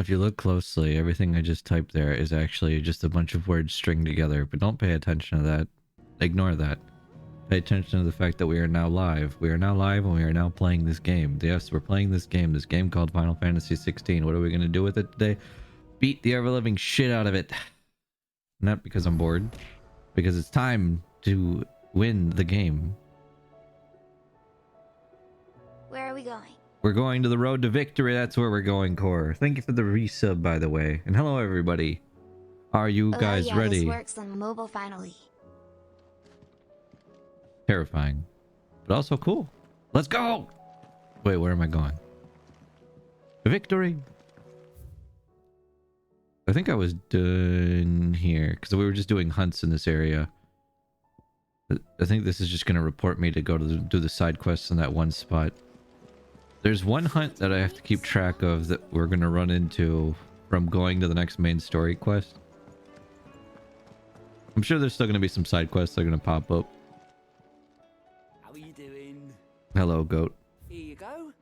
If you look closely, everything I just typed there is actually just a bunch of words stringed together, but don't pay attention to that. Ignore that. Pay attention to the fact that we are now live. We are now live and we are now playing this game. Yes, we're playing this game called Final Fantasy 16. What are we going to do with it today? Beat the ever-living shit out of it. Not because I'm bored, because it's time to win the game. Where are we going? We're going to the road to victory. That's where we're going, Core. Thank you for the resub, by the way. And hello, everybody. Are you guys yeah, ready? This works on mobile finally. Terrifying, but also cool. Let's go. Wait, where am I going? Victory. I think I was done here because we were just doing hunts in this area. I think this is just going to report me to go to do the side quests in that one spot. There's one hunt that I have to keep track of that we're going to run into from going to the next main story quest. I'm sure there's still going to be some side quests that are going to pop up. How are you doing? Hello, goat. Here you go.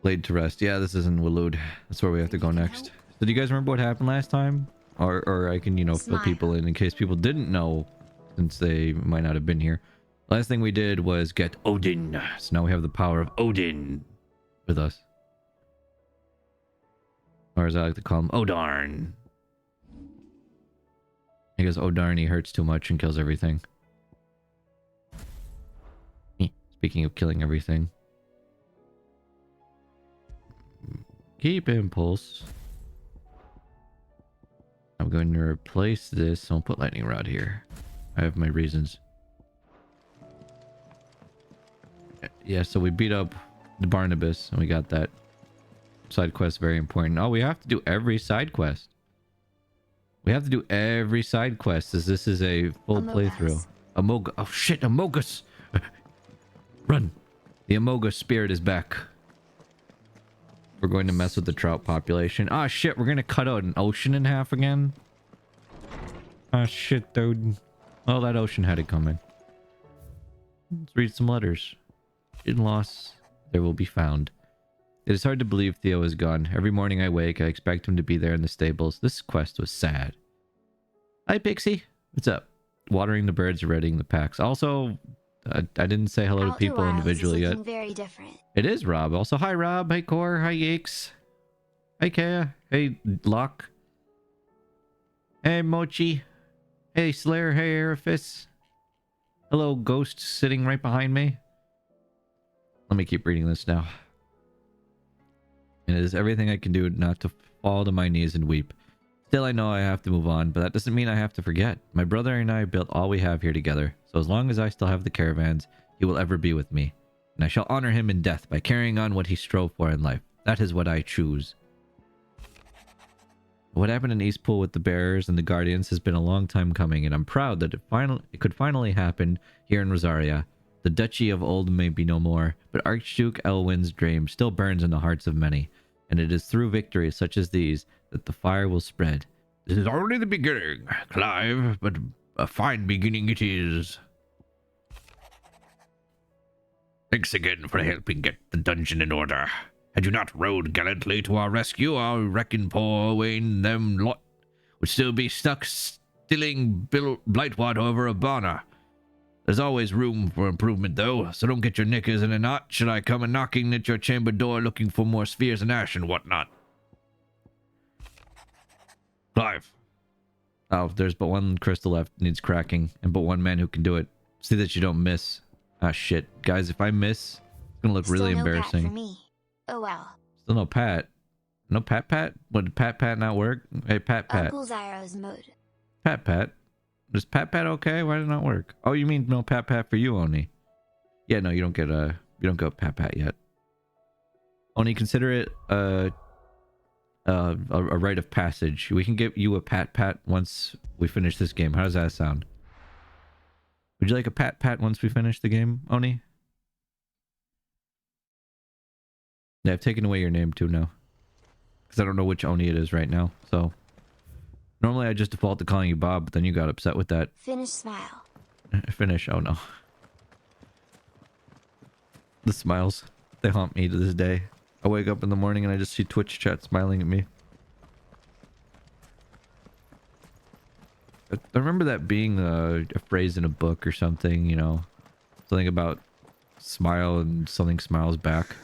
Laid to rest. Yeah, this is in Waloed. That's where we have to go next. Did you guys remember what happened last time? Or I can, you know, fill people in case people didn't know, since they might not have been here. Last thing we did was get Odin. So now we have the power of Odin with us. Or as I like to call him, Odarn. Because Odarn, he hurts too much and kills everything. Speaking of killing everything. Keep impulse. I'm going to replace this. I'll put lightning rod here. I have my reasons. Yeah, so we beat up the Barnabas and we got that side quest. Very important. Oh, we have to do every side quest. We have to do every side quest as this is a full playthrough. Amoga. Oh shit, Amogus. Run. The Amogus spirit is back. We're going to mess with the trout population. Ah shit, we're going to cut out an ocean in half again. Ah shit, dude. Well, that ocean had it coming. Let's read some letters. In loss, there will be found. It is hard to believe Theo is gone. Every morning I wake, I expect him to be there in the stables. This quest was sad. Hi, Pixie. What's up? Watering the birds, readying the packs. Also, I didn't say hello to people individually yet. Very different. It is Rob. Also, hi, Rob. Hi, Core. Hi, Yakes. Hi, Kaya. Hey, Locke. Hey, Mochi. Hey, Slayer. Hey, Arifis. Hello, Ghost sitting right behind me. Let me keep reading this now. It is everything I can do not to fall to my knees and weep. Still, I know I have to move on, but that doesn't mean I have to forget. My brother and I built all we have here together, so as long as I still have the caravans, he will ever be with me. And I shall honor him in death by carrying on what he strove for in life. That is what I choose. What happened in Eastpool with the bearers and the guardians has been a long time coming, and I'm proud that it could finally happen here in Rosaria. The duchy of old may be no more, but Archduke Elwin's dream still burns in the hearts of many, and it is through victories such as these that the fire will spread. This is only the beginning, Clive, but a fine beginning it is. Thanks again for helping get the dungeon in order. Had you not rode gallantly to our rescue, I reckon poor Owain them lot would still be stuck stilling Blightwater over a Bonner. There's always room for improvement, though, so don't get your knickers in a knot should I come knocking at your chamber door looking for more spheres and ash and whatnot. Clive. Oh, there's but one crystal left, needs cracking, and but one man who can do it. See that you don't miss. Ah, shit. Guys, if I miss, it's gonna look really embarrassing. Pat for me. Oh, well. Still no Pat. No Pat? Would Pat not work? Hey, Pat. Uncle Zyro's mode. Pat. Is Pat okay? Why did it not work? Oh, you mean no Pat for you, Oni? Yeah, no, you don't get Pat yet. Oni, consider it a rite of passage. We can get you a Pat once we finish this game. How does that sound? Would you like a Pat once we finish the game, Oni? Yeah, I've taken away your name too now, because I don't know which Oni it is right now. So normally I just default to calling you Bob, but then you got upset with that. Finish smile. Finish. Oh no. The smiles, they haunt me to this day. I wake up in the morning and I just see Twitch chat smiling at me. I remember that being a phrase in a book or something, you know, something about smile and something smiles back.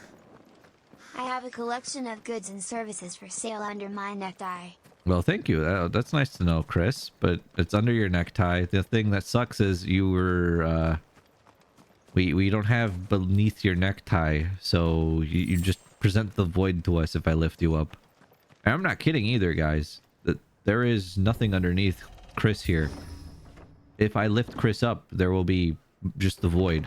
I have a collection of goods and services for sale under my necktie. Well, thank you. That's nice to know, Chris, but it's under your necktie. The thing that sucks is you were, we don't have beneath your necktie, so you just present the void to us if I lift you up. And I'm not kidding either, guys. That there is nothing underneath Chris here. If I lift Chris up, there will be just the void.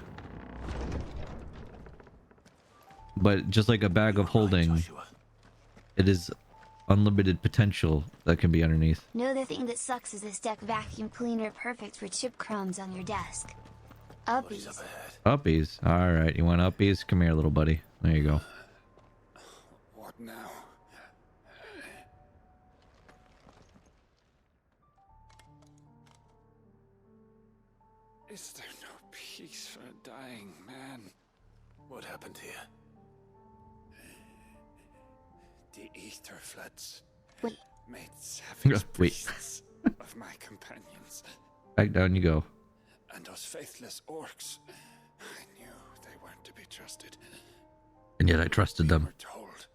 But just like a bag of holding, it is unlimited potential that can be underneath. No, the thing that sucks is this deck vacuum cleaner perfect for chip crumbs on your desk. Uppies. Uppies. All right, you want uppies? Come here, little buddy. There you go. What now? Is there no peace for a dying man? What happened here? The ether floods. Wait. Made savage Wait. priests of my companions. Back down you go. And those faithless orcs. I knew they weren't to be trusted. And yet I trusted We them. were told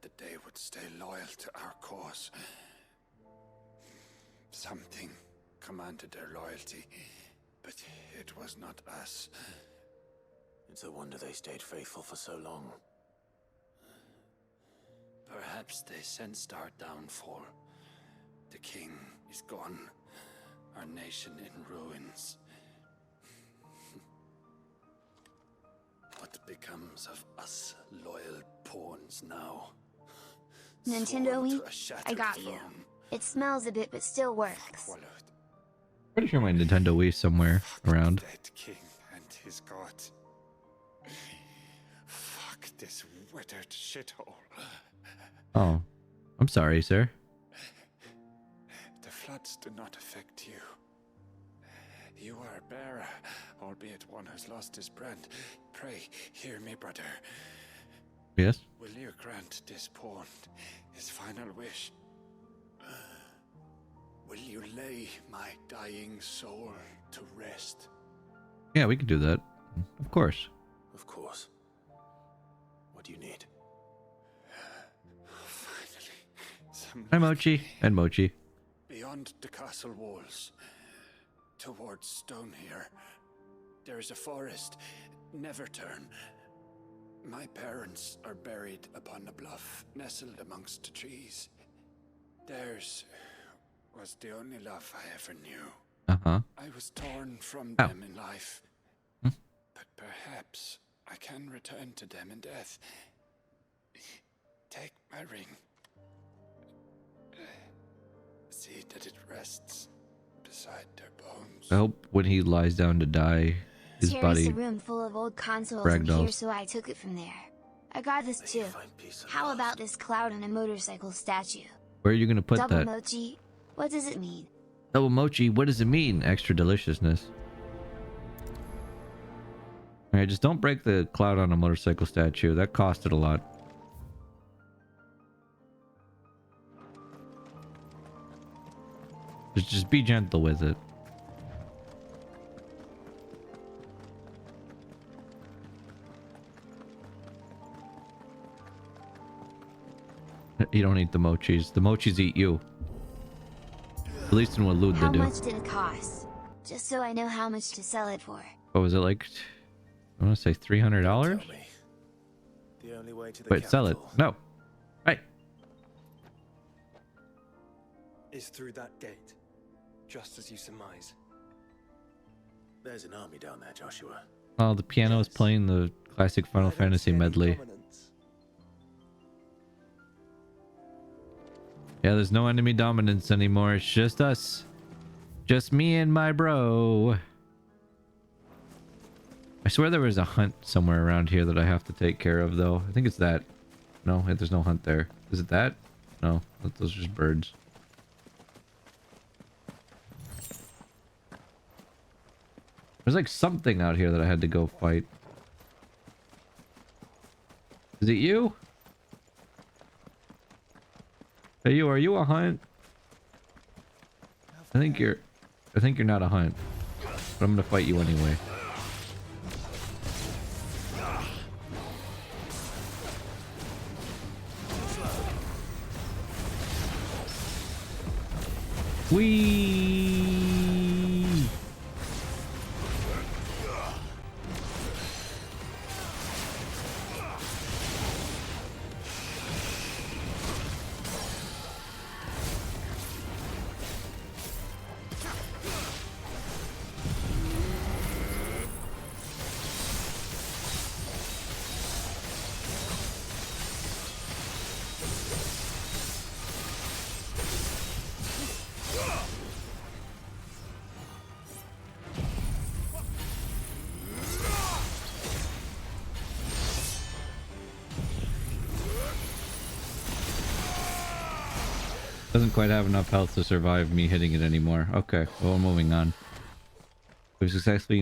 that they would stay loyal to our cause. Something commanded their loyalty, but it was not us. It's a wonder they stayed faithful for so long. Perhaps they sensed our downfall. The king is gone, our nation in ruins. What becomes of us loyal pawns now? Nintendo Sworn to Wii? a shattered I got you. throne. It smells a bit, but still works. Swallowed. Pretty sure my Nintendo Wii somewhere around. Dead king and his god. Fuck this withered shithole. Oh, I'm sorry, sir. The floods do not affect you. You are a bearer, albeit one who's lost his brand. Pray, hear me, brother. Yes? Will you grant this pawn his final wish? Will you lay my dying soul to rest? Yeah, we can do that. Of course. Of course. What do you need? Finally, some Hi, Mochi. And Mochi. beyond the castle walls, towards Stone here, there is a forest. Never turn. My parents are buried upon a bluff, nestled amongst the trees. Theirs was the only love I ever knew. Uh-huh. I was torn from Ow. them in life, Hmm? but perhaps I can return to them in death. Take my ring. See that it rests beside their bones. I hope when he lies down to die, his There's body... a room full of old consoles in here, ragdolls. so I took it from there. I got this May you too. find peace at How last. about this cloud on a motorcycle statue? Where are you going to put Double that? mochi? What does it mean? Double Mochi, what does it mean? Extra deliciousness. Alright, just don't break the cloud on a motorcycle statue. That costed a lot. Just be gentle with it. You don't eat the mochis. The mochis eat you. At least in what Lud How they do. much did it cost? Just so I know how much to sell it for. What was it like? I want to say $300. Tell me. The only way to the Wait, sell it. capital No. Right. is through that gate, just as you surmise. There's an army down there, Joshua. Oh, the piano is playing the classic Final I don't Fantasy see any medley. dominance. Yeah, there's no enemy dominance anymore. It's just us. Just me and my bro. I swear there was a hunt somewhere around here that I have to take care of, though. I think it's that. No, there's no hunt there. Is it that? No, those are just birds. There's like something out here that I had to go fight. Is it you? Hey, you, are you a hunt? I think you're not a hunt, but I'm gonna fight you anyway. Whee! Doesn't quite have enough health to survive me hitting it anymore. Okay, well, we're moving on. We've successfully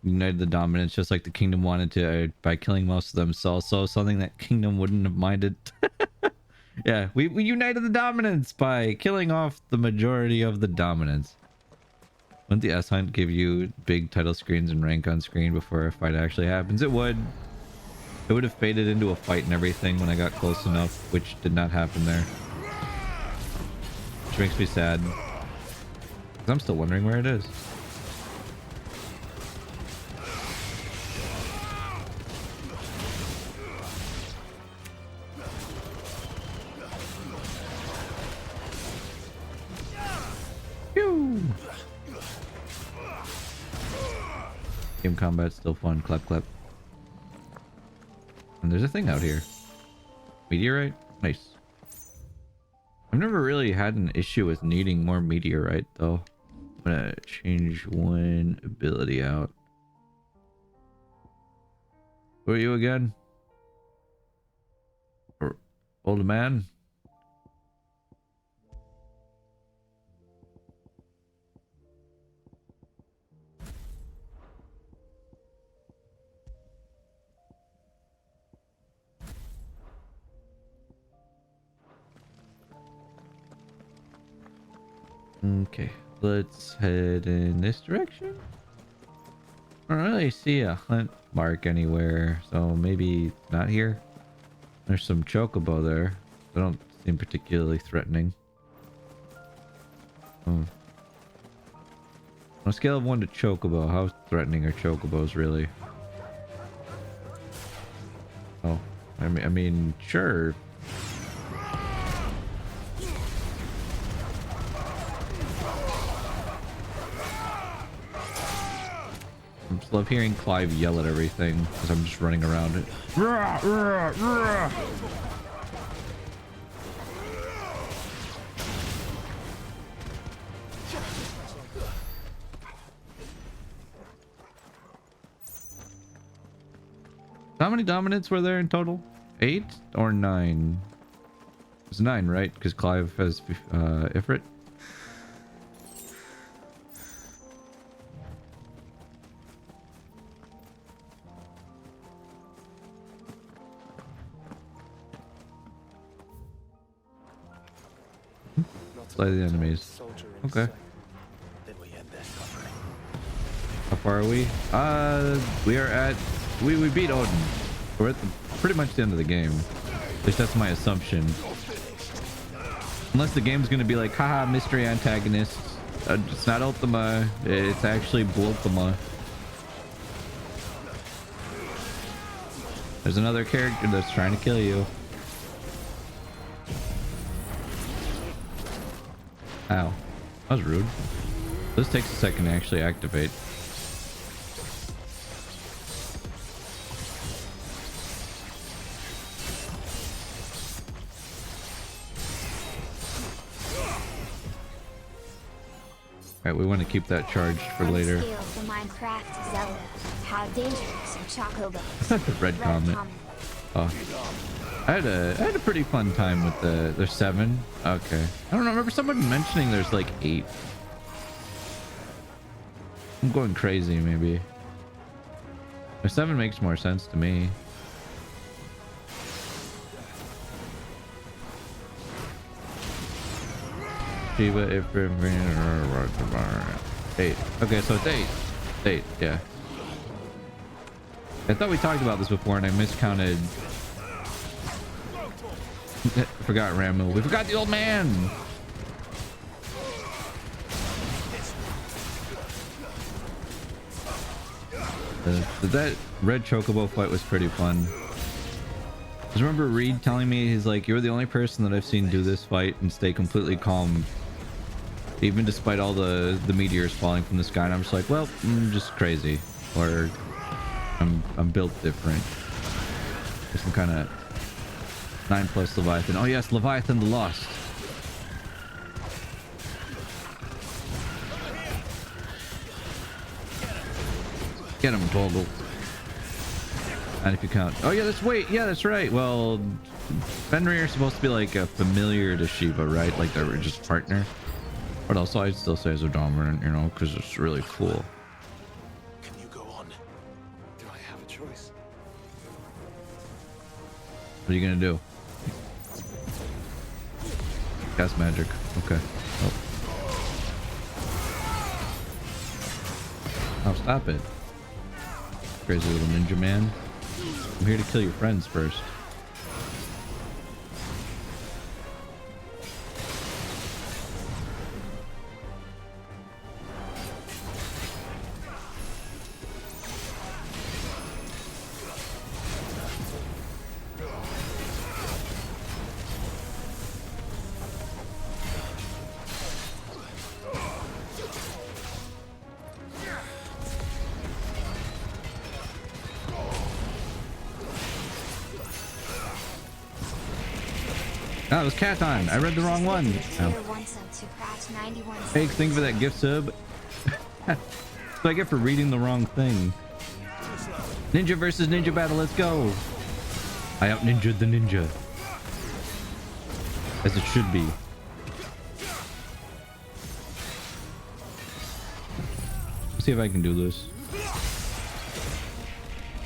united the dominants just like the kingdom wanted to by killing most of them. So also something that kingdom wouldn't have minded. Yeah, we united the dominants by killing off the majority of the dominants. Wouldn't the S Hunt give you big title screens and rank on screen before a fight actually happens? It would. It would have faded into a fight and everything when I got close enough, which did not happen there. Which makes me sad. 'Cause I'm still wondering where it is. Phew. Game combat's still fun. Clap, clap. And there's a thing out here. Meteorite? Nice. I've never really had an issue with needing more meteorite, though. I'm gonna change one ability out. Who are you again? Old man? Okay, let's head in this direction. I don't really see a hunt mark anywhere, so maybe not here. There's some chocobo there. They don't seem particularly threatening. On a scale of 1 to chocobo, how threatening are chocobos really? Oh, I mean, sure. I just love hearing Clive yell at everything as I'm just running around it. Rah, rah, rah. How many dominants were there in total? 8 or 9? It's 9, right? Because Clive has Ifrit. Slay the enemies. Okay. How far are we? We are at... We beat Odin. We're at pretty much the end of the game. At least that's my assumption. Unless the game's gonna be like, haha, mystery antagonist. It's not Ultima. It's actually Blultima. There's another character that's trying to kill you. Ow. That was rude. This takes a second to actually activate. Alright, we want to keep that charged for later. The Minecraft Zelda. How dangerous are chocobos? Red comment. Oh. I had a pretty fun time with there's 7. Okay. I don't know, I remember someone mentioning there's like 8. I'm going crazy maybe. There's 7 makes more sense to me. Shiva if 8. Okay, so it's 8. 8, yeah. I thought we talked about this before and I miscounted. Forgot Ramu. We forgot the old man. That red chocobo fight was pretty fun. I remember Reed telling me, he's like, you're the only person that I've seen do this fight and stay completely calm, even despite all the meteors falling from the sky. And I'm just like, well, I'm just crazy, or I'm built different. There's some kind of 9+ Leviathan. Oh yes, Leviathan the Lost. Get him, Vogel. And if you count, oh yeah, that's right. Well, Fenrir is supposed to be like a familiar to Shiva, right? Like they're just partner. But also, I'd still say as a dominant, you know, because it's really cool. Can you go on? Do I have a choice? What are you gonna do? Cast magic. Okay. Oh, stop it. Crazy little ninja man. I'm here to kill your friends first. Oh, it was Katon. I read the wrong one. Oh. Fake, think for that gift sub. That's what I get for reading the wrong thing. Ninja versus ninja battle. Let's go. I out ninja'd the ninja. As it should be. Let's see if I can do this.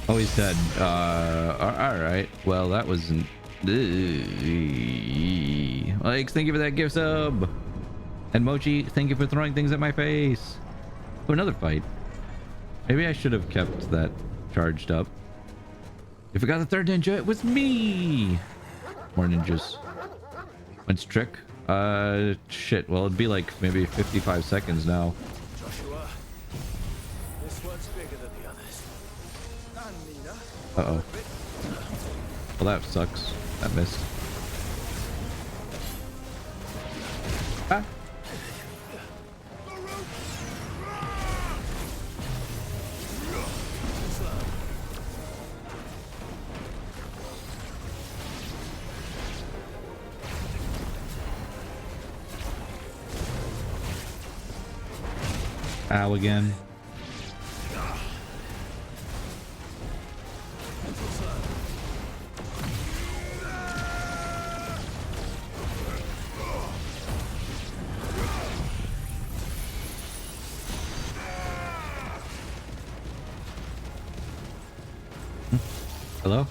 Oh, he's dead. Alright. Well, that wasn't... Like, thank you for that gift sub. And Mochi, thank you for throwing things at my face. Oh, another fight. Maybe I should have kept that charged up. If I got the third ninja, it was me. More ninjas. When's trick? Shit. Well, it'd be like maybe 55 seconds now. Joshua, this one's bigger than the others. Uh-oh. Well, that sucks. That missed. Ah. Ow again. Hello?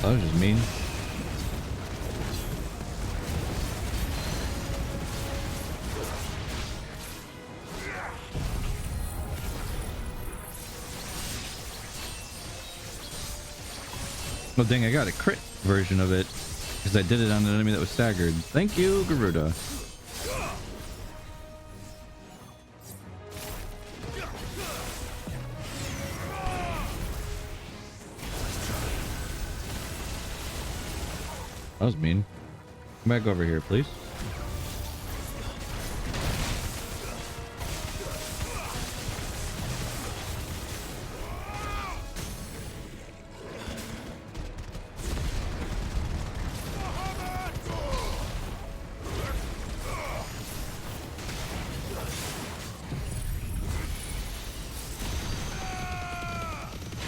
That was just mean. Well, dang, I got a crit version of it because I did it on an enemy that was staggered. Thank you, Garuda. That was mean. Come back over here, please.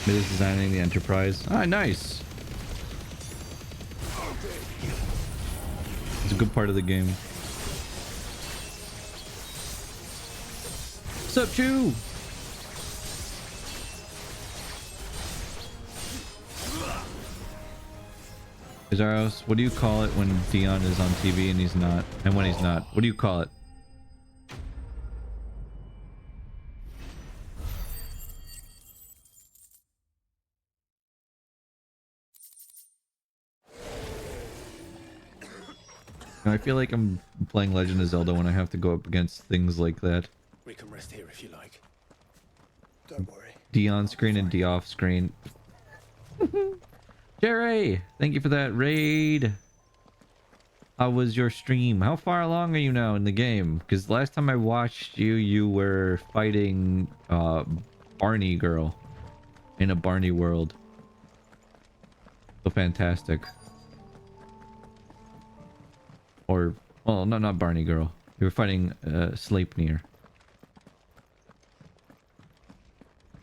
Maybe this is designing the Enterprise. Ah, nice. It's a good part of the game. What's up, Chew? Zaros, what do you call it when Dion is on TV and he's not? And when he's not? What do you call it? I feel like I'm playing Legend of Zelda when I have to go up against things like that. We can rest here if you like. Don't worry. D on screen and D off screen. Jerry, thank you for that raid. How was your stream? How far along are you now in the game? Because last time I watched you, you were fighting Barney girl in a Barney world. So fantastic. Or, well, no, not Barney girl. You were fighting Sleipnir.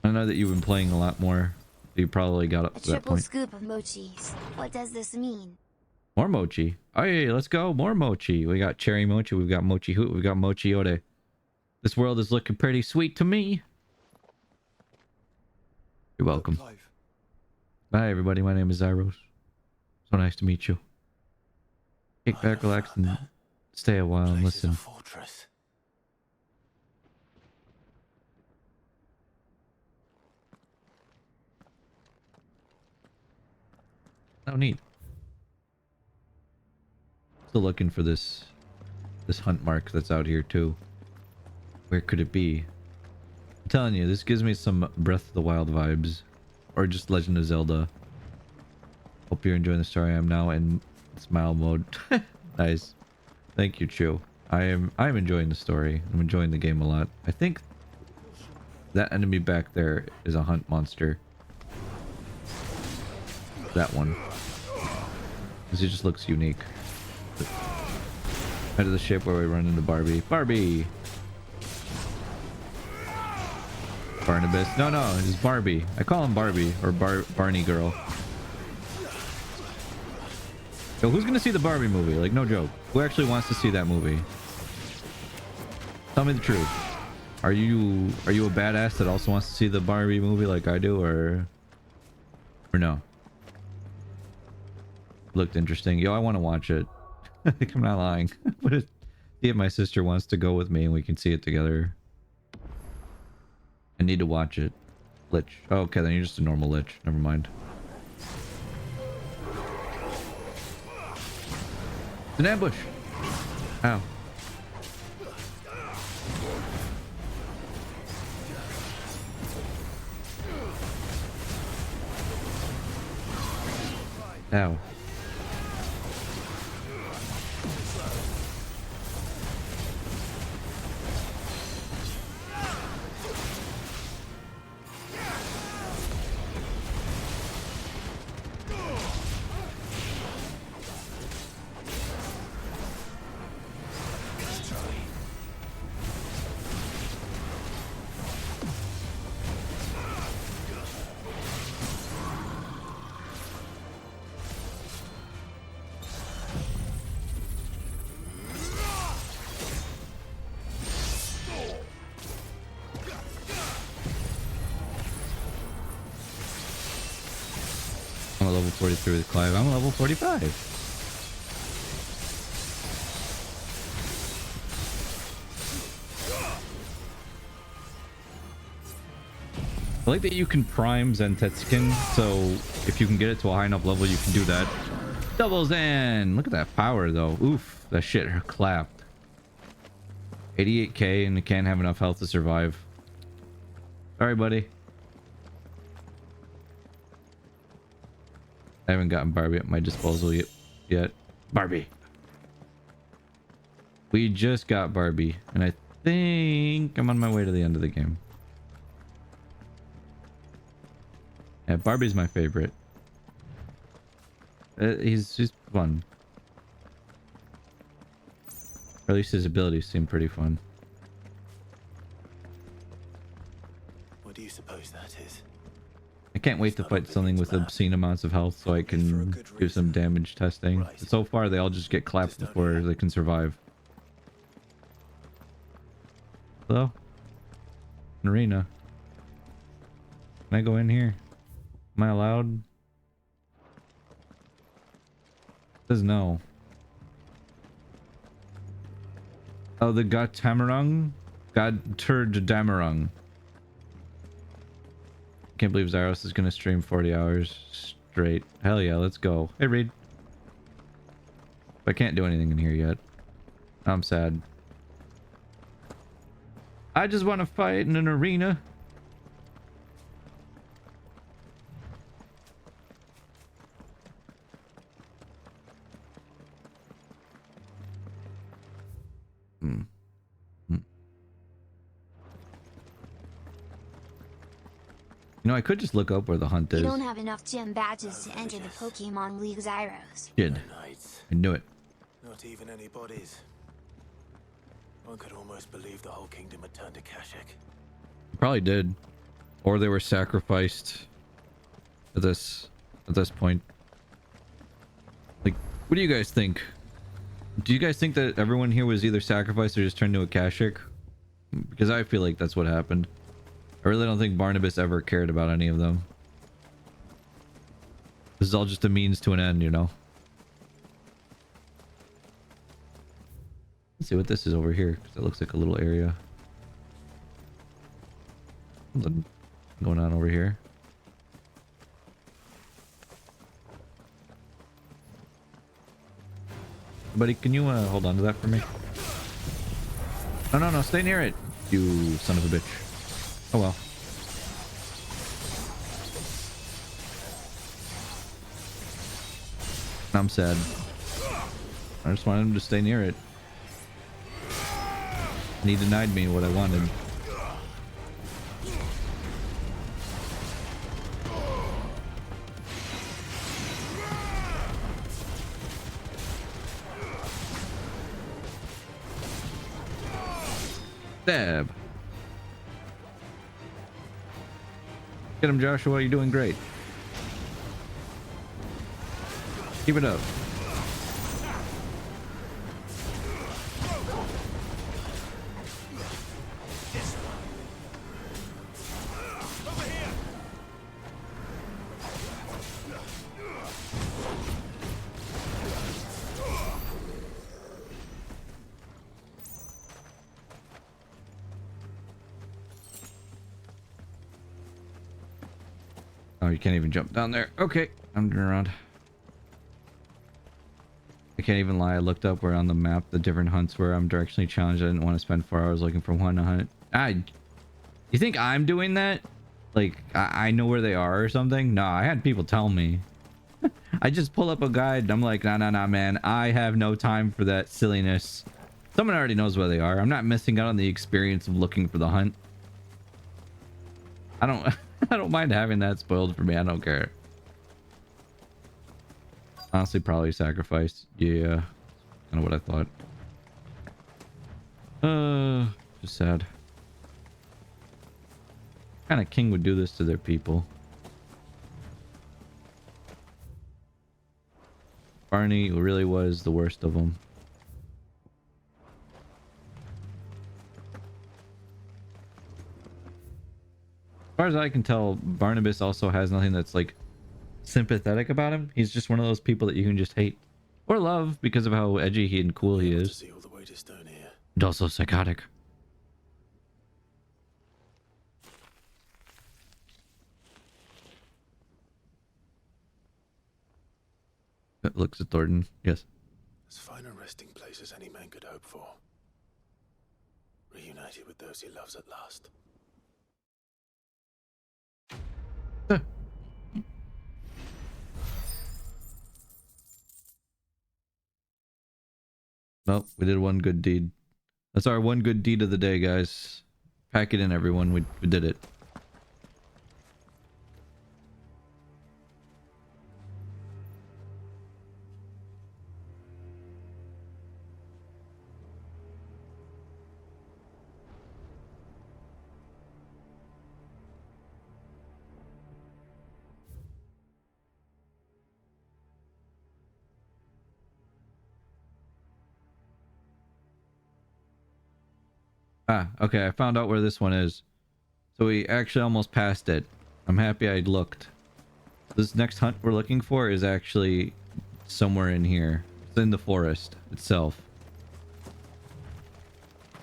I know that you've been playing a lot more. You probably got up A to that triple point. scoop of mochis. What does this mean? More mochi. Hey, let's go. More mochi. We got cherry mochi. We've got mochi hoot. We've got mochi ode. This world is looking pretty sweet to me. You're welcome. Clive, Bye, everybody. My name is Zyros. So nice to meet you. Kick back, relax, and stay a while and Place is a listen. fortress. Oh, neat. Still looking for this hunt mark that's out here too. Where could it be? I'm telling you, this gives me some Breath of the Wild vibes, or just Legend of Zelda. Hope you're enjoying the story. I'm now in smile mode. Nice. Thank you, Chu. I'm enjoying the story. I'm enjoying the game a lot. I think that enemy back there is a hunt monster. That one. Because it just looks unique. Head of the ship where we run into Barbie. Barbie! Barnabas. No, it's Barbie. I call him Barbie or Barney girl. So who's gonna see the Barbie movie? Like, no joke. Who actually wants to see that movie? Tell me the truth. Are you a badass that also wants to see the Barbie movie like I do, or no? Looked interesting. Yo, I want to watch it. I'm not lying. But see if my sister wants to go with me and we can see it together. I need to watch it. Lich. Oh, okay, then you're just a normal lich. Never mind. It's an ambush. Ow. Ow. I'm a level 43 with Clive. I'm a level 45. I like that you can prime Zentetsuken, so if you can get it to a high enough level, you can do that. Double Zen! Look at that power, though. Oof, that shit clapped. 88k, and it can't have enough health to survive. Sorry, buddy. I haven't gotten Barbie at my disposal yet. Barbie! We just got Barbie, and I think I'm on my way to the end of the game. Yeah, Barbie's my favorite. He's just fun. Or at least his abilities seem pretty fun. What do you suppose that is? I can't wait to fight something with obscene amounts of health so I can do some damage testing. Right. But so far, they all just get clapped before they can survive. Hello? Arena. Can I go in here? Am I allowed? Says no. Oh, the Gatamarung? Damarung. Can't believe Zyros is gonna stream 40 hours straight. Hell yeah, let's go. Hey, Reed. I can't do anything in here yet. I'm sad. I just want to fight in an arena. Hmm. Hmm. You know, I could just look up where the hunt You is. don't have enough gem badges to enter the Pokemon League Zyros. Did. Knights. I knew it. Not even any bodies. One could almost believe the whole kingdom had turned to Kashyyyk. Probably did. Or they were sacrificed at this point. Like, what do you guys think? Do you guys think that everyone here was either sacrificed or just turned to a Kashyyyk? Because I feel like that's what happened. I really don't think Barnabas ever cared about any of them. This is all just a means to an end, you know? Let's see what this is over here, because it looks like a little area. Something going on over here. Buddy, can you hold on to that for me? No, stay near it, you son of a bitch. Oh well. I'm sad. I just wanted him to stay near it. And he denied me what I wanted. Stab. Get him, Joshua. You're doing great. Keep it up. Oh, you can't even jump down there. Okay, I'm turning around. I can't even lie. I looked up where on the map the different hunts were. I'm directionally challenged. I didn't want to spend 4 hours looking for one hunt. You think I'm doing that? Like, I know where they are or something? No, I had people tell me. I just pull up a guide and I'm like, nah, man. I have no time for that silliness. Someone already knows where they are. I'm not missing out on the experience of looking for the hunt. I don't... I don't mind having that spoiled for me. I don't care. Honestly, probably sacrifice. Yeah. Kind of what I thought. Just sad. What kind of king would do this to their people? Barney really was the worst of them. As far as I can tell, Barnabas also has nothing that's like sympathetic about him. He's just one of those people that you can just hate or love because of how edgy and cool he is. See all the way to Stone here. And also psychotic. Looks at Thornton. Yes. As fine a resting place as any man could hope for. Reunited with those he loves at last. Well, we did one good deed. That's our one good deed of the day, guys. Pack it in, everyone. We did it. Ah, okay. I found out where this one is. So we actually almost passed it. I'm happy I looked. This next hunt we're looking for is actually somewhere in here. It's in the forest itself.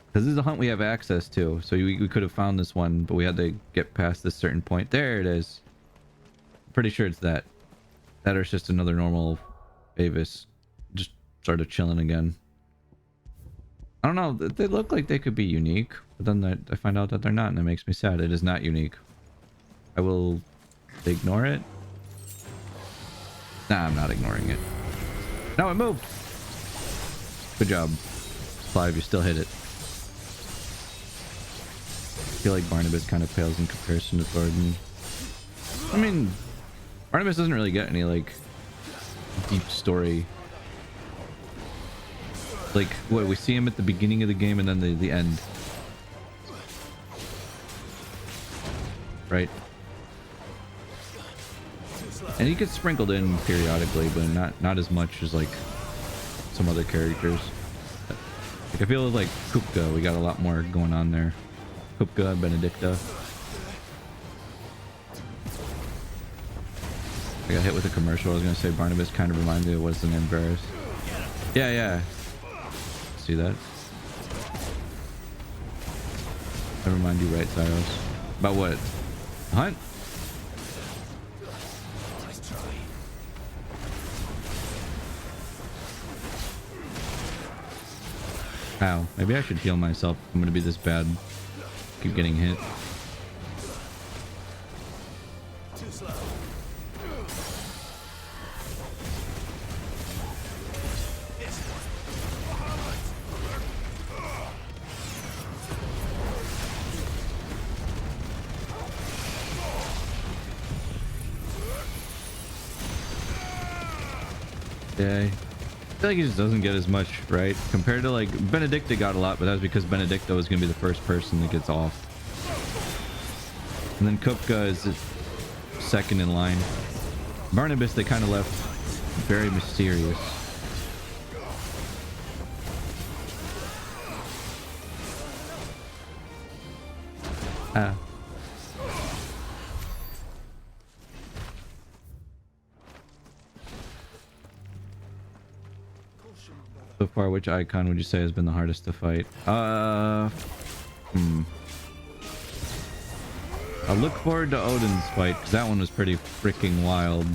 Because this is a hunt we have access to. So we could have found this one, but we had to get past this certain point. There it is. I'm pretty sure it's that. That or it's just another normal Avis. Just started chilling again. I don't know. They look like they could be unique. But then I find out that they're not, and it makes me sad. It is not unique. I will ignore it. Nah, I'm not ignoring it. No, it moved. Good job. Clive, you still hit it. I feel like Barnabas kind of pales in comparison to Thornton. I mean, Barnabas doesn't really get any, like, deep story. Like, what, we see him at the beginning of the game and then the end. Right? And he gets sprinkled in periodically, but not as much as, like, some other characters. Like, I feel like Kupka, we got a lot more going on there. Kupka, Benedicta. I got hit with a commercial. I was gonna say Barnabas kind of reminds me of what's the name, Varys. Yeah. See that? Never mind, you right, Cyrus. About what? Hunt? Ow. Maybe I should heal myself. I'm gonna be this bad. Keep getting hit. Too slow. Yeah. I feel like he just doesn't get as much, right? Compared to, like, Benedicta got a lot, but that's because Benedicta was gonna be the first person that gets off. And then Kupka is second in line. Barnabas, they kind of left very mysterious. Ah. So far, which icon would you say has been the hardest to fight? I'll look forward to Odin's fight, because that one was pretty freaking wild.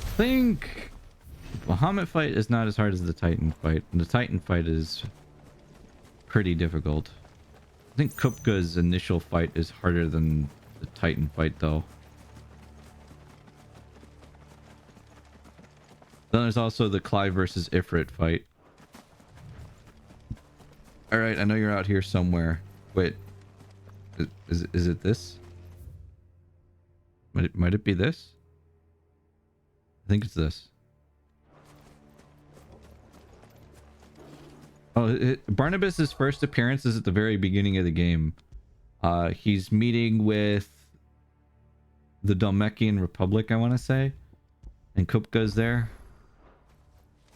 I think Bahamut fight is not as hard as the Titan fight. The Titan fight is pretty difficult. I think Kupka's initial fight is harder than the Titan fight, though. Then there's also the Clive versus Ifrit fight. Alright, I know you're out here somewhere. Wait. Is it this? Might it be this? I think it's this. Oh, Barnabas's first appearance is at the very beginning of the game. He's meeting with the Dalmekian Republic, I want to say. And Kupka's there.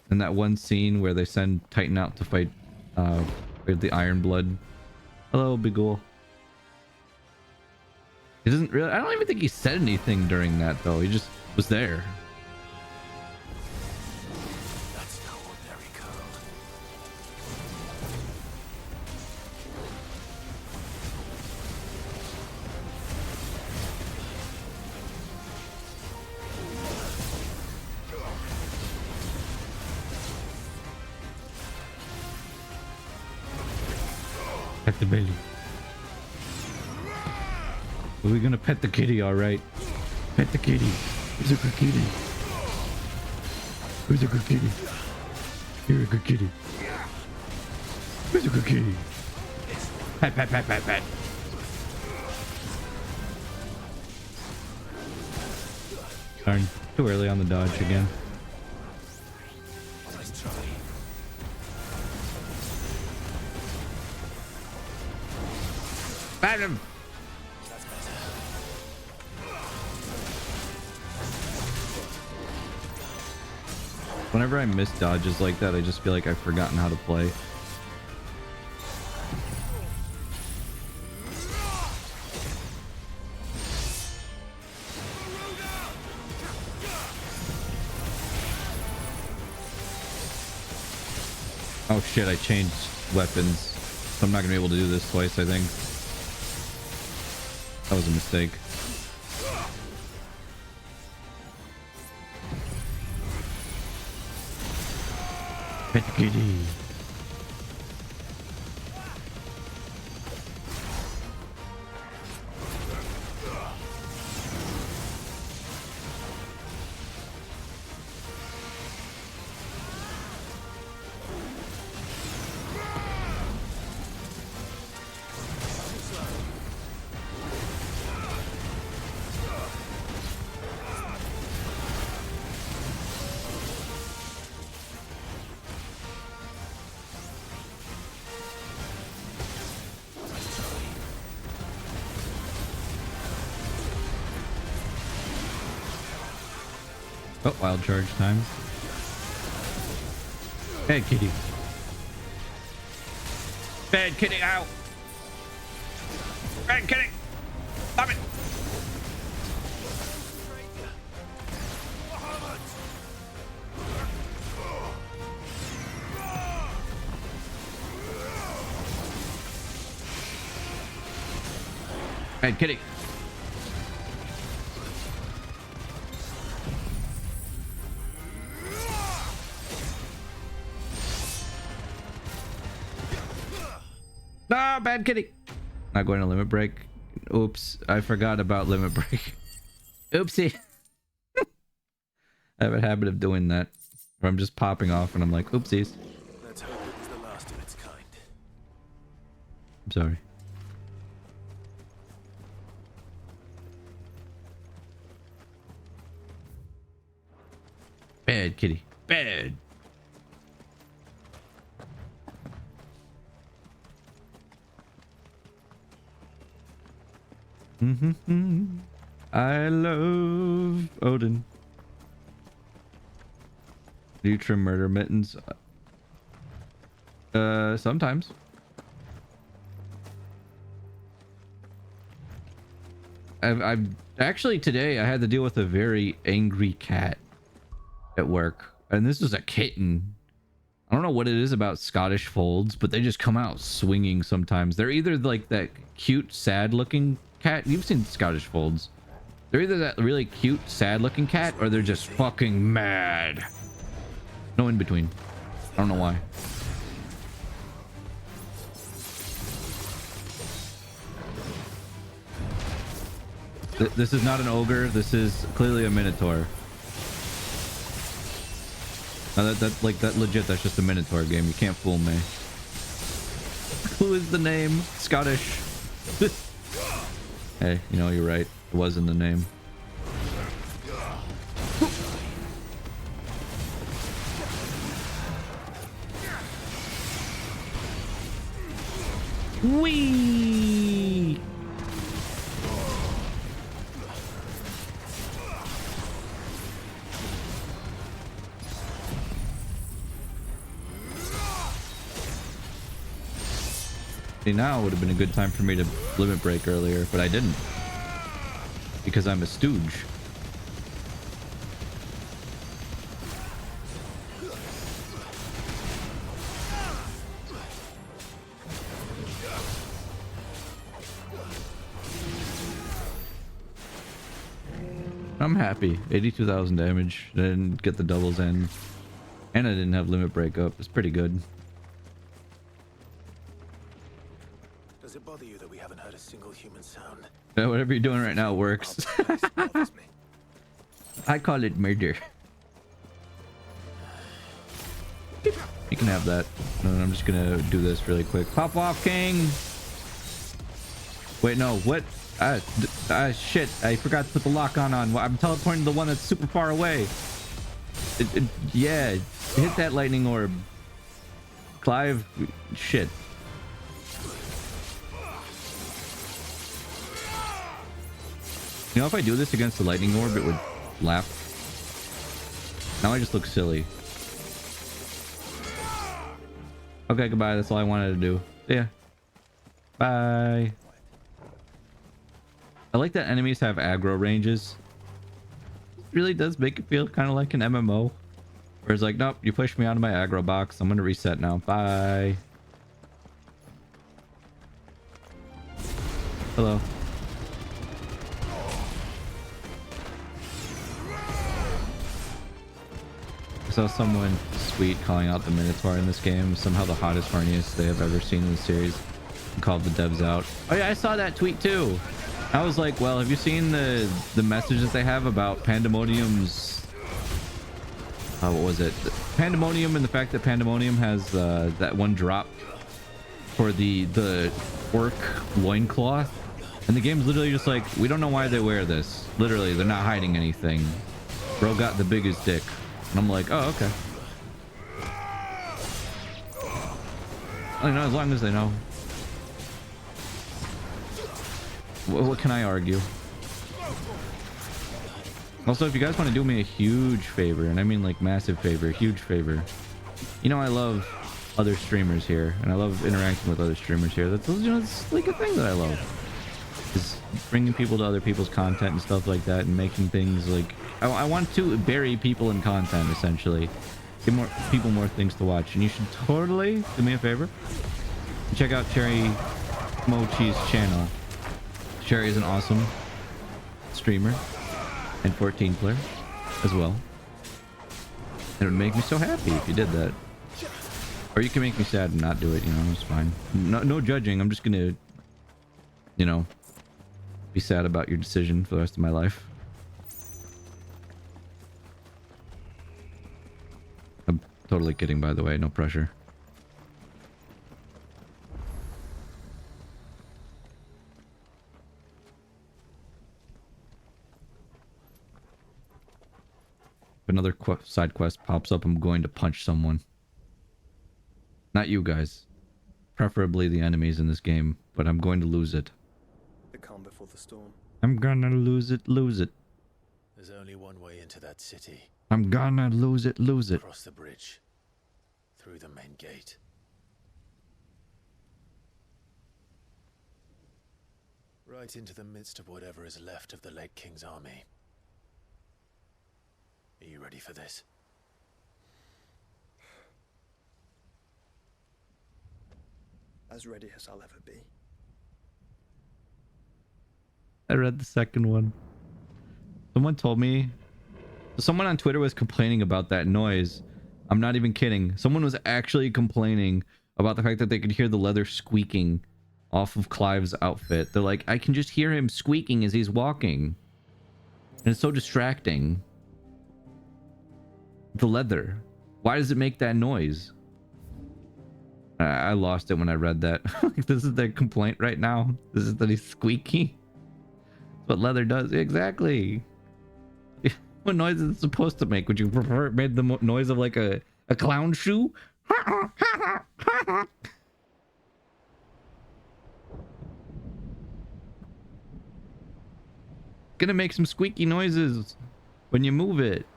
In that one scene where they send Titan out to fight with the Iron Blood. Hello, Bigul. He doesn't really... I don't even think he said anything during that, though. He just was there. That's no ordinary code. Pet the baby. Are we gonna pet the kitty, alright? Pet the kitty. Who's a good kitty? Who's a good kitty? You're a good kitty. Who's a good kitty? Pet, pet, pet, pet, pet. Darn, too early on the dodge again. Nice try. Bat him! That's better. Whenever I miss dodges like that, I just feel like I've forgotten how to play. Oh shit, I changed weapons. So I'm not gonna be able to do this twice, I think. That was a mistake. Pet kitty. Oh, wild charge time. Bad kitty. Bad kitty out. Bad kitty. Stop it. Bad kitty. No, bad kitty. Not going to limit break. Oops, I forgot about limit break. Oopsie. I have a habit of doing that, where I'm just popping off and I'm like, oopsies. Let's hope it was the last of its kind. I'm sorry. Bad kitty. Bad. I love Odin. Do you trim murder mittens? Sometimes. I've actually today I had to deal with a very angry cat at work, and this was a kitten. I don't know what it is about Scottish folds, but they just come out swinging sometimes. They're either like that cute, sad-looking cat. You've seen Scottish folds. They're either that really cute, sad-looking cat, or they're just fucking mad. No in between. I don't know why. This is not an ogre. This is clearly a minotaur. Now that legit, that's just a minotaur game. You can't fool me. Who is the name? Scottish. Hey, you know, you're right. It was in the name. Wee! See, now would have been a good time for me to limit break earlier, but I didn't. Because I'm a stooge. I'm happy. 82,000 damage. I didn't get the doubles in. And I didn't have limit break up. It's pretty good. Does it bother you that we haven't heard a single human sound? Yeah, whatever you're doing right now works. Bothers me. I call it murder. You can have that. And I'm just gonna do this really quick. Pop off, King! Wait, no, what? Shit, I forgot to put the lock on. I'm teleporting to the one that's super far away. Yeah, hit that lightning orb. Clive, shit. You know, if I do this against the lightning orb, it would laugh. Now I just look silly. Okay, goodbye. That's all I wanted to do. See ya. Bye. I like that enemies have aggro ranges. It really does make it feel kind of like an MMO. Where it's like, nope, you pushed me out of my aggro box. I'm gonna reset now. Bye. Hello. I saw someone sweet calling out the Minotaur in this game. Somehow the hottest, horniest they have ever seen in the series. And called the devs out. Oh yeah, I saw that tweet too. I was like, well, have you seen the messages they have about Pandemonium's... what was it? Pandemonium, and the fact that Pandemonium has that one drop for the orc loincloth. And the game's literally just like, we don't know why they wear this. Literally, they're not hiding anything. Bro got the biggest dick. And I'm like, oh, okay. I know, as long as they know. What can I argue? Also, if you guys want to do me a huge favor, and I mean like massive favor, huge favor. You know, I love other streamers here, and I love interacting with other streamers here. That's, you know, it's like a thing that I love. Is bringing people to other people's content and stuff like that, and making things like... I want to bury people in content, essentially. Give more people more things to watch. And you should totally do me a favor. Check out Cherry Mochi's channel. Cherry is an awesome streamer and 14 player as well. And it would make me so happy if you did that. Or you can make me sad and not do it, you know, it's fine. No judging. I'm just gonna, you know, be sad about your decision for the rest of my life. I'm totally kidding, by the way, no pressure. If another side quest pops up, I'm going to punch someone. Not you guys. Preferably the enemies in this game, but I'm going to lose it. The calm before the storm. I'm gonna lose it. There's only one way into that city. I'm gonna lose it. Across the bridge. Through the main gate. Right into the midst of whatever is left of the late King's army. Are you ready for this? As ready as I'll ever be. I read the second one. Someone told me... Someone on Twitter was complaining about that noise. I'm not even kidding. Someone was actually complaining about the fact that they could hear the leather squeaking off of Clive's outfit. They're like, I can just hear him squeaking as he's walking. And it's so distracting. The leather. Why does it make that noise? I lost it when I read that. This is their complaint right now. This is that he's squeaky. That's what leather does. Exactly. What noise is it supposed to make? Would you prefer it made the noise of like a clown shoe? Gonna make some squeaky noises when you move it.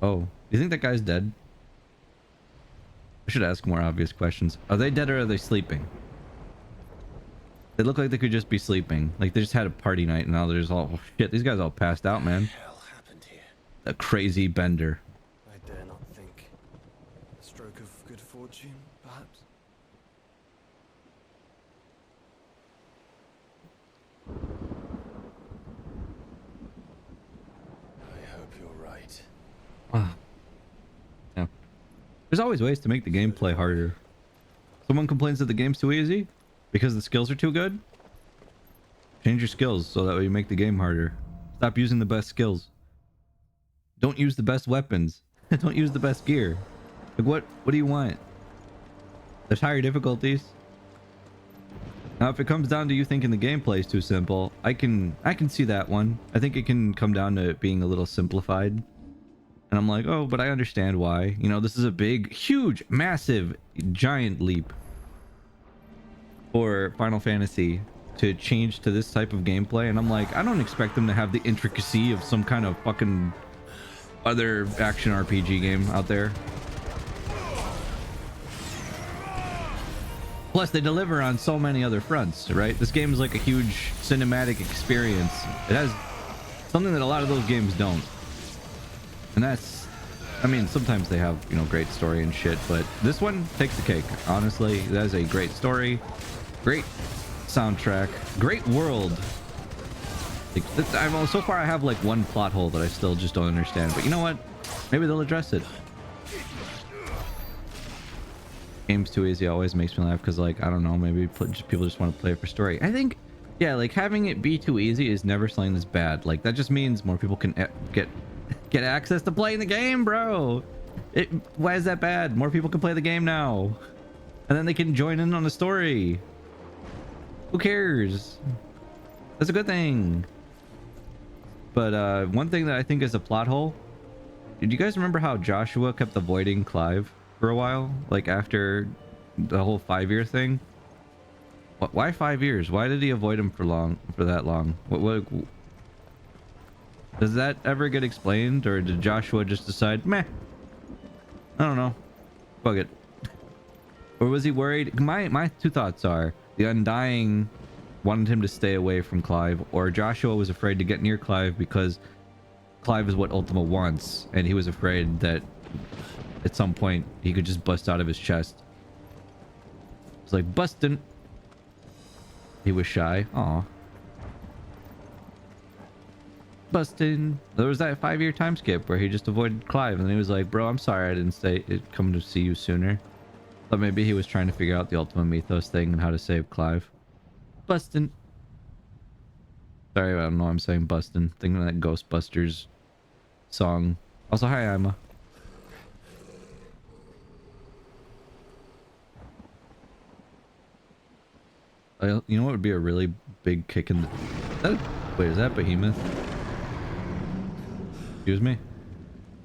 Oh, do you think that guy's dead? I should ask more obvious questions. Are they dead or are they sleeping? They look like they could just be sleeping. Like they just had a party night and now they're just all... Oh, shit, these guys all passed out, man. What the hell happened here? A crazy bender. I dare not think. A stroke of good fortune, perhaps? I hope you're right. Yeah. There's always ways to make the gameplay harder. Someone complains that the game's too easy because the skills are too good. Change your skills so that way you make the game harder. Stop using the best skills. Don't use the best weapons. Don't use the best gear. Like what do you want? There's higher difficulties. Now if it comes down to you thinking the gameplay is too simple, I can see that one. I think it can come down to it being a little simplified. And I'm like, oh, but I understand why. You know, this is a big, huge, massive, giant leap for Final Fantasy to change to this type of gameplay. And I'm like, I don't expect them to have the intricacy of some kind of fucking other action RPG game out there. Plus, they deliver on so many other fronts, right? This game is like a huge cinematic experience. It has something that a lot of those games don't. And that's, I mean, sometimes they have, you know, great story and shit, but this one takes the cake. Honestly, that is a great story, great soundtrack, great world. Like, so far I have like one plot hole that I still just don't understand, but you know what? Maybe they'll address it. Game's too easy always makes me laugh because, like, I don't know, maybe people just want to play it for story. I think, yeah, like having it be too easy is never something that's bad. Like, that just means more people can get access to playing the game, bro. Why is that bad? More people can play the game now, and then they can join in on the story. Who cares? That's a good thing. But one thing that I think is a plot hole. Did you guys remember how Joshua kept avoiding Clive for a while, like after the whole 5-year thing? Why 5 years? Why did he avoid him for that long? What does that ever get explained, or did Joshua just decide, meh, I don't know, fuck it? Or was he worried? My two thoughts are the Undying wanted him to stay away from Clive, or Joshua was afraid to get near Clive because Clive is what Ultima wants, and he was afraid that at some point he could just bust out of his chest. It's like busting. He was shy. Aw. Busting. There was that 5-year time skip where he just avoided Clive, and he was like, bro, I'm sorry I didn't come to see you sooner. But maybe he was trying to figure out the Ultima Mythos thing and how to save Clive. Bustin'. Sorry, I don't know why I'm saying bustin'. Thinking of that Ghostbusters song. Also, hi, Emma. You know what would be a really big kick in the... Wait, is that Behemoth? Excuse me?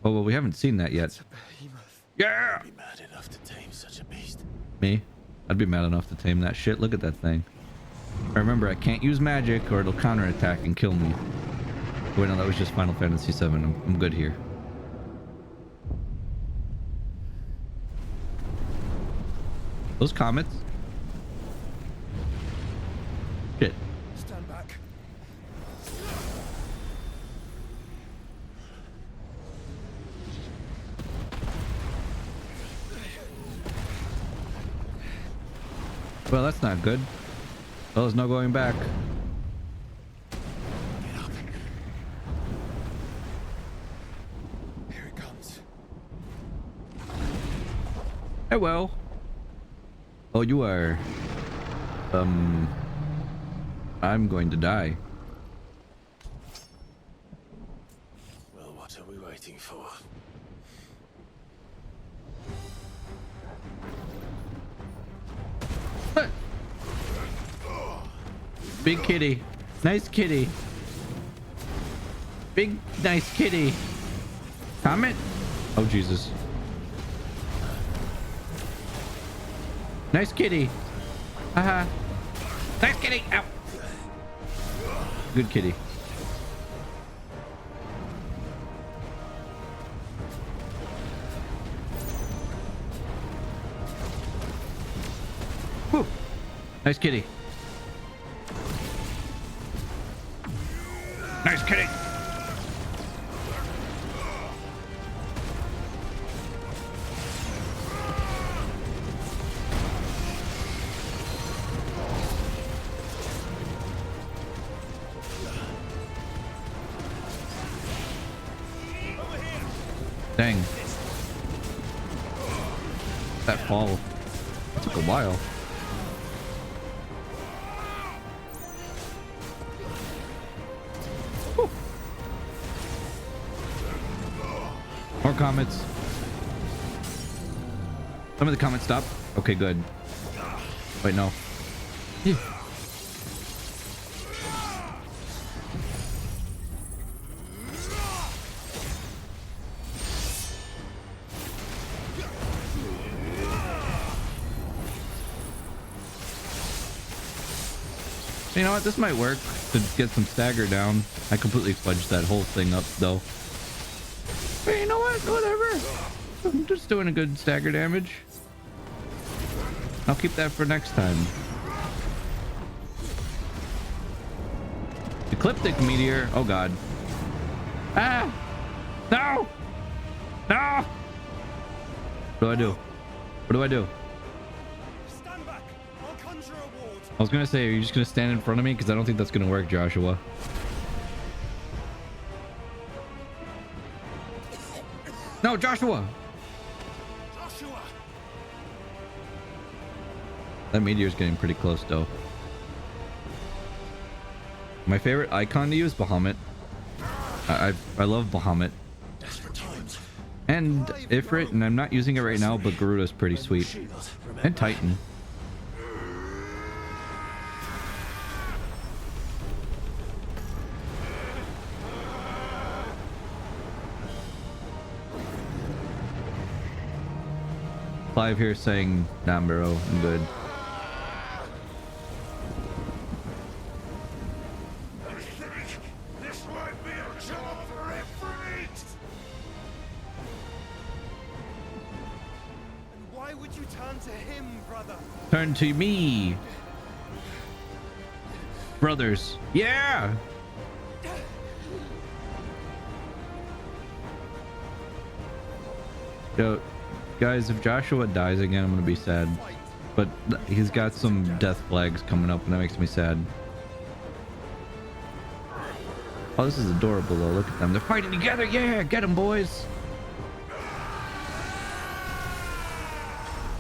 Oh, well, we haven't seen that yet. It's a behemoth. Yeah! I'd be mad enough to tame such a beast. Me? I'd be mad enough to tame that shit. Look at that thing. Remember, I can't use magic or it'll counterattack and kill me. Wait, no, that was just Final Fantasy VII. I'm good here. Those comets? Shit. Stand back. Well, that's not good. Well, there's no going back. Get up. Here it comes. Hello. Oh, you are... I'm going to die. Well, what are we waiting for? Big kitty. Nice kitty. Big, nice kitty. Comet? Oh, Jesus. Nice kitty. Haha. Nice kitty. Ow. Good kitty. Whew. Nice kitty. Nice kitty. Dang. That fall took a while. Whew. More comets. Some of the comets stop. Okay, good. Wait, no. Phew. You know what? This might work to get some stagger down. I completely fudged that whole thing up, though. But you know what? Whatever. I'm just doing a good stagger damage. I'll keep that for next time. Ecliptic meteor. Oh god. Ah! No! No! What do I do? What do I do? Stand back. I'll conjure a ward. I was gonna say, are you just gonna stand in front of me? Because I don't think that's gonna work, Joshua. No, Joshua! Joshua. That meteor's getting pretty close, though. My favorite icon to use, Bahamut. I love Bahamut. Desperate times. And Ifrit, and I'm not using it right now, but Garuda's pretty sweet. Shield. And Titan. Clive here saying, nah, bro, I'm good. This might be a job for Ifrit! And why would you turn to him, brother? Turn to me. Brothers. Yeah! Yo, guys, if Joshua dies again, I'm gonna be sad. But he's got some death flags coming up, and that makes me sad. Oh, this is adorable, though. Look at them. They're fighting together. Yeah, get them, boys.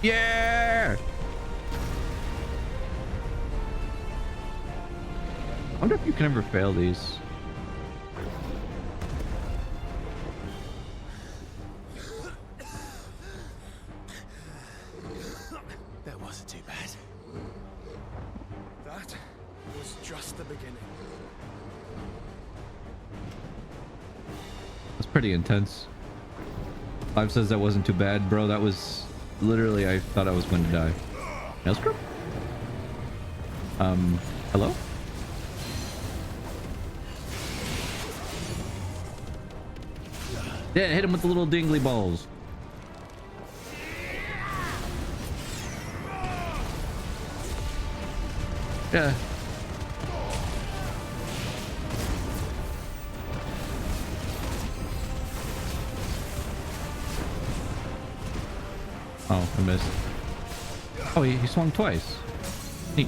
Yeah! I wonder if you can ever fail these. That wasn't too bad. That was just the beginning. That's pretty intense. Clive says that wasn't too bad, bro. That was literally, I thought I was going to die. Maelstrom? Hello? Yeah, hit him with the little dingly balls. Yeah. Oh, I missed. Oh, he swung twice. Neat.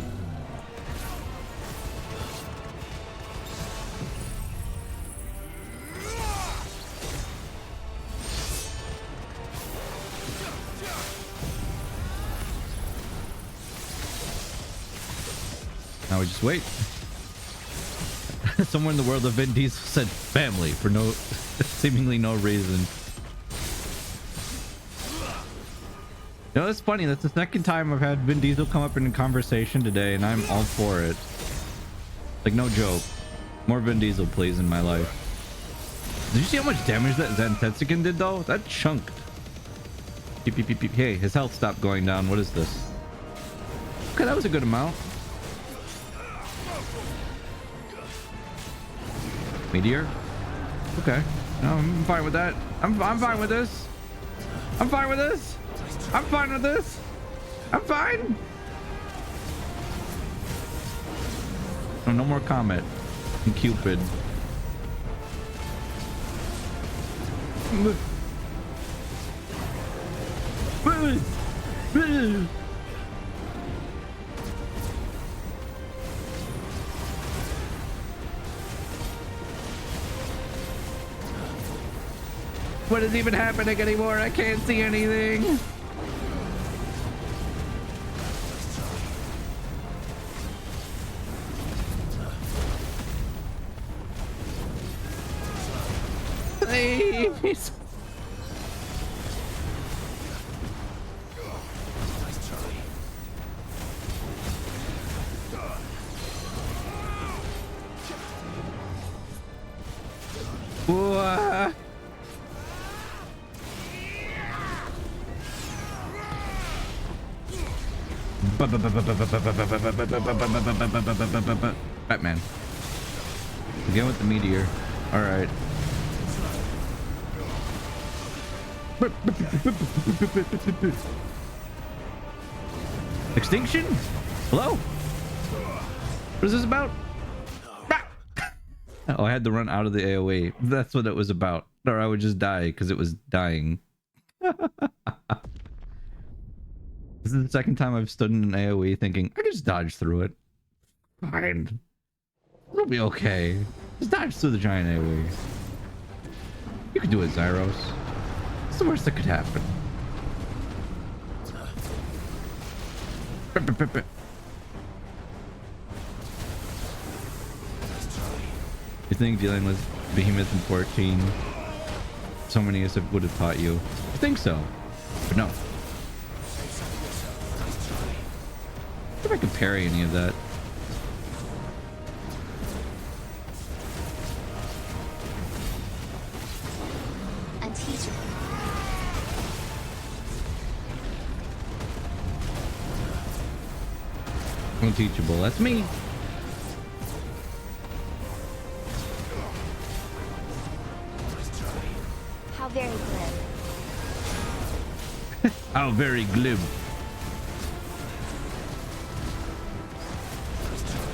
Now we just wait. Somewhere in the world of Vin Diesel said family for no seemingly no reason. You know, it's funny. That's the second time I've had Vin Diesel come up in a conversation today, and I'm all for it. Like, no joke. More Vin Diesel, please, in my life. Did you see how much damage that Zantetsuken did, though? That chunked. Beep, beep, beep, beep. Hey, his health stopped going down. What is this? Okay, that was a good amount. Meteor? Okay. No, I'm fine with that. I'm fine with this. I'm fine with this. I'm fine with this. I'm fine. Oh, no more Comet and Cupid. What is even happening anymore? I can't see anything. Please. What? Batman. Again with the meteor. All right. Extinction? Hello? What is this about? Ah! Oh, I had to run out of the AoE. That's what it was about. Or I would just die because it was dying. This is the second time I've stood in an AoE thinking, I can just dodge through it. Fine. It'll be okay. Just dodge through the giant AoE. You can do it, Zyros. It's the worst that could happen. You think dealing with Behemoth in 14 so many as it would have taught you? I think so. But no. If I could parry any of that. Unteachable. Unteachable. That's me. How very glib. How very glib.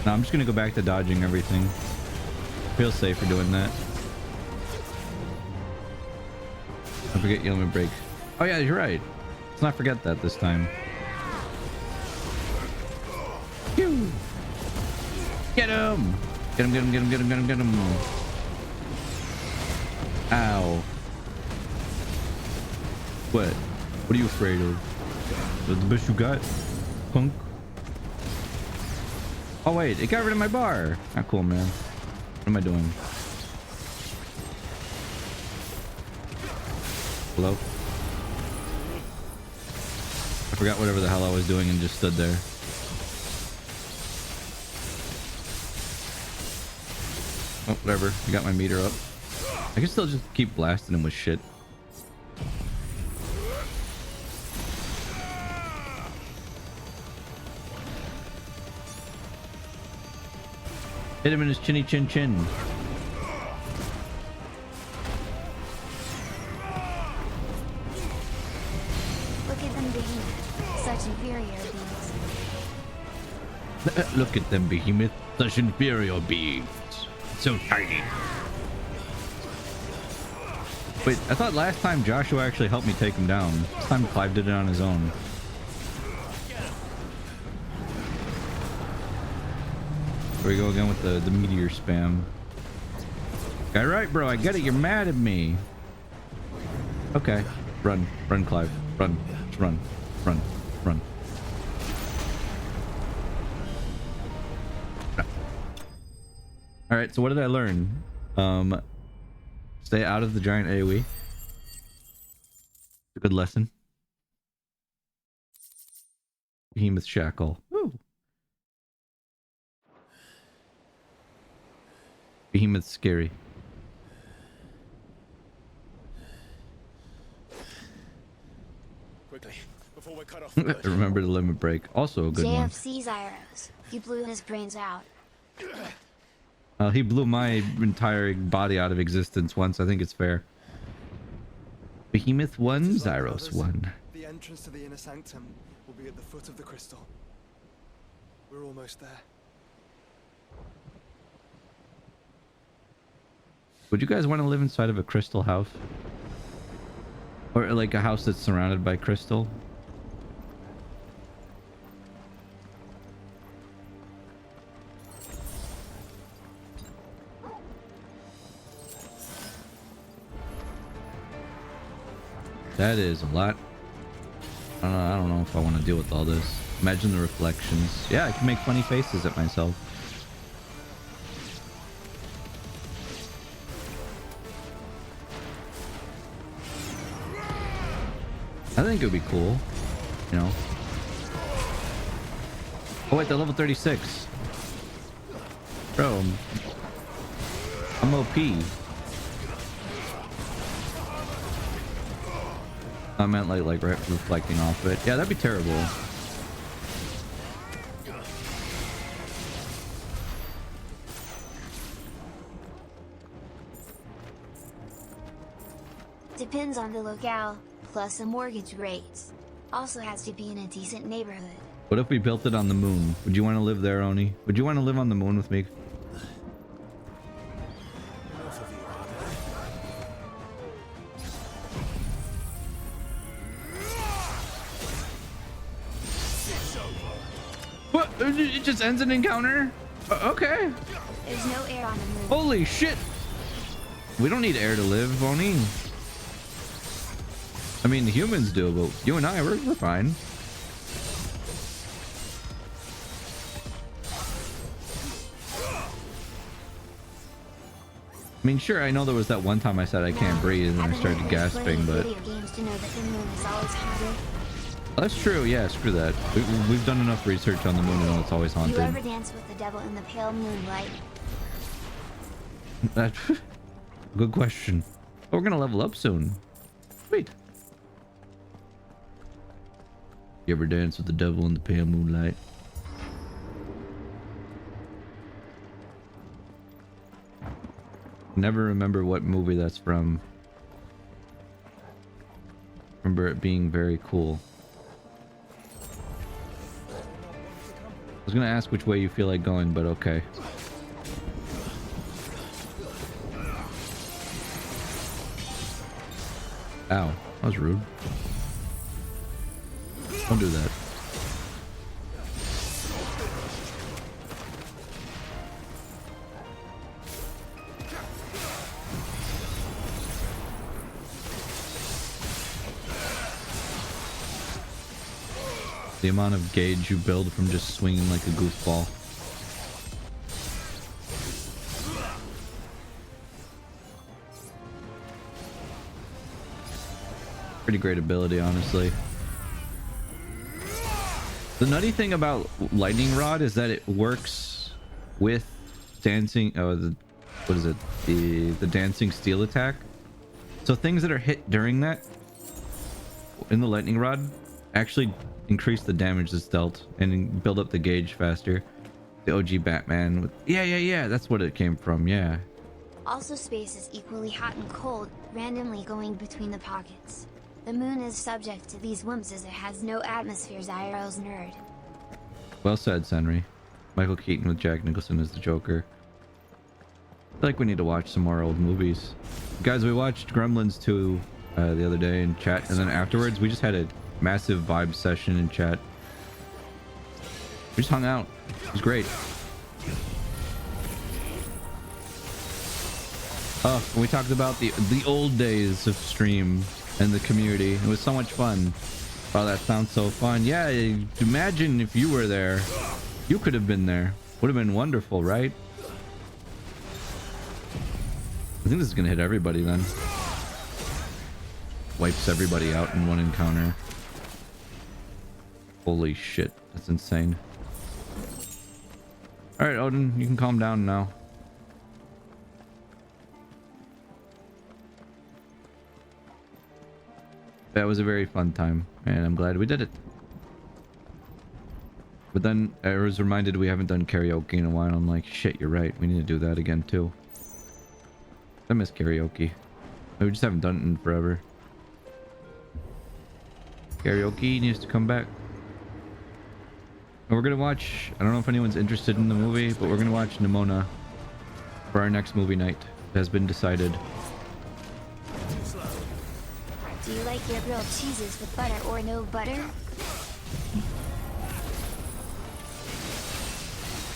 No, I'm just gonna go back to dodging everything. Feel safer doing that. Don't forget your limit break. Oh yeah, you're right. Let's not forget that this time. Phew. Get him! Get him, get him, get him, get him, get him, get him. Ow. What? What are you afraid of? That's the best you got? Punk. Oh wait, it got rid of my bar. Not cool, man. What am I doing? Hello? I forgot whatever the hell I was doing and just stood there. Oh, whatever. I got my meter up. I can still just keep blasting him with shit. Hit him in his chinny chin chin. Look at them being such inferior beings. Look at them, Behemoth. Such inferior beings. So tiny. Wait, I thought last time Joshua actually helped me take him down. This time Clive did it on his own. Here we go again with the meteor spam. Got it right, bro. I get it. You're mad at me. Okay. Run. Run, Clive. Run. Just run. Run. Run. Alright, so what did I learn? Stay out of the giant AoE. A good lesson. Behemoth Shackle. Ooh. Behemoth's scary. Quickly, before we're cut off. Remember the limit break. Also a good one. JFC Zyros. You blew his brains out. He blew my entire body out of existence once. I think it's fair. Behemoth 1, Zyros 1. The entrance to the inner sanctum will be at the foot of the crystal. We're almost there. Would you guys want to live inside of a crystal house? Or like a house that's surrounded by crystal? That is a lot. I don't know if I want to deal with all this. Imagine the reflections. Yeah, I can make funny faces at myself. I think it would be cool, you know. Oh wait, they're level 36. Bro, I'm OP. I meant like right reflecting off it. Yeah, that'd be terrible. Depends on the locale, plus the mortgage rates. Also has to be in a decent neighborhood. What if we built it on the moon? Would you want to live there, Oni? Would you want to live on the moon with me? Enough of you, are What? It just ends an encounter? Okay. There's no air on the moon. Holy shit. We don't need air to live, Oni. I mean, the humans do, but you and I, we're fine. I mean, sure, I know there was that one time I said I can't breathe and I started gasping, but... Video games to know that the moon is always haunted. That's true, yeah, screw that. We've done enough research on the moon to know it's always You haunted. ever dance with the devil in the pale moonlight? That, good question. Oh, we're gonna level up soon. Sweet. You ever dance with the devil in the pale moonlight? Never remember what movie that's from. Remember it being very cool. I was gonna ask which way you feel like going, but okay. Ow, that was rude. Don't do that. The amount of gauge you build from just swinging like a goofball. Pretty great ability, honestly. The nutty thing about lightning rod is that it works with dancing. Oh, what is it? The dancing steel attack. So things that are hit during that in the lightning rod actually increase the damage that's dealt and build up the gauge faster. The OG Batman with yeah, that's what it came from. Yeah. Also, space is equally hot and cold, randomly going between the pockets. The moon is subject to these whims as it has no atmospheres. IRL's nerd. Well said, Senri. Michael Keaton with Jack Nicholson as the Joker. I feel like we need to watch some more old movies. Guys, we watched Gremlins 2 the other day in chat, and then afterwards we just had a massive vibe session in chat. We just hung out. It was great. Oh, we talked about the old days of stream and the community. It was so much fun. Oh, that sounds so fun. Yeah, imagine if you were there. You could have been there. Would have been wonderful, right? I think this is gonna hit everybody then. Wipes everybody out in one encounter. Holy shit, that's insane. Alright, Odin, you can calm down now. That was a very fun time, and I'm glad we did it. But then I was reminded we haven't done karaoke in a while. I'm like, shit, you're right. We need to do that again too. I miss karaoke. We just haven't done it in forever. Karaoke needs to come back. And we're gonna watch, I don't know if anyone's interested in the movie, but we're gonna watch Nimona for our next movie night. It has been decided. Do you like your grilled cheeses with butter or no butter?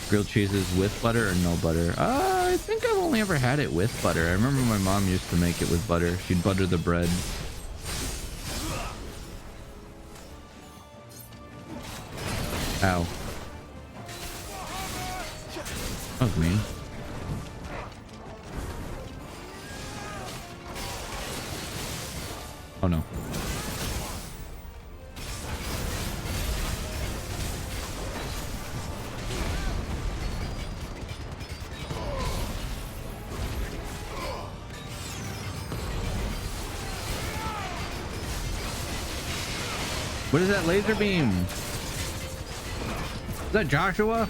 Grilled cheeses with butter or no butter? I think I've only ever had it with butter. I remember my mom used to make it with butter. She'd butter the bread. Ow. That was mean. Oh no. What is that laser beam? Is that Joshua?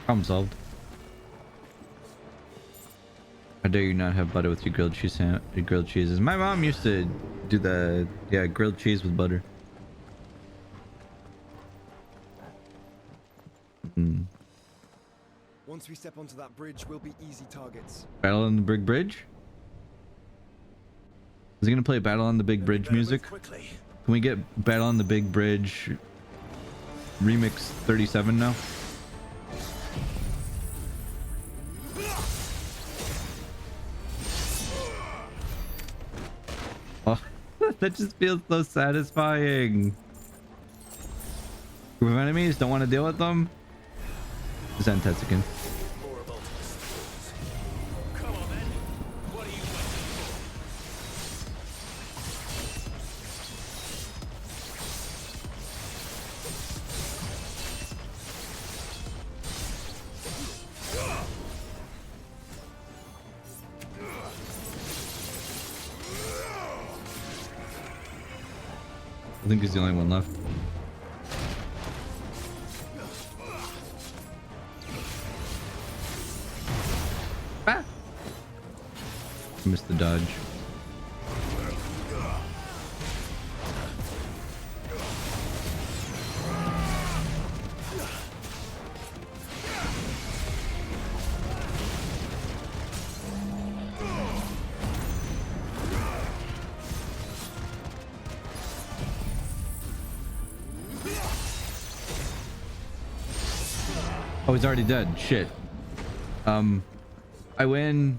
Problem solved. How dare you not have butter with your grilled cheese your grilled cheeses? My mom used to do the grilled cheese with butter. Mm. Once we step onto that bridge, we'll be easy targets. Battle on the Big Bridge? Is he gonna play Battle on the Big Bridge music? Quickly. Can we get Battle on the Big Bridge remix 37 now? Oh, that just feels so satisfying. Group of enemies, don't want to deal with them. Zen Tetsukin. More of Ultimus. Come on then. What are you waiting I think he's the only one left. Ah! Missed the dodge. Oh, he's already dead. Shit. I win.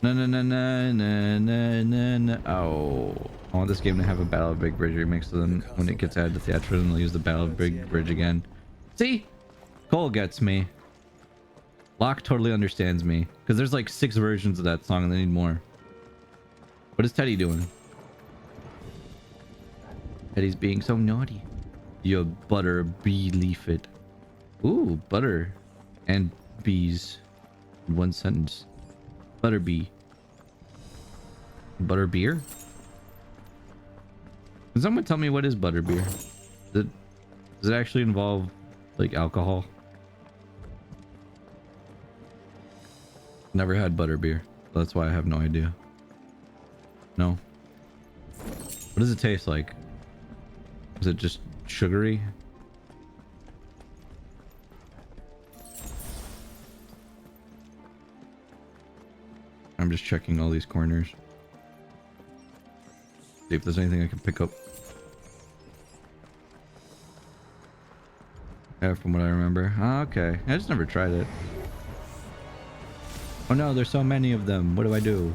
No, no, no, no, no, no, no, no. Oh. I want this game to have a Battle of Big Bridge remix, so then when it gets added to Theatricals, then they'll use the Battle of Big Bridge again. See? Cole gets me. Locke totally understands me. Because there's like 6 versions of that song and they need more. What is Teddy doing? Teddy's being so naughty. You butter bee leaf it. Ooh, butter and bees in one sentence. Butter bee. Butter beer? Can someone tell me what is butter beer? Does it actually involve like alcohol? Never had butter beer. That's why I have no idea. No. What does it taste like? Is it just sugary? I'm just checking all these corners. See if there's anything I can pick up. Yeah, from what I remember. Oh, okay. I just never tried it. Oh no, there's so many of them. What do I do?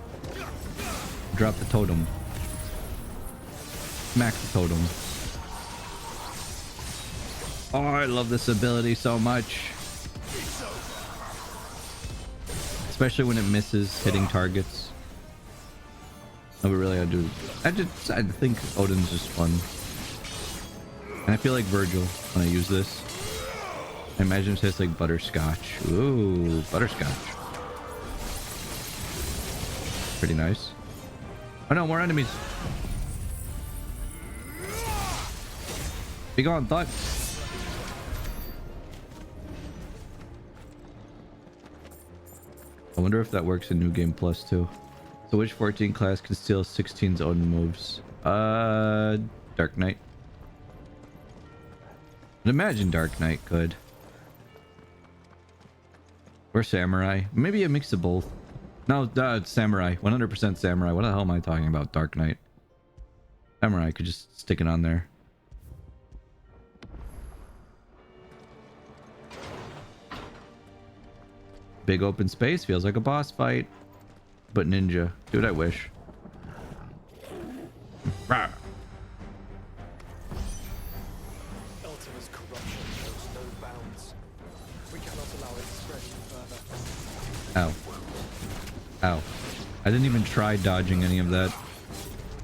Drop the totem. Smack the totem. Oh, I love this ability so much. Especially when it misses hitting targets. No, but really I do. I think Odin's just fun. And I feel like Virgil when I use this. I imagine it tastes like butterscotch. Ooh, butterscotch. Pretty nice. Oh no, more enemies. Be gone, thought. I wonder if that works in New Game Plus too. So which 14 class can steal 16's Odin moves? Dark Knight. I'd imagine Dark Knight could. Or Samurai. Maybe a mix of both. No, it's Samurai. 100% Samurai. What the hell am I talking about? Dark Knight. Samurai could just stick it on there. Big open space. Feels like a boss fight. But ninja. Dude, I wish. Rah. Ultima's corruption knows no bounds. We cannot allow it to spread any further. Ow. Ow. I didn't even try dodging any of that.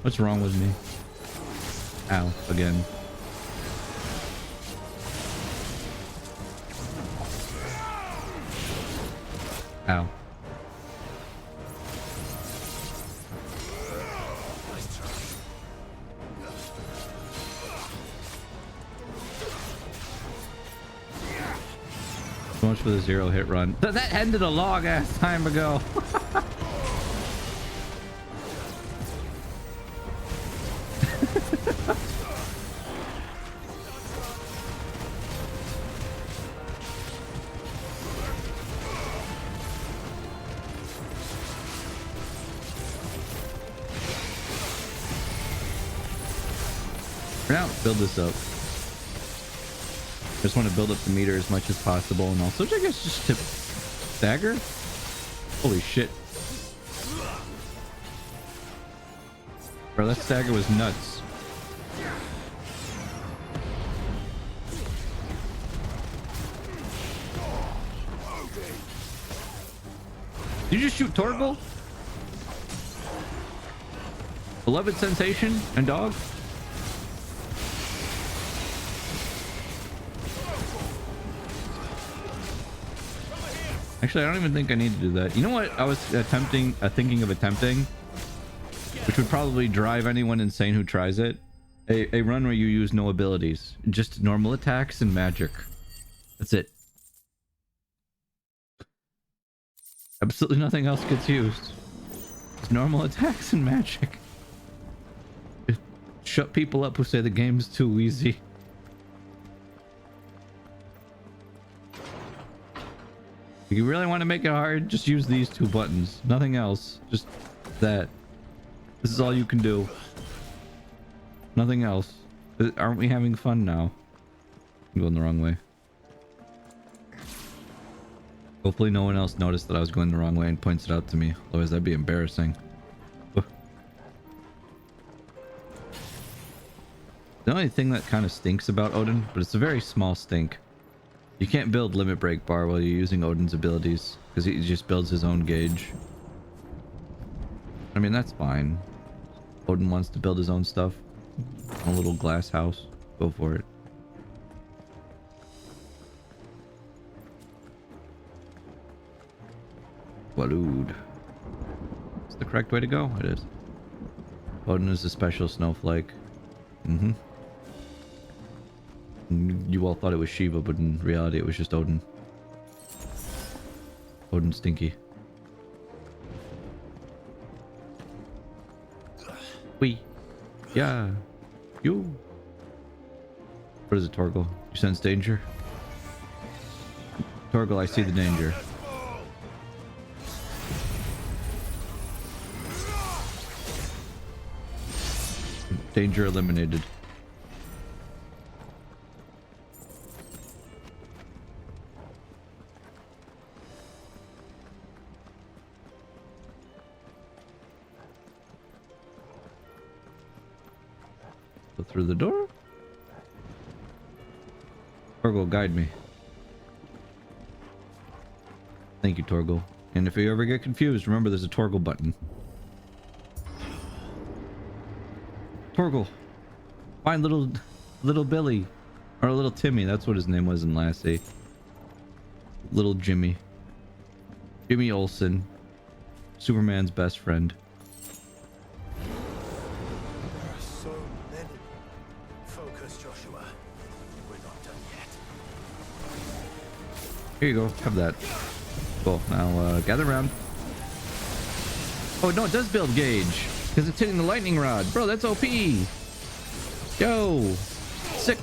What's wrong with me? Ow. Again. Ow. much for the 0 hit run. That ended a long ass time ago. For now, build this up. Just want to build up the meter as much as possible, and also I guess just tip stagger. Holy shit. Bro, that stagger was nuts. Did you just shoot Torgal? Beloved sensation and dog? Actually, I don't even think I need to do that. You know what I was thinking of attempting? Which would probably drive anyone insane who tries it. A run where you use no abilities. Just normal attacks and magic. That's it. Absolutely nothing else gets used. Just normal attacks and magic. Shut people up who say the game's too easy. If you really want to make it hard, just use these 2 buttons. Nothing else. Just that. This is all you can do. Nothing else. Aren't we having fun now? I'm going the wrong way. Hopefully no one else noticed that I was going the wrong way and points it out to me. Otherwise that'd be embarrassing. The only thing that kind of stinks about Odin, but it's a very small stink. You can't build limit break bar while you're using Odin's abilities, because he just builds his own gauge. I mean, that's fine. Odin wants to build his own stuff. A little glass house. Go for it. Walud. It's the correct way to go. It is. Odin is a special snowflake. Mm-hmm. You all thought it was Shiva, but in reality it was just Odin. Odin Stinky. We. Yeah. You. What is it, Torgal? You sense danger? Torgal, I see the danger. Danger eliminated. Go through the door. Torgal, guide me. Thank you, Torgal. And if you ever get confused, remember there's a Torgal button. Torgal, find little Billy, or little Timmy. That's what his name was in Lassie. Little Jimmy. Jimmy Olsen, Superman's best friend. There are so many. Focus, Joshua. We're not done yet. Here you go. Have that. Cool. Now gather around. Oh no, it does build gauge. Because it's hitting the lightning rod. Bro, that's OP. Yo. Sick.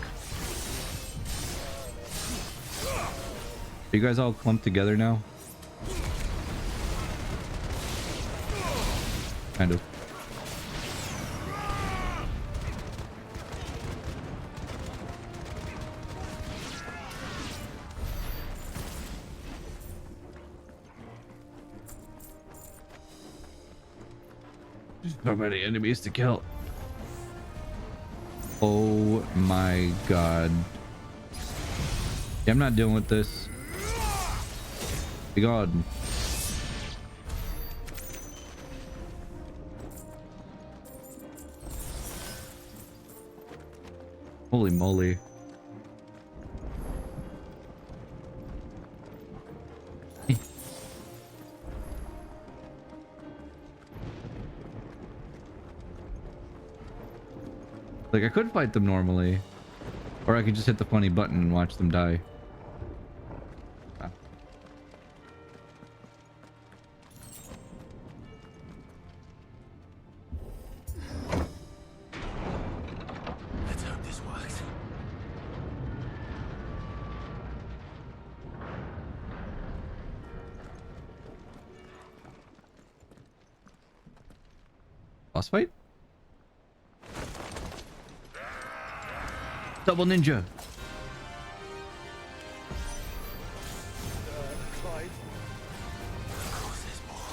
Are you guys all clumped together now? Kind of. So many enemies to kill. Oh my god. Yeah, I'm not dealing with this. Be gone. Holy moly. Like, I could fight them normally, or I could just hit the funny button and watch them die. Ah. Boss fight? Double ninja. Clyde, Of course there's more.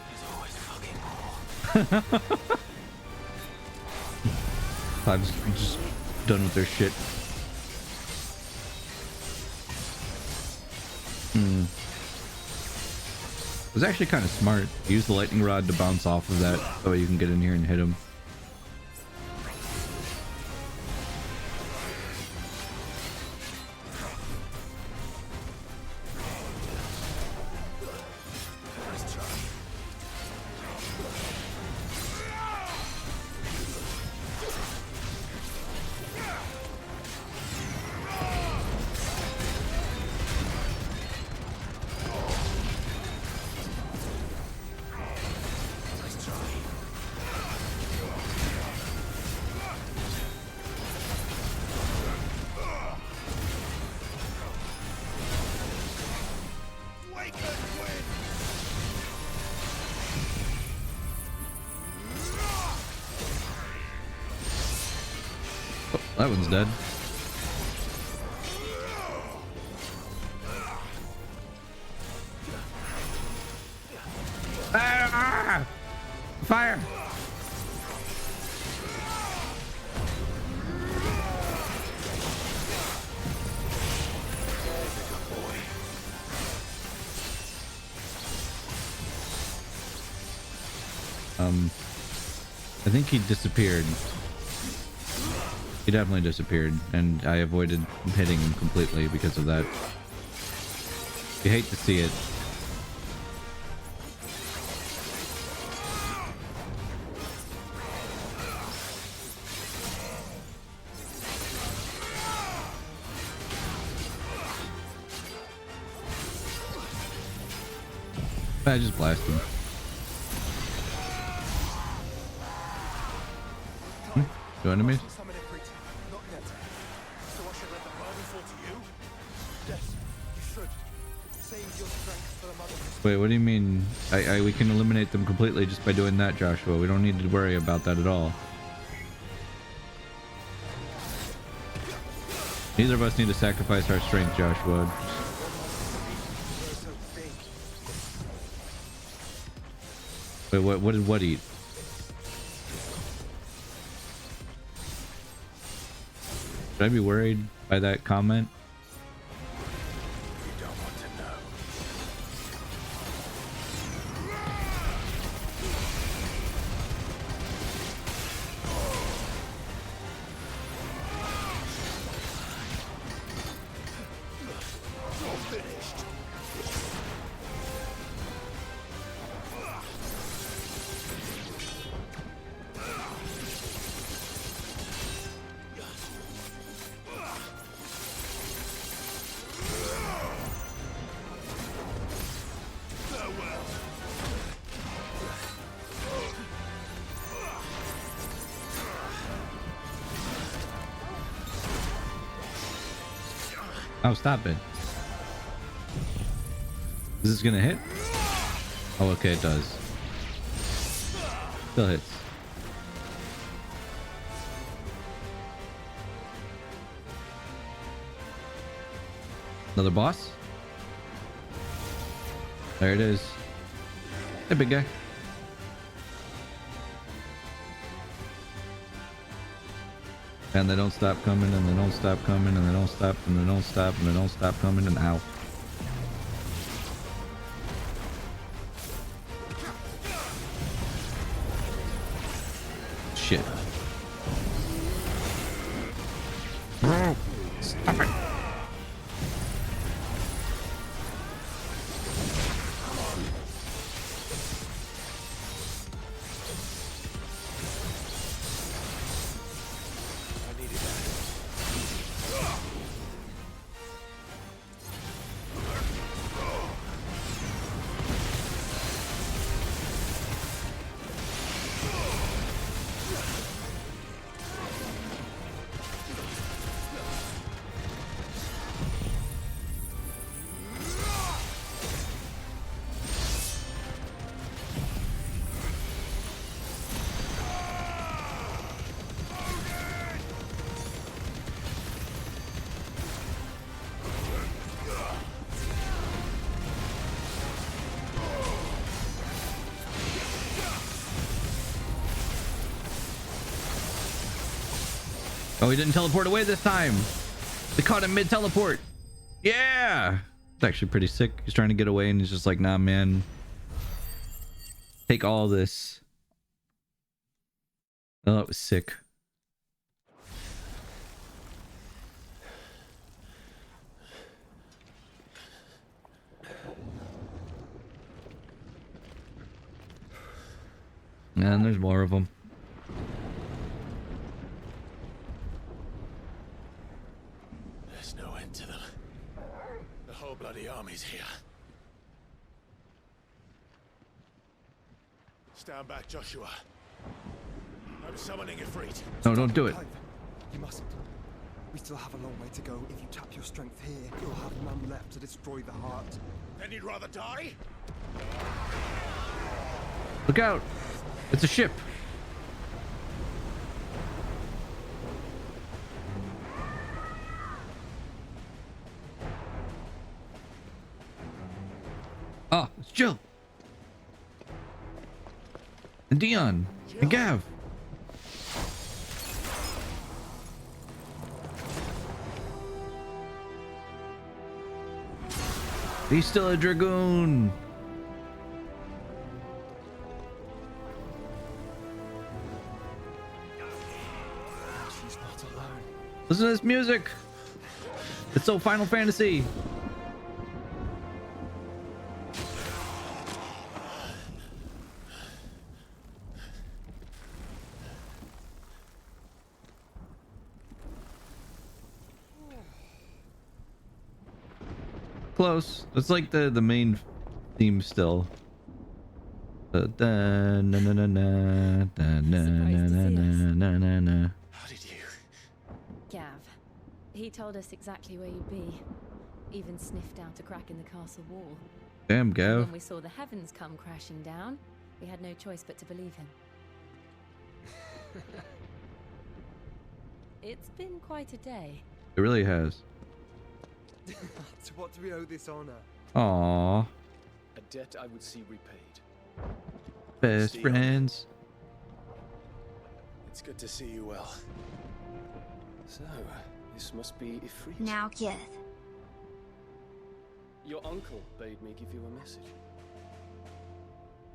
There's always fucking more. Clive's just done with their shit. It was actually kind of smart. Use the lightning rod to bounce off of that so you can get in here and hit him. Oh, that one's dead. Ah! Fire! I think he disappeared. He definitely disappeared, and I avoided hitting him completely because of that. You hate to see it. I just blast him. Two enemies? summon it, Preet. Not yet. So I should let the burden fall to you? Yes, you should. Save your strength for the mother. Wait, what do you mean? We can eliminate them completely just by doing that, Joshua. We don't need to worry about that at all. Neither of us need to sacrifice our strength, Joshua. Wait, what did what eat? Should I be worried by that comment? You don't want to know. Oh, stop it. Is this gonna hit? Oh, okay, it does. Still hits. Another boss? There it is. Hey, big guy. And they don't stop coming, and they don't stop coming, and they don't stop, and they don't stop, and they don't stop coming, and ow. Shit. Bro, stop it. Oh, he didn't teleport away this time. They caught him mid-teleport. Yeah. It's actually pretty sick. He's trying to get away and he's just like, nah, man. Take all this. Oh, that was sick. And there's more of them. There's no end to them. The whole bloody army's here. Stand back, Joshua. I'm summoning Ifrit. No, don't do it. Clive, you mustn't. We still have a long way to go. If you tap your strength here, you'll have none left to destroy the heart. Then you'd rather die? Look out. It's a ship. Oh, it's Jill. And Dion. And Gav. He's still a dragoon. She's not alone. Listen to this music. It's so Final Fantasy. Close. That's like the main theme still. Da, na, na, na, na, da, na, na, na, na, na, na. How did you? Gav. He told us exactly where you'd be. Even sniffed out a crack in the castle wall. Damn, Gav. When we saw the heavens come crashing down, we had no choice but to believe him. It's been quite a day. It really has. To what do we owe this honor? Aww. A debt I would see repaid. Best Steve. friends. It's good to see you well. So, this must be Ifrit. Now, Kith. Your uncle bade me give you a message.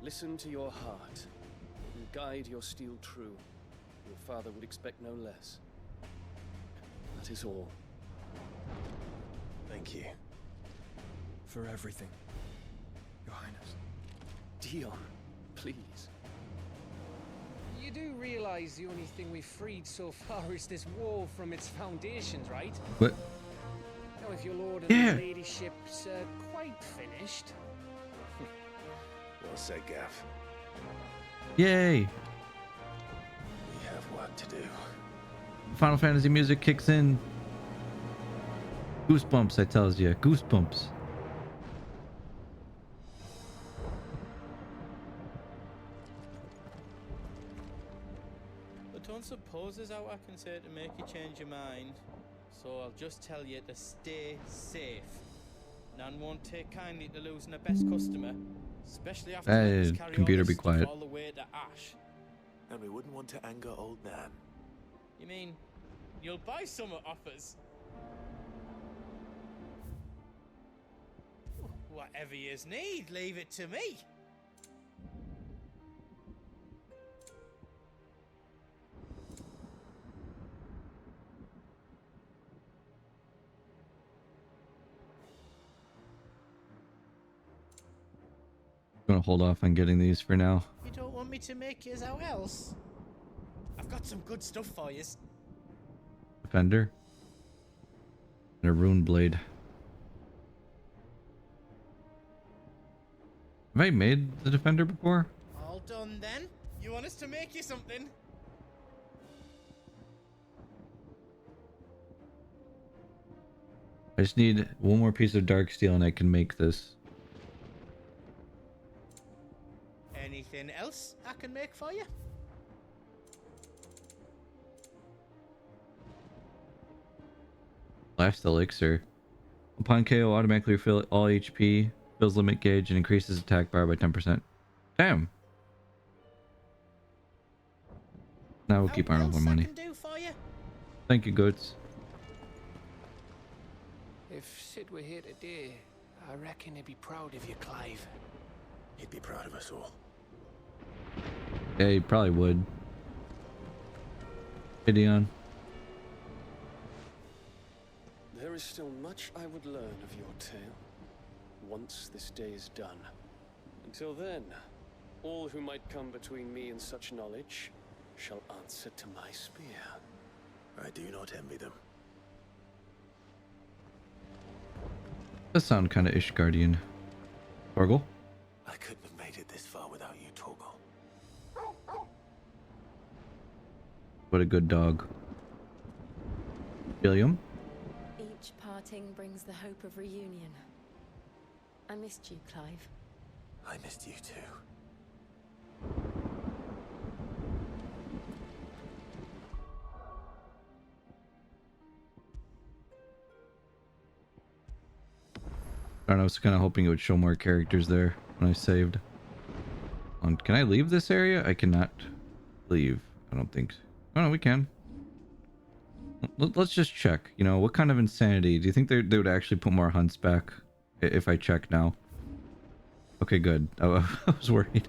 Listen to your heart and guide your steel true. Your father would expect no less. That is all. Thank you. For everything, Your Highness. Dion, please. You do realize the only thing we've freed so far is this wall from its foundations, right? What? Now, if your lord and Yeah. ladyship's quite finished. Well said, Gav. Yay. We have work to do. Final Fantasy music kicks in. Goosebumps, I tells you. Goosebumps. I don't suppose there's out I can say to make you change your mind. So I'll just tell you to stay safe. None won't take kindly to losing a best customer, especially after Hey, letting us carry computer, all be this stuff quiet. all the way to Ash. And we wouldn't want to anger old Nan. You mean you'll buy some off us? Whatever yous need, leave it to me. I'm gonna hold off on getting these for now. You don't want me to make yous out else? I've got some good stuff for yous. Defender. And a rune blade. Have I made the defender before? All done then? You want us to make you something? I just need one more piece of dark steel and I can make this. Anything else I can make for you? Last elixir. Upon KO, automatically refill all HP, fills limit gauge, and increases attack bar by 10%. Damn. Now we'll keep our own Anything else money. I can do for you? Thank you, Goats. If Sid were here today, I reckon he'd be proud of you, Clive. He'd be proud of us all. Yeah, he probably would. Gideon. There is still much I would learn of your tale, once this day is done. Until then, all who might come between me and such knowledge shall answer to my spear. I do not envy them. Does sound kind of Ishgardian. Torgal? I couldn't have made it this far without you, Torgal. What a good dog. William? Each parting brings the hope of reunion. I missed you, Clive. I missed you too. I don't know, I was kind of hoping it would show more characters there when I saved. Can I leave this area? I cannot leave. I don't think so. Oh no, we can. Let's just check. You know, what kind of insanity? Do you think they would actually put more hunts back if I check now? Okay, good. I was worried.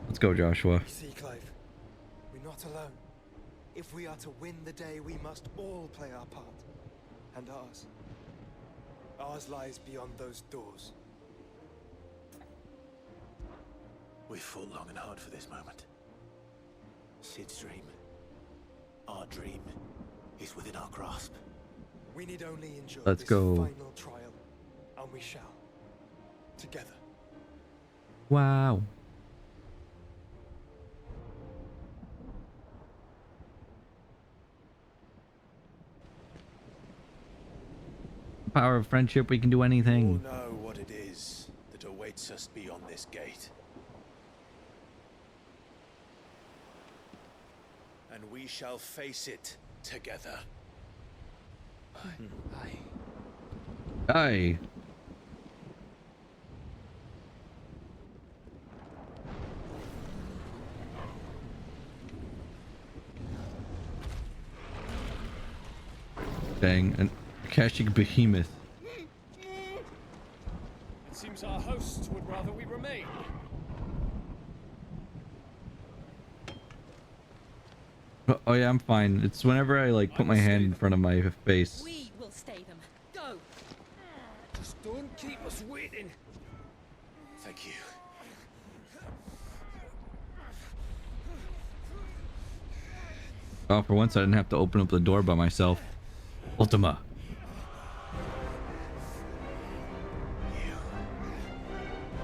Let's go, Joshua. You see, Clive, we're not alone. If we are to win the day, we must all play our part. And ours. Ours lies beyond those doors. We fought long and hard for this moment. Sid's dream, our dream, is within our grasp. We need only endure Let's this go. final trial, and we shall. Together. Wow. Power of friendship, we can do We all anything. know what it is that awaits us beyond this gate. And we shall face it together. Aye. Aye. Dang, an Akashic behemoth. It seems our hosts would rather we remain. Oh yeah, I'm fine. It's whenever I like put my hand in front of my face. We will stay them. Go! Just don't keep us waiting. Thank you. Oh, for once I didn't have to open up the door by myself. Ultima.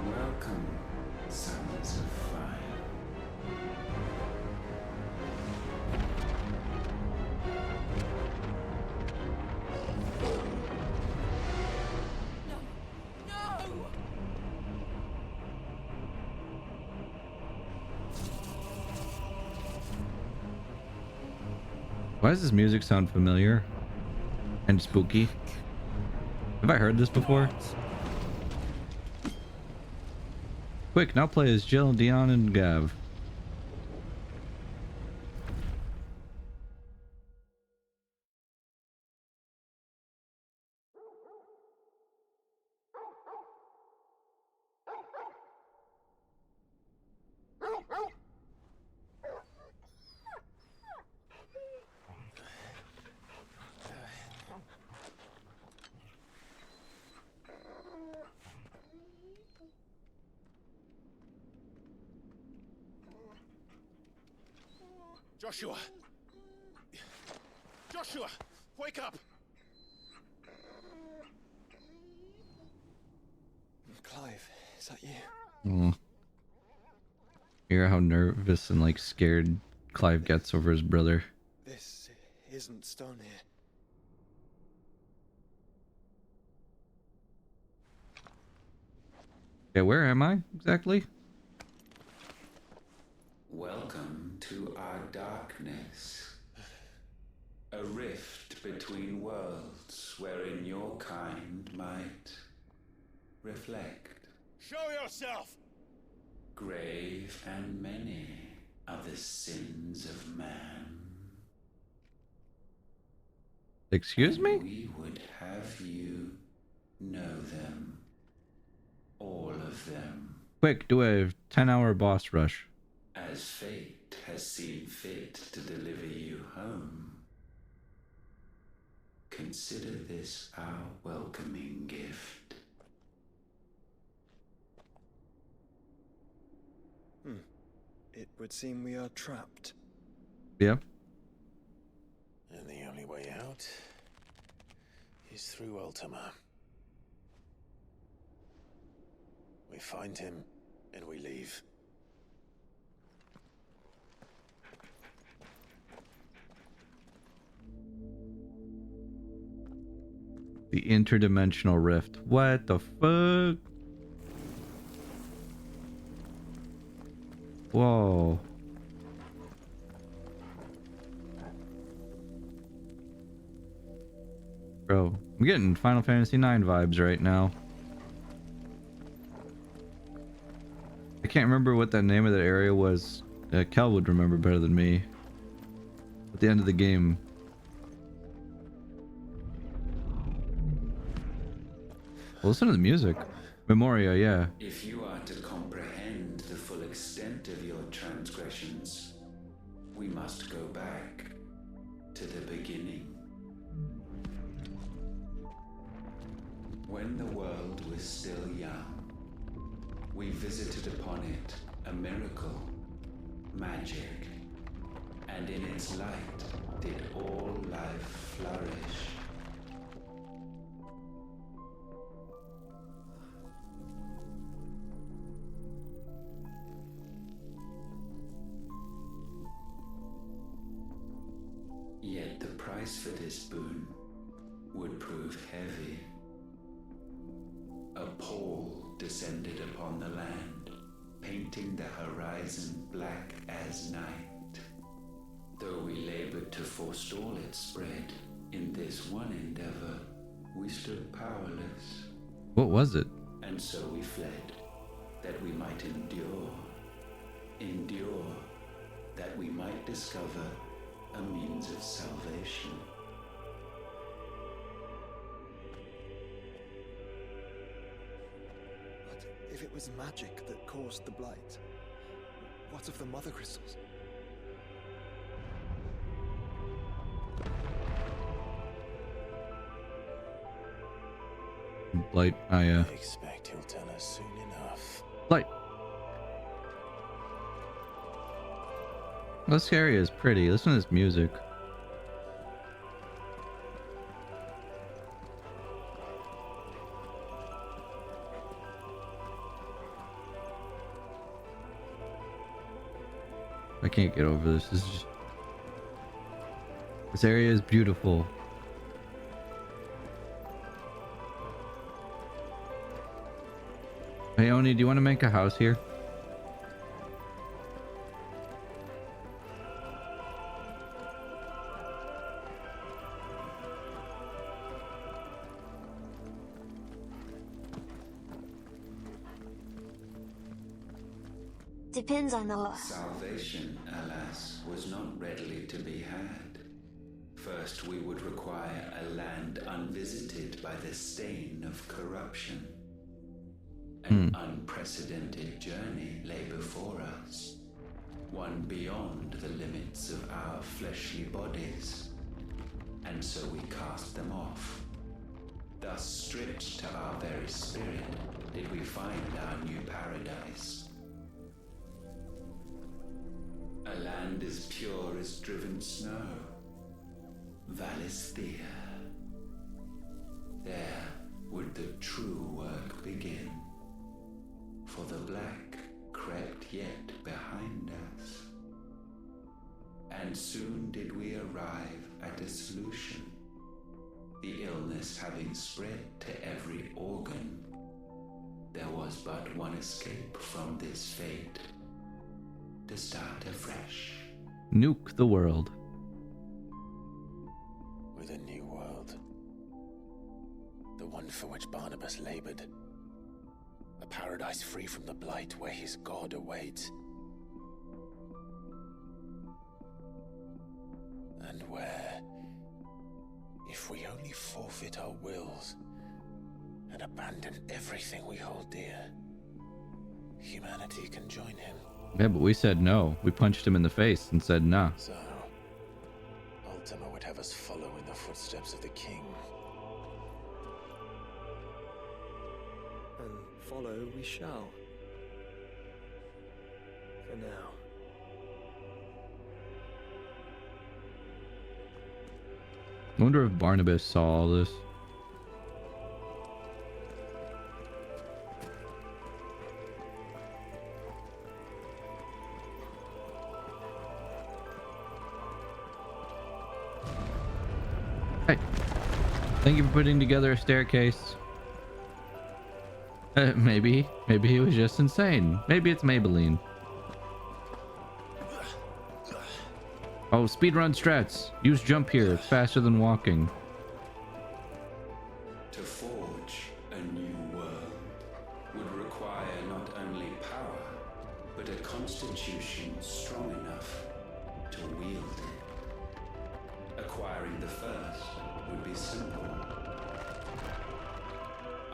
Welcome, sons of fire. No! Why does this music sound familiar and spooky? Have I heard this before? Quick, now play as Jill, Dion, and Gav. Joshua! Joshua! Wake up! Clive, is that you? Oh. Hear how nervous and like scared Clive gets over his brother. This isn't stone here. Yeah, where am I exactly? Welcome to our darkness. A rift between worlds wherein your kind might reflect. Show yourself! Grave and many are the sins of man. Excuse me? We would have you know them. All of them. Quick, do a 10-hour boss rush. As fate has seen fit to deliver you home. Consider this our welcoming gift. It would seem we are trapped. Yeah. And the only way out is through Ultima. We find him and we leave. The interdimensional rift. What the fuck? Whoa. Bro, I'm getting Final Fantasy IX vibes right now. I can't remember what that name of that area was. Kel would remember better than me. At the end of the game. Well, listen to the music. Memoria, yeah. If you are to comprehend the full extent of your transgressions, we must go back to the beginning. When the world was still young, we visited upon it a miracle, magic, and in its light did all life flourish. Yet the price for this boon would prove heavy. A pall descended upon the land, painting the horizon black as night. Though we labored to forestall its spread, in this one endeavor, we stood powerless. What was it? And so we fled, that we might endure. Endure, that we might discover a means of salvation. But if it was magic that caused the blight, what of the mother crystals? Light. I expect he'll tell us soon enough. Light. This area is pretty. Listen to this music. I can't get over this. This area is beautiful. Hey Oni, do you want to make a house here? Depends on the... Salvation, alas, was not readily to be had. First, we would require a land unvisited by the stain of corruption. An unprecedented journey lay before us, one beyond the limits of our fleshly bodies. And so we cast them off. Thus, stripped to our very spirit, did we find our new paradise. A land as pure as driven snow. Valisthea. There would the true work begin. For the black crept yet behind us. And soon did we arrive at a solution. The illness having spread to every organ, there was but one escape from this fate. To start afresh. Nuke the world. With a new world. The one for which Barnabas labored. A paradise free from the blight where his god awaits. And where, if If we only forfeit our wills and abandon everything we hold dear, humanity can join him. Yeah, but we said no. We punched him in the face and said nah. So, Ultima would have us follow in the footsteps of the king. And follow we shall. For now. I wonder if Barnabas saw all this. Hey, thank you for putting together a staircase. Maybe he was just insane. Maybe it's Maybelline. Oh, speedrun strats. Use jump here. It's faster than walking. To forge a new world would require not only power, but a constitution strong enough to wield it. Acquiring the first would be simple.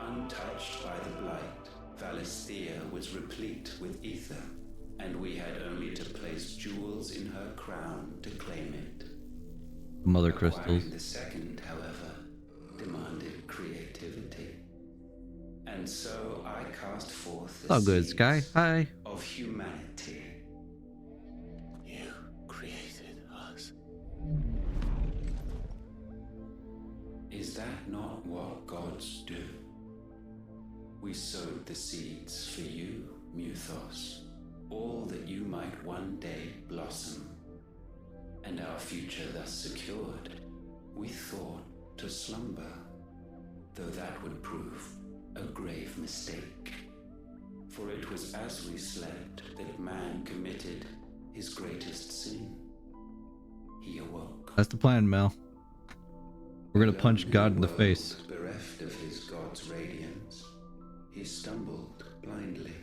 Untouched by the blight, Valisthea was replete with ether, and we had only to place jewels in her crown to claim it. Mother crystals. Acquiring the second, however, demanded creativity. And so I cast forth the Oh, good, Sky. seeds Hi. of humanity. You created us. Is that not what gods do? We sowed the seeds for you, Muthos, all that you might one day blossom. And our future thus secured, we thought to slumber, though that would prove a grave mistake. For it was as we slept that man committed his greatest sin. He awoke. That's the plan, Mel. We're gonna punch Lonely God in the world, face. Bereft of his God's radiance, he stumbled blindly,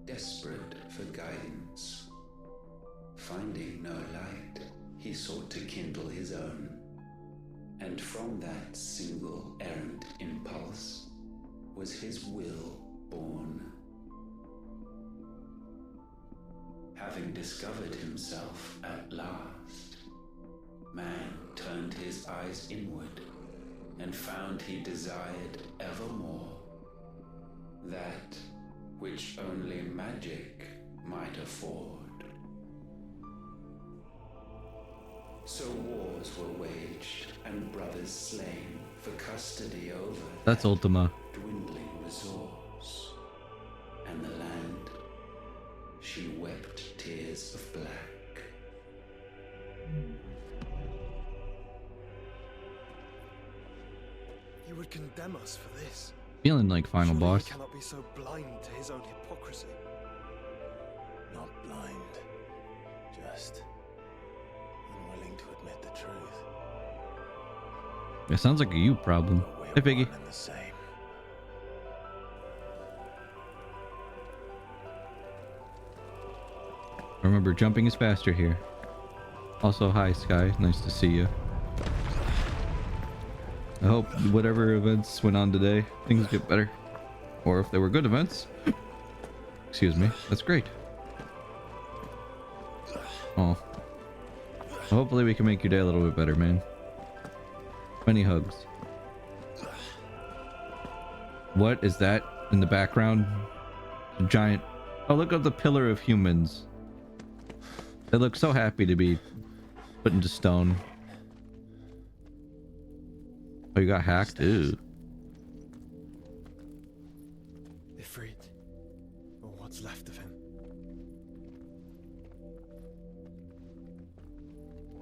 desperate for guidance. Finding no light, he sought to kindle his own. And from that single errant impulse was his will born. Having discovered himself at last, man turned his eyes inward and found he desired evermore that which only magic might afford. So wars were waged and brothers slain for custody over That's that Ultima. dwindling resource. And the land, she wept tears of black. He would condemn us for this. Feeling like final Surely boss. He cannot be so blind to his own hypocrisy. Not blind, just unwilling to admit the truth. It sounds like a you problem. Hey, But we're Piggy. one and the same. Remember, jumping is faster here. Also, hi, Sky. Nice to see you. I hope whatever events went on today, things get better. Or if they were good events. Excuse me. That's great. Oh. Hopefully we can make your day a little bit better, man. Many hugs. What is that in the background? A giant... Oh, look at the pillar of humans. They look so happy to be put into stone. Oh, you got hacked? Ew. Ifrit, or what's left of him.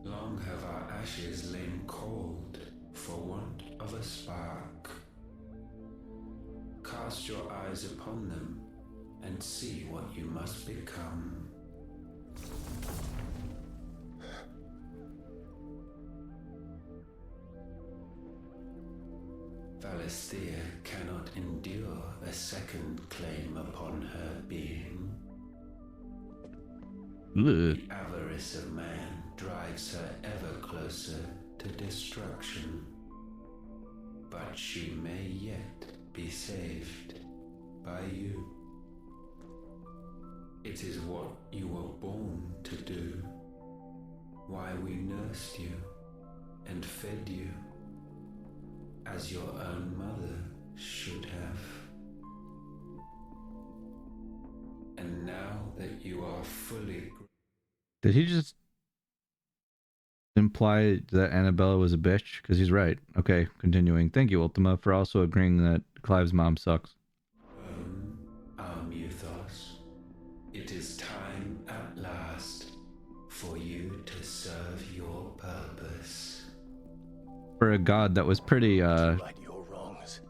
Long have our ashes lain cold for want of a spark. Cast your eyes upon them and see what you must become. Valisthea cannot endure a second claim upon her being. Ugh. The avarice of man drives her ever closer to destruction. but she may yet be saved by you. It is what you were born to do, why we nursed you and fed you, as your own mother should have. And now that you are fully... Did he just imply that Annabella was a bitch? Because he's right. Okay, continuing. Thank you, Ultima, for also agreeing that Clive's mom sucks. Muthos, it is time at last for you to serve your purpose. For a god that was pretty, Right your wrongs.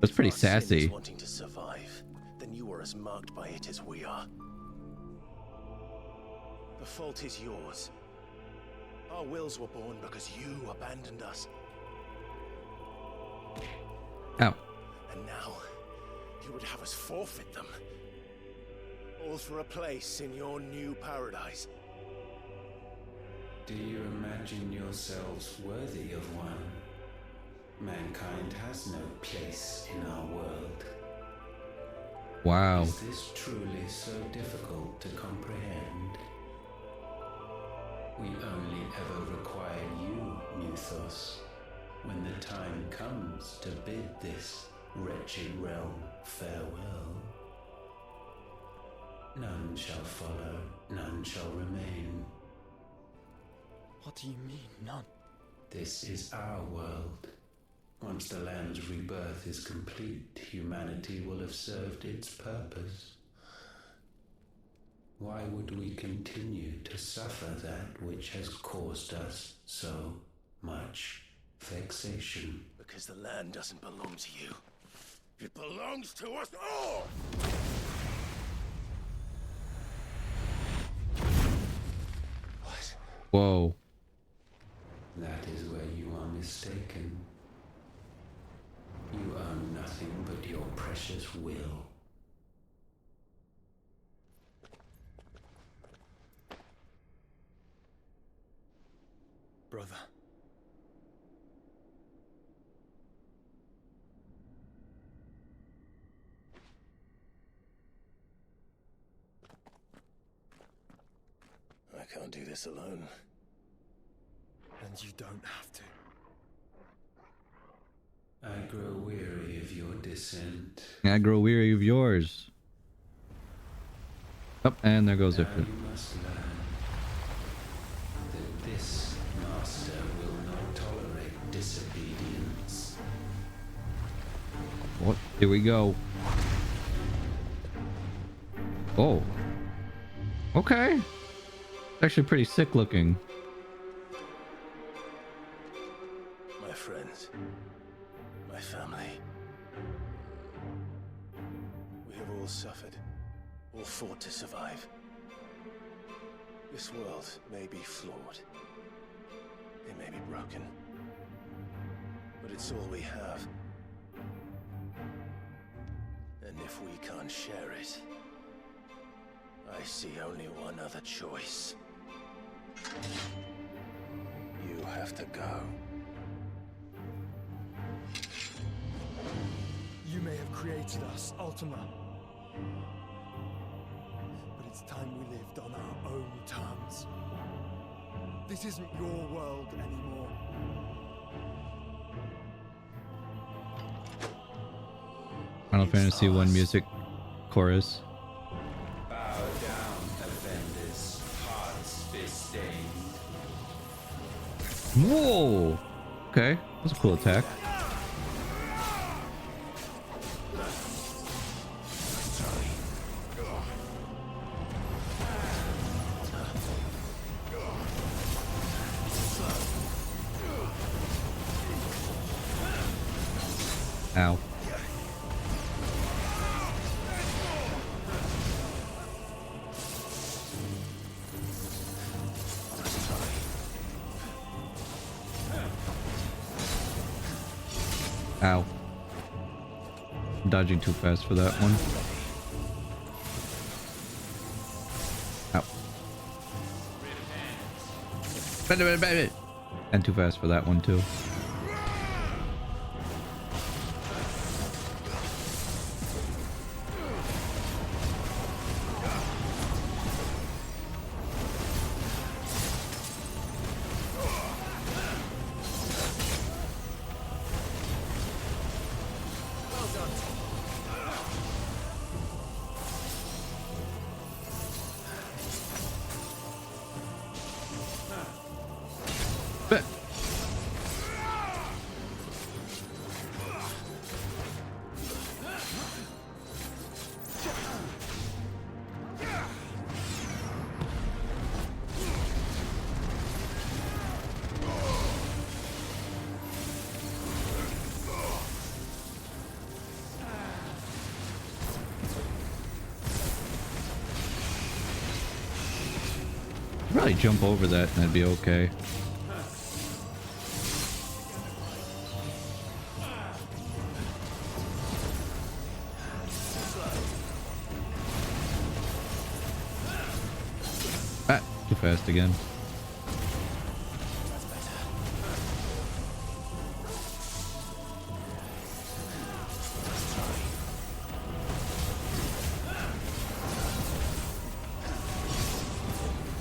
was pretty If our sin is sassy. wanting to survive, then you are as marked by it as we are. The fault is yours. Our wills were born because you abandoned us. Ow. And now, you would have us forfeit them. All for a place in your new paradise. Do you imagine yourselves worthy of one? Mankind has no place in our world. Wow. Is this truly so difficult to comprehend? We only ever require you, Muthos, when the time comes to bid this wretched realm farewell. None shall follow, none shall remain. What do you mean, none? This is our world. Once the land's rebirth is complete, humanity will have served its purpose. Why would we continue to suffer that which has caused us so much vexation? Because the land doesn't belong to you. It belongs to us all! What? Whoa. That is where you are mistaken. You own nothing but your precious will. Brother. I can't do this alone. And you don't have to. I grow weary of your dissent. I grow weary of yours. Oh, and there goes Now it. you must learn that this master will not tolerate disobedience. What? Here we go. Oh. Okay. It's actually pretty sick looking. My friends. My family. We have all suffered. All fought to survive. This world may be flawed. It may be broken. But it's all we have. And if we can't share it, I see only one other choice. You have to go. You may have created us, Ultima. But it's time we lived on our own terms. This isn't your world anymore. Final Fantasy 1 music chorus. Bow down, offenders, hearts disdained. Whoa! Okay, that's a cool attack. Ow. Ow. I'm dodging too fast for that one. Ow. And too fast for that one too. Probably jump over that and that'd be okay. Ah, too fast again.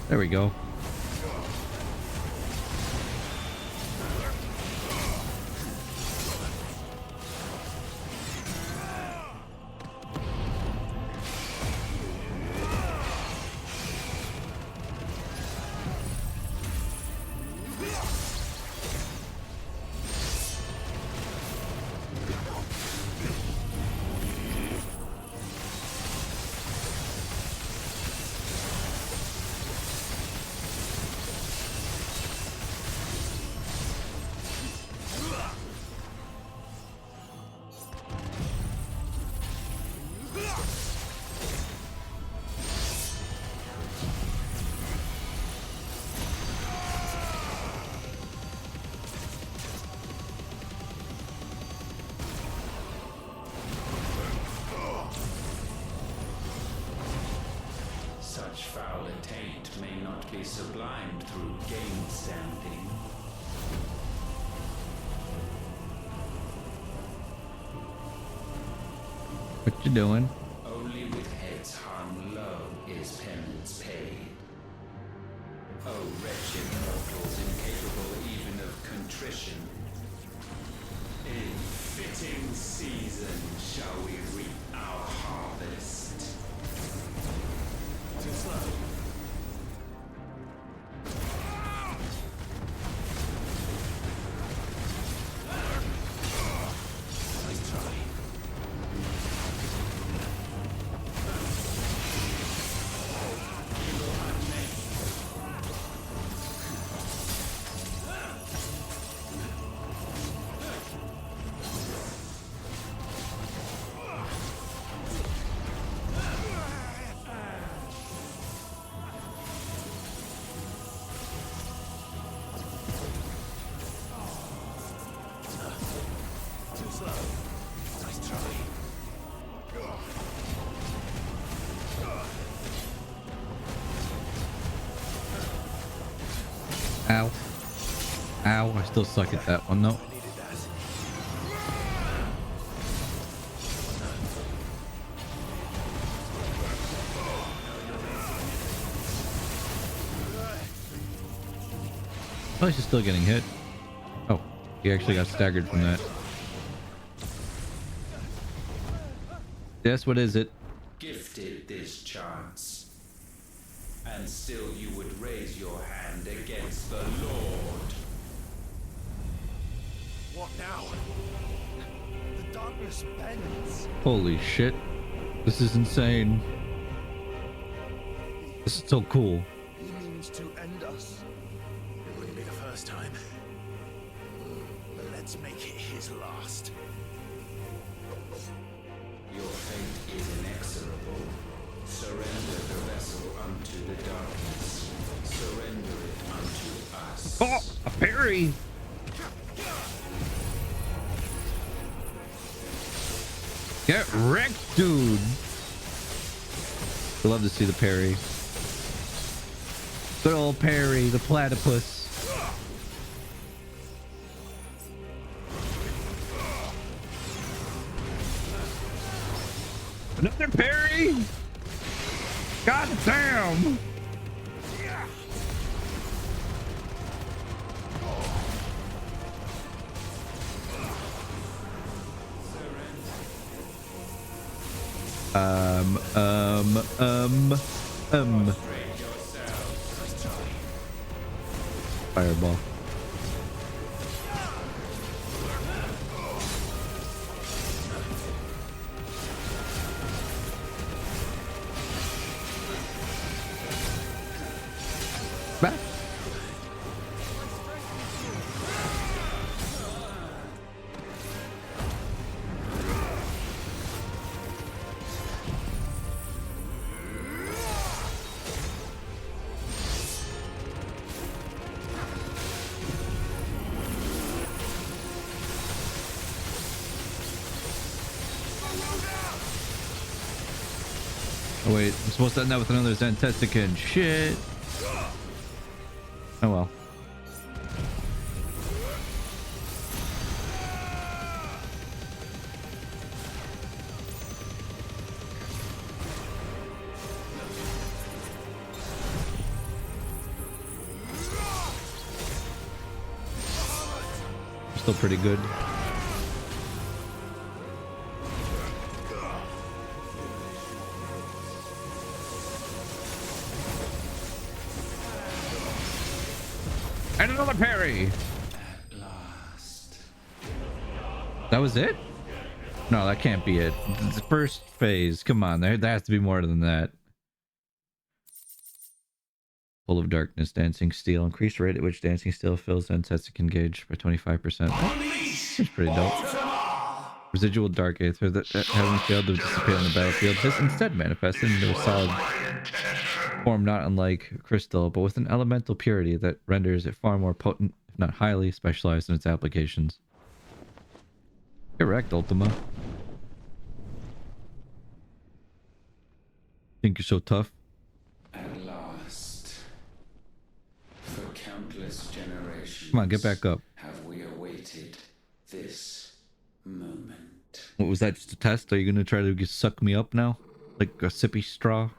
There we go. Such foul attaint may not be sublimed through gainstanding. What you doing? Only with heads hung low is penance paid. Oh, wretched mortals incapable even of contrition. In fitting season shall we reap our harvest. Too slow. Nice try. Too slow. Nice try. Ow. Ow, I still suck at that one though. I needed that. Oh, he's still getting hit. Oh, he actually got staggered from that. Yes, what is it? Gifted this chance. And still you would raise your hand against the Lord. What now? The darkness bends. Holy shit. This is insane. This is so cool. He means to end us. It wouldn't be the first time. But let's make it his last. Your fate is inexorable. Surrender the vessel unto the darkness. Surrender it unto us. Oh, a parry! Get wrecked, dude! I love to see the parry. Good old parry, the platypus. Another parry? God damn! Fireball. Back. Oh, wait, I'm supposed to end that with another Zantesican. Shit. Oh well. Still pretty good. And another parry. At last. That was it? No, that can't be it. The first phase. Come on, there has to be more than that. Full of darkness, dancing steel. Increased rate at which dancing steel fills and sets to engage by 25%. That's pretty dope. Residual dark aether that having failed to dissipate on the battlefield has instead manifested into a solid form not unlike crystal, but with an elemental purity that renders it far more potent, if not highly specialized in its applications. Correct, Ultima. Think you're so tough? At last. For countless generations. Come on, get back up. Have we awaited this moment? What was that, just a test? Are you gonna try to suck me up now? Like a sippy straw?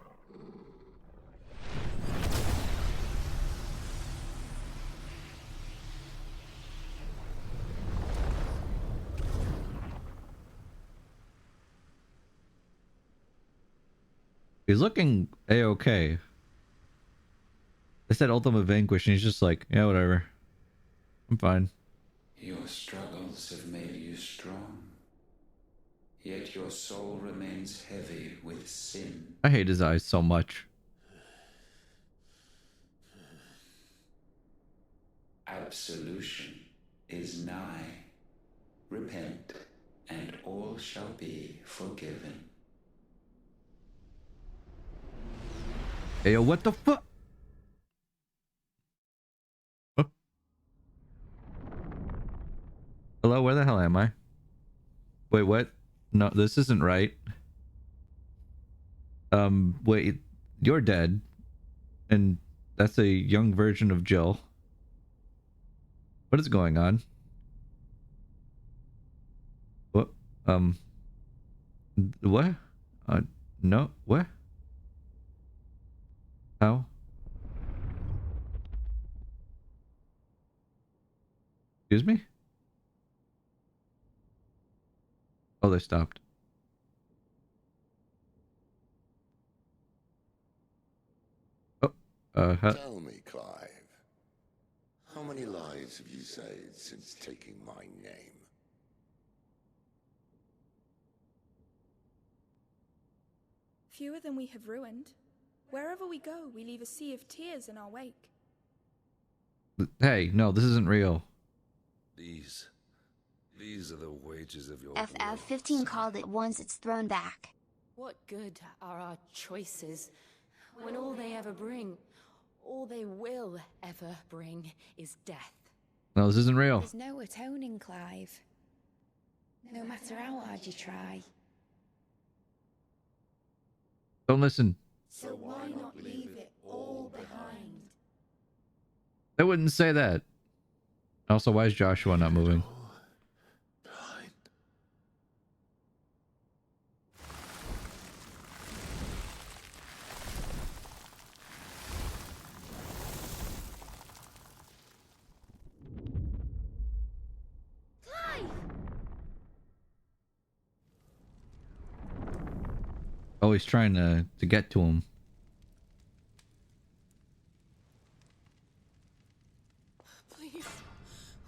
He's looking a-okay. I said Ultima Vanquish and he's just like, yeah, whatever. I'm fine. Your struggles have made you strong. Yet your soul remains heavy with sin. I hate his eyes so much. Absolution is nigh. Repent, and all shall be forgiven. Hey, yo, what the fuck? Oh. Hello, where the hell am I? Wait, what? No, this isn't right. Wait, you're dead. And that's a young version of Jill. What is going on? What? What? No, what? How? Excuse me? Oh, they stopped. Oh, Tell me, Clive, how many lives have you saved since taking my name? Fewer than we have ruined. Wherever we go, we leave a sea of tears in our wake. Hey, no, this isn't real. These are the wages of your FF15 called it once it's thrown back. What good are our choices when all they ever bring, all they will ever bring, is death? No, this isn't real. There's no atoning, Clive. No matter how hard you try. Don't listen. So why not leave it all behind? I wouldn't say that. Also, why is Joshua not moving? Oh, he's trying to get to him. Please,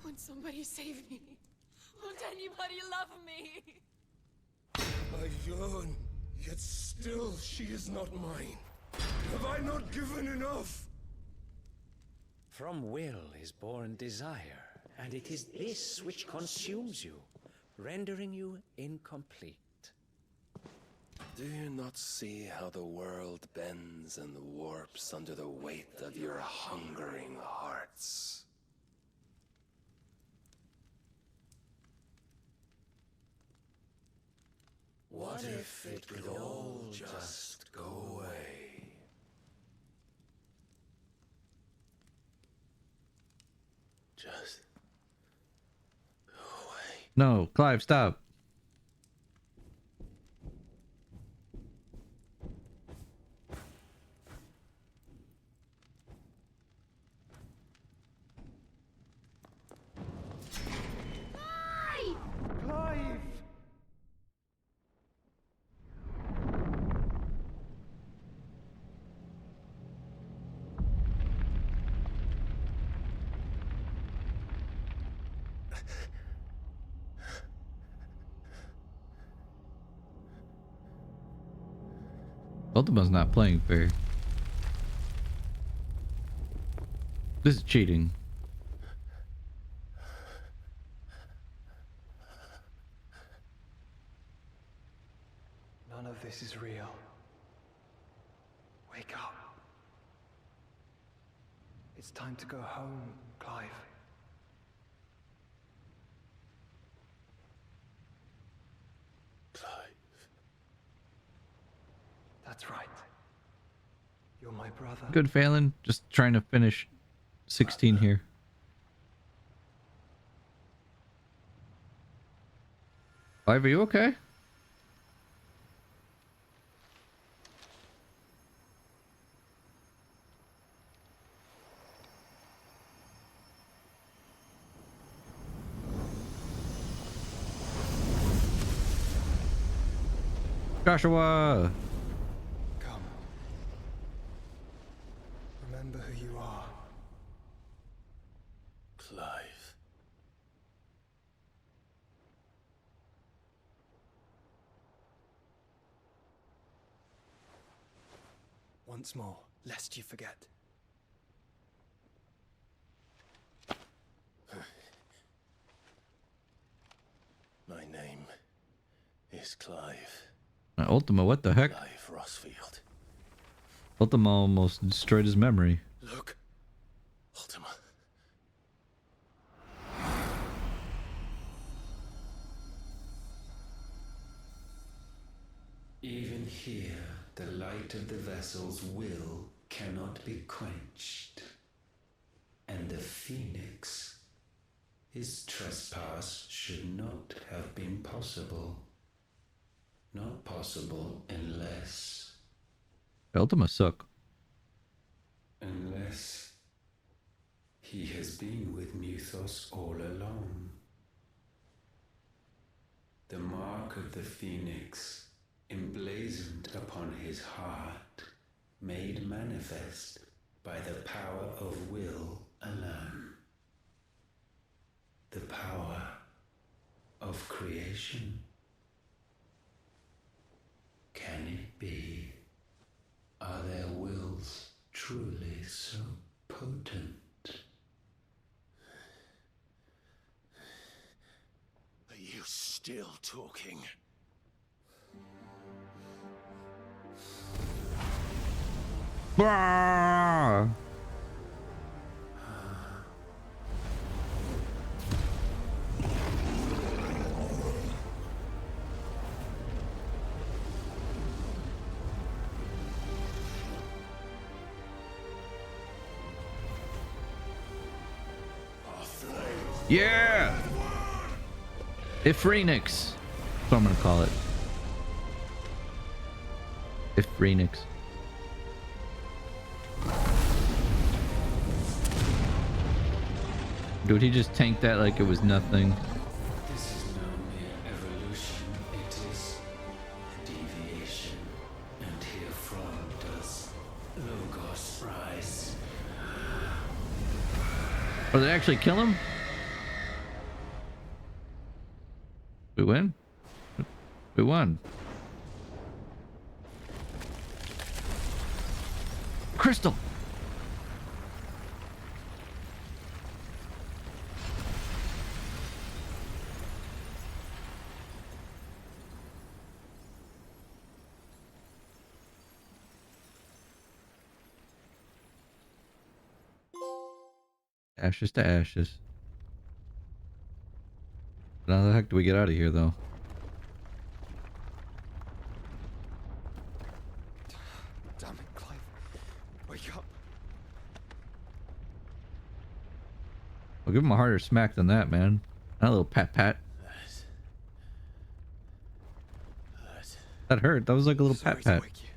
won't somebody save me? Won't anybody love me? I yearn, yet still she is not mine. Have I not given enough? From will is born desire, and it is this which consumes you, rendering you incomplete. Do you not see how the world bends and warps under the weight of your hungering hearts? What if it could all just go Just go away. No, Clive, stop. Clive! Ultima's not playing fair. This is cheating. None of this is real. Wake up. It's time to go home, Clive. Clive. That's right. You're my brother. Good, Phelan. Just trying to finish 16 here. Clive, are you okay? Joshua! Come. Remember who you are. Clive. Once more, lest you forget. My name is Clive. Ultima, what the heck? Clive Rossfield. Ultima almost destroyed his memory. Look, Ultima. Even here, the light of the vessel's will cannot be quenched. And the Phoenix, his trespass should not have been possible. Not possible unless... Ultima suck. Unless he has been with Muthos all along. The mark of the Phoenix, emblazoned upon his heart, made manifest by the power of will alone. The power of creation. Can it be? Are their wills truly so potent? Are you still talking? Brah! Yeah! Phoenix. That's what I'm gonna call it. Phoenix. Dude, he just tanked that like it was nothing. This is no mere evolution, it is deviation. And herefrom does Logos rise. Oh, did they actually kill him? We win? We won. Crystal! Ashes to ashes. How the heck do we get out of here, though? Damn it, Clive. Wake up. I'll give him a harder smack than that, man. Not a little pat pat. That hurt. That was like a little Sorry pat to pat. wake you,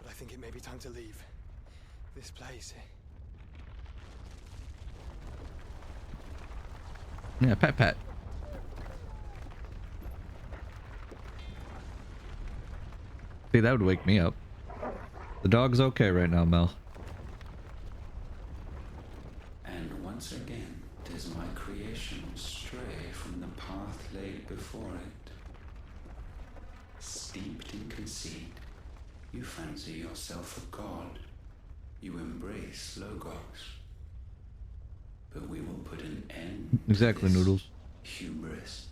but I think it may be time to leave this place. Yeah, pat pat. See, that would wake me up. The dog's okay right now, Mel. And once again, 'tis my creation stray from the path laid before it. Steeped in conceit, you fancy yourself a god. You embrace Logos. But we will put an end Exactly, to this Noodles. hubris.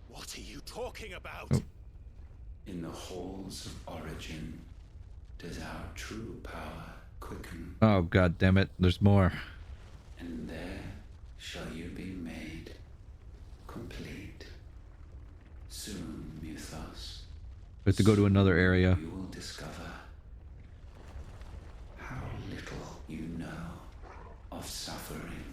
What are you talking about? Oh. In the halls of origin, does our true power quicken, Oh, god damn it. There's more. and there shall you be made complete. Soon, Muthos, We have to go to another area. you will discover how little you know of suffering.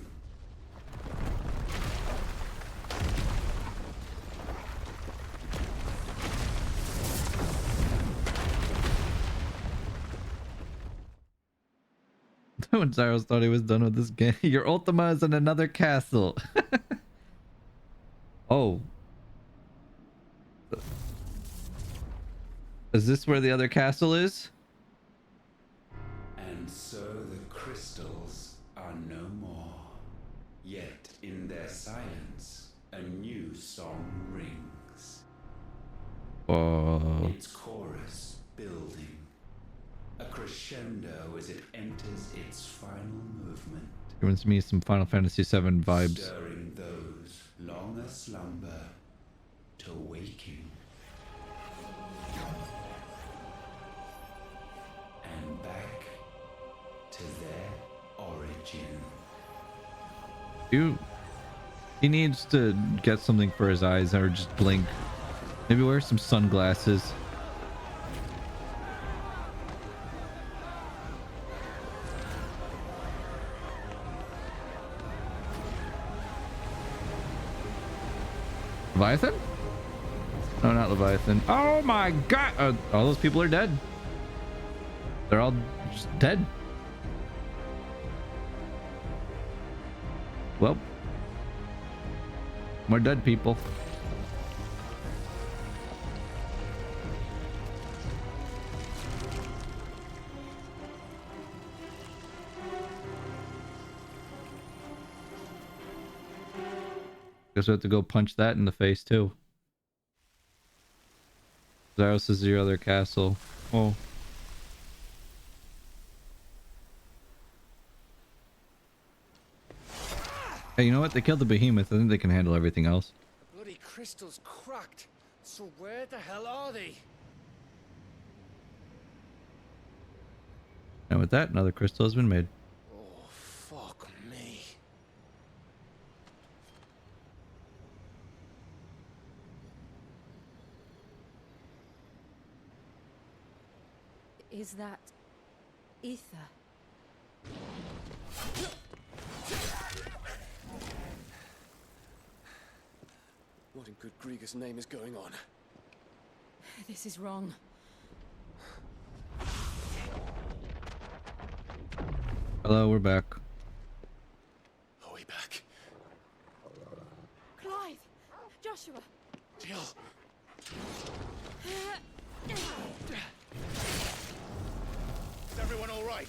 When Zyros thought he was done with this game. Your Ultima is in another castle. Oh. Is this where the other castle is? And so the crystals are no more. Yet in their silence, a new song rings. Oh. Its chorus building. A crescendo as it enters its final movement. Gives me some Final Fantasy VII vibes. Stirring those long aslumber to waking. And back to their origin. He needs to get something for his eyes or just blink. Maybe wear some sunglasses. Leviathan? No, not Leviathan. Oh my god! All those people are dead. They're all just dead. Well, more dead people. Guess we have to go punch that in the face too. Zaros is your other castle. Oh. Hey, you know what? They killed the behemoth. I think they can handle everything else. Bloody crystal's cracked. So where the hell are they? And with that, another crystal has been made. Oh, fuck me. Is that ether? What in good Grieg's name is going on? This is wrong. Hello, we're back. Are we back? Clive! Joshua! Jill! Is everyone all right?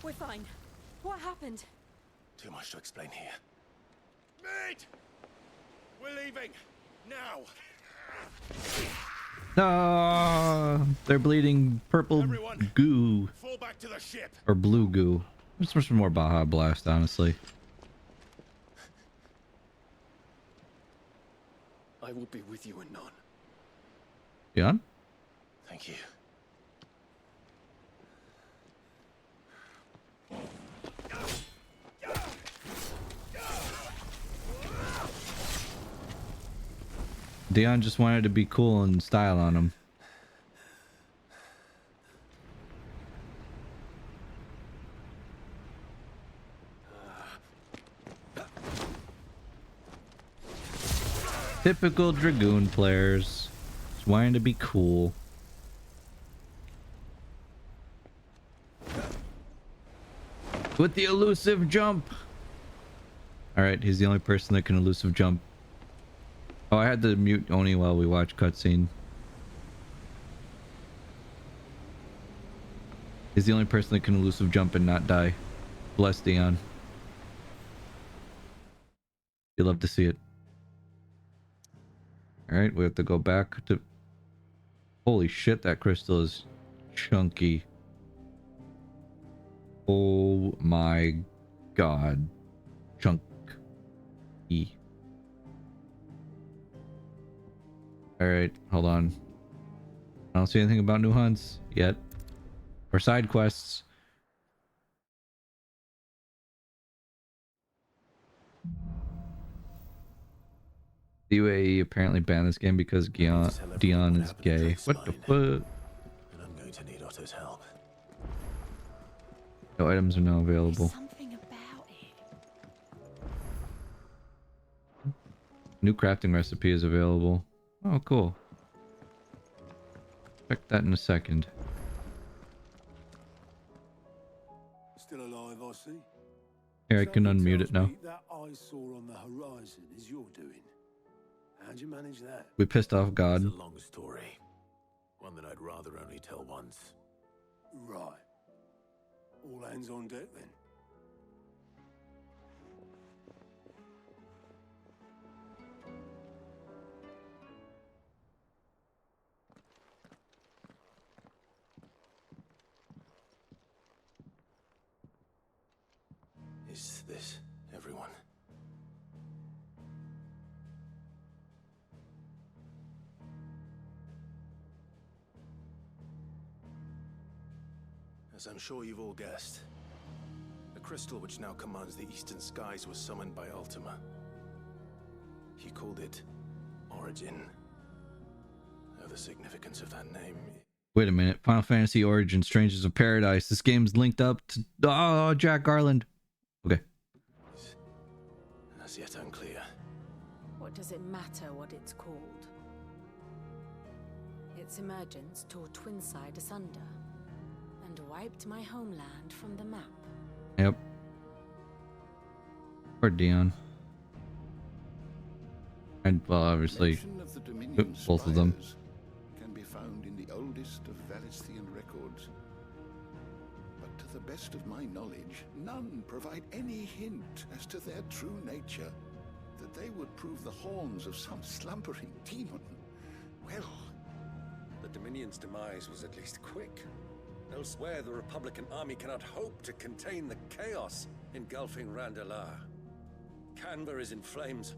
We're fine. What happened? Too much to explain here. Mate! We're leaving! Now! Ah, they're bleeding purple Everyone, goo. fall back to the ship! Or blue goo. Just for some more Baja Blast, honestly. I will be with you anon. Dion? Thank you. Dion just wanted to be cool and style on him. Typical Dragoon players. Just wanting to be cool. With the elusive jump. Alright, he's the only person that can elusive jump. Oh, I had to mute Oni while we watch cutscene. He's the only person that can elusive jump and not die. Bless Dion. You love to see it. Alright, we have to go back to... Holy shit, that crystal is chunky. Oh my god. Chunky. Alright, hold on. I don't see anything about new hunts yet. Or side quests. The UAE apparently banned this game because Dion is gay. What the fuck? And I'm going to need Otto's help. No items are now available. Something about it. New crafting recipe is available. Oh, cool. Check that in a second. Still alive, I see. Here, I can unmute it now. That I saw on the horizon is your doing. How'd you manage that? We pissed off God. It's a long story. One that I'd rather only tell once. Right. All hands on deck then. Is this everyone? As I'm sure you've all guessed, the crystal which now commands the eastern skies was summoned by Ultima. He called it Origin. Now the significance of that name... Wait a minute. Final Fantasy Origin, Strangers of Paradise. This game's linked up to... Oh, Jack Garland. Okay. As yet unclear. What does it matter what it's called? Its emergence tore Twinside asunder and wiped my homeland from the map. Yep. Or Dion. And, well, obviously, both of them. Can be found in the oldest of Valisthian records. But to the best of my knowledge, none provide any hint as to their true nature. That they would prove the horns of some slumbering demon. Well, the Dominion's demise was at least quick. Elsewhere, the Republican army cannot hope to contain the chaos engulfing Randalar. Canva is in flames,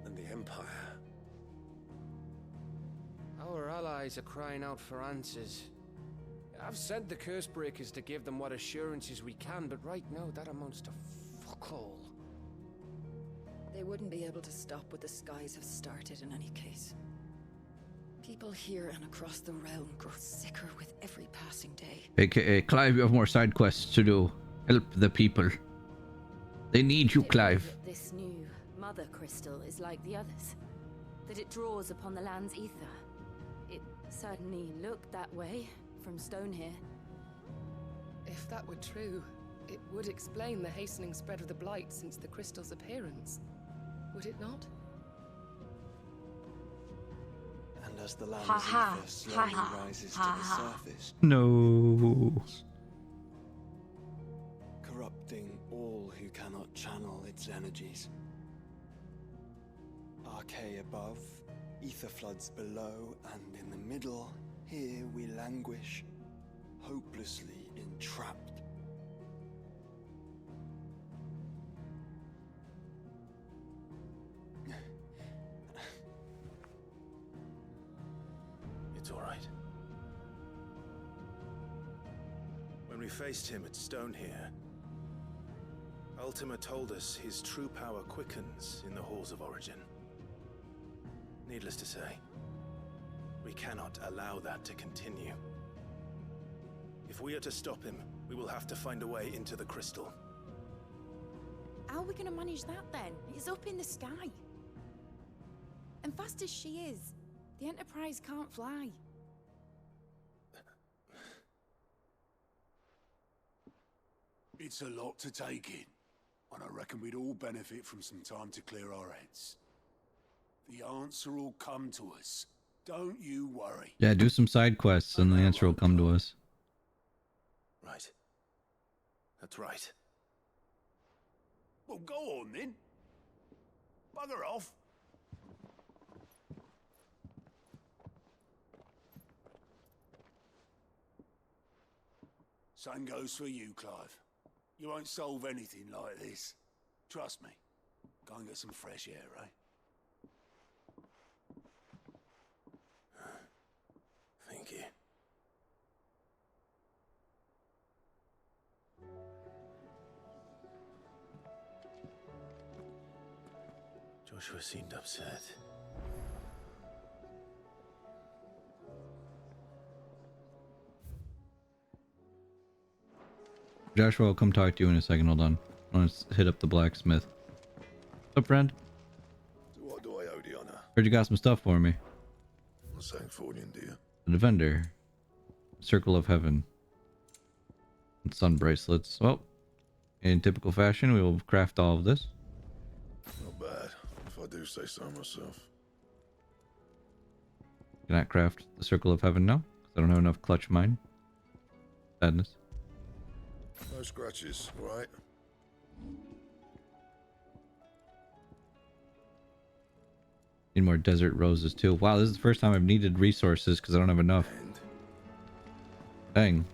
and the Empire. Our allies are crying out for answers. I've sent the curse breakers to give them what assurances we can, but right now that amounts to fuck all. They wouldn't be able to stop what the skies have started in any case. People here and across the realm grow sicker with every passing day. AKA, Clive, you have more side quests to do. Help the people. They need you, Clive. This new mother crystal is like the others. That it draws upon the land's ether. It certainly looked that way from stone here. If that were true, it would explain the hastening spread of the blight since the crystal's appearance. Would it not? And as the land's ether slowly rises to the surface, No. corrupting all who cannot channel its energies. Archay above, ether floods below, and in the middle, here we languish, hopelessly entrapped. It's all right. When we faced him at Stone here, Ultima told us his true power quickens in the halls of Origin. Needless to say, we cannot allow that to continue. If we are to stop him, we will have to find a way into the crystal. How are we going to manage that then? It's up in the sky. And fast as she is, the Enterprise can't fly. It's a lot to take in, and I reckon we'd all benefit from some time to clear our heads. The answer will come to us. Don't you worry. Yeah, do some side quests and the answer will come to us. Right. That's right. Well, go on then. Bugger off. Same goes for you, Clive. You won't solve anything like this. Trust me. Go and get some fresh air, eh? Thank you. Joshua seemed upset. Joshua, I'll come talk to you in a second. Hold on. I want to hit up the blacksmith. What's up, friend? So what do I owe the honor? Heard you got some stuff for me. What's saying for you, dear? The Defender. Circle of Heaven. And sun bracelets. Well, in typical fashion, we will craft all of this. Not bad, if I do say so myself. Can I craft the Circle of Heaven now? Because I don't have enough clutch mine. Sadness. No scratches, right? Need more desert roses too. Wow, this is the first time I've needed resources because I don't have enough. Dang.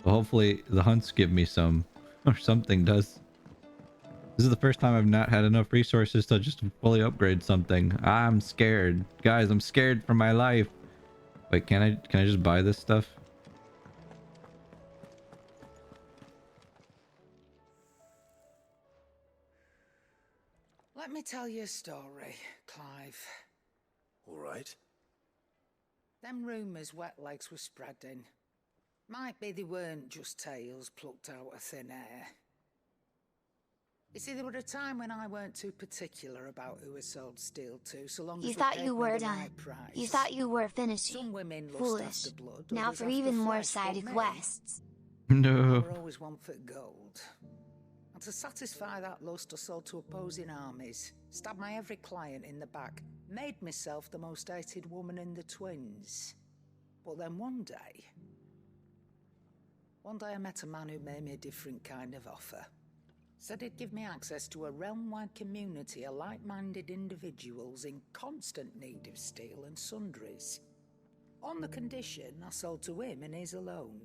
Well, hopefully the hunts give me some. Or something does. This is the first time I've not had enough resources to just fully upgrade something. I'm scared. Guys, I'm scared for my life. Wait, can I just buy this stuff? Let me tell you a story, Clive. All right. Them rumours Wetlegs were spreading. Might be they weren't just tales plucked out of thin air. You see, there were a time when I weren't too particular about who I sold steel to, so long as You we thought paid you me were the done. right price. You thought you were finished. Some women lust Foolish. after blood, Now others for after even more flesh, side but me, quests. No. I were always one for gold. And to satisfy that lust, I sold to opposing armies, stabbed my every client in the back, made myself the most hated woman in the twins. But then one day I met a man who made me a different kind of offer. Said he'd give me access to a realm-wide community of like-minded individuals in constant need of steel and sundries. On the condition I sold to him and his alone.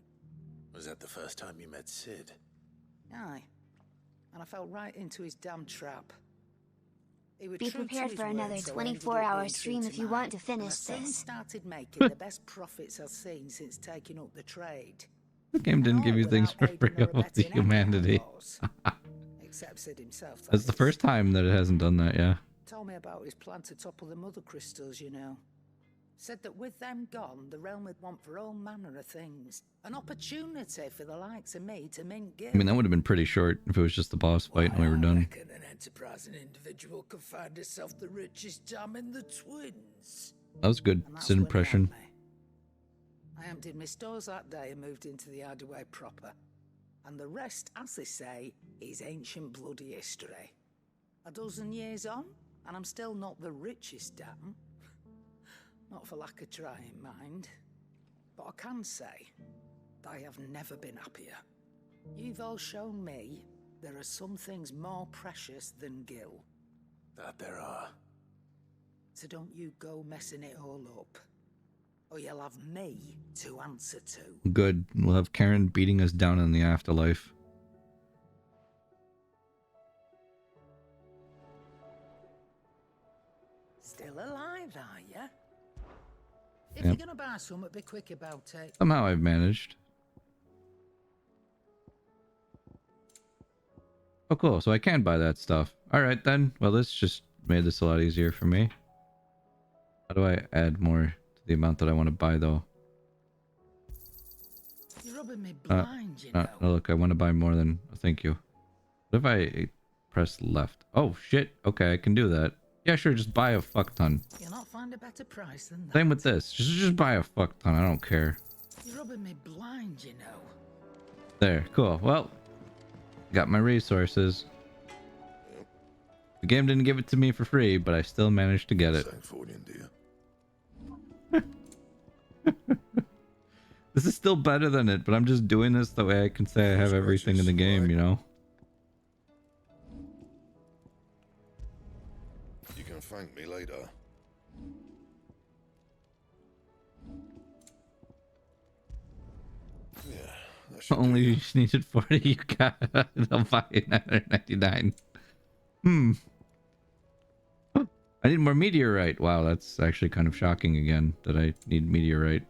Was that the first time you met Sid? Aye. And I fell right into his damn trap. He was Be true to prepared his for another word, so I ended up 24-hour being true stream if you mine. want to And finish I soon this. started making the best profits I've seen since taking up the trade. The game didn't give you things for free of the humanity. Except Sid himself. That's the first time that it hasn't done that, yeah. Told me about his plan to topple the mother crystals, you know. Said that with them gone, the realm would want for all manner of things. An opportunity for the likes of me to mint gil. I mean, that would have been pretty short if it was just the boss fight and we were done. An enterprising individual could find herself the richest dam in the twins. That was good. Sid impression. I emptied my stores that day and moved into the hideaway proper. And the rest, as they say, is ancient bloody history. A dozen years on, and I'm still not the richest dam. Not for lack of trying, mind. But I can say, I have never been happier. You've all shown me there are some things more precious than gil. That there are. So don't you go messing it all up. Or you'll have me to answer to. Good. We'll have Karen beating us down in the afterlife. Still alive, are ya? If Yep. you're gonna buy some, be quick about it. Somehow I've managed. Oh, cool. So I can buy that stuff. Alright then. Well, this just made this a lot easier for me. How do I add more to the amount that I want to buy, though? You're rubbing me blind, you know. No, look, I want to buy more than... Thank you. What if I press left? Oh, shit. Okay, I can do that. Yeah, sure, just buy a fuck ton. You'll not find a better price than that. Same with this. Just buy a fuck ton. I don't care. You're rubbing me blind, you know. There, cool. Well, got my resources. The game didn't give it to me for free, but I still managed to get it. This is still better than it, but I'm just doing this the way I can say I have everything in the game, you know? You can thank me later. Yeah, that should Only you just needed 40, you got they'll buy it 999. I need more meteorite. Wow, that's actually kind of shocking again that I need meteorite.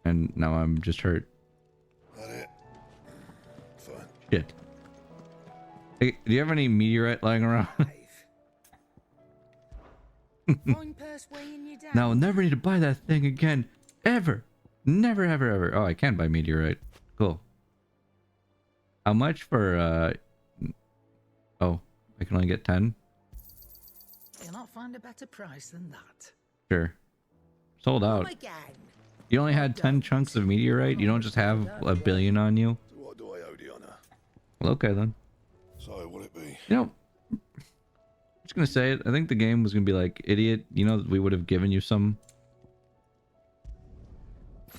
And now I'm just hurt. That it? Fine. Shit. Hey, do you have any meteorite lying around? Now I'll never need to buy that thing again. Ever. Never, ever, ever. Oh, I can buy meteorite. Cool. How much for, oh, I can only get 10? You'll not find a better price than that. Sure. Sold out. You only had 10 chunks of meteorite? You don't just have a billion on you? So what do I owe Diana? Well, okay then. So will it be? You know, I'm just gonna say it. I think the game was gonna be like, idiot, you know, we would have given you some.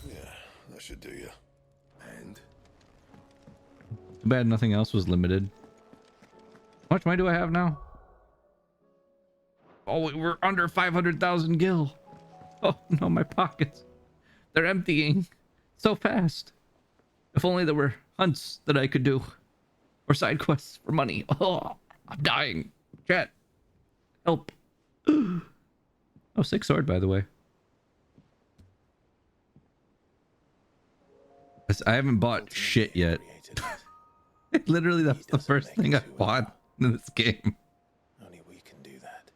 Yeah, that should do you. And? Too bad nothing else was limited. How much money do I have now? Oh, we're under 500,000 gil. Oh no, my pockets. They're emptying so fast. If only there were hunts that I could do. Or side quests for money. Oh, I'm dying. Chat. Help. Oh, sick sword, by the way. I haven't bought shit yet. Literally, that's the first thing I bought in this game. Only we can do that.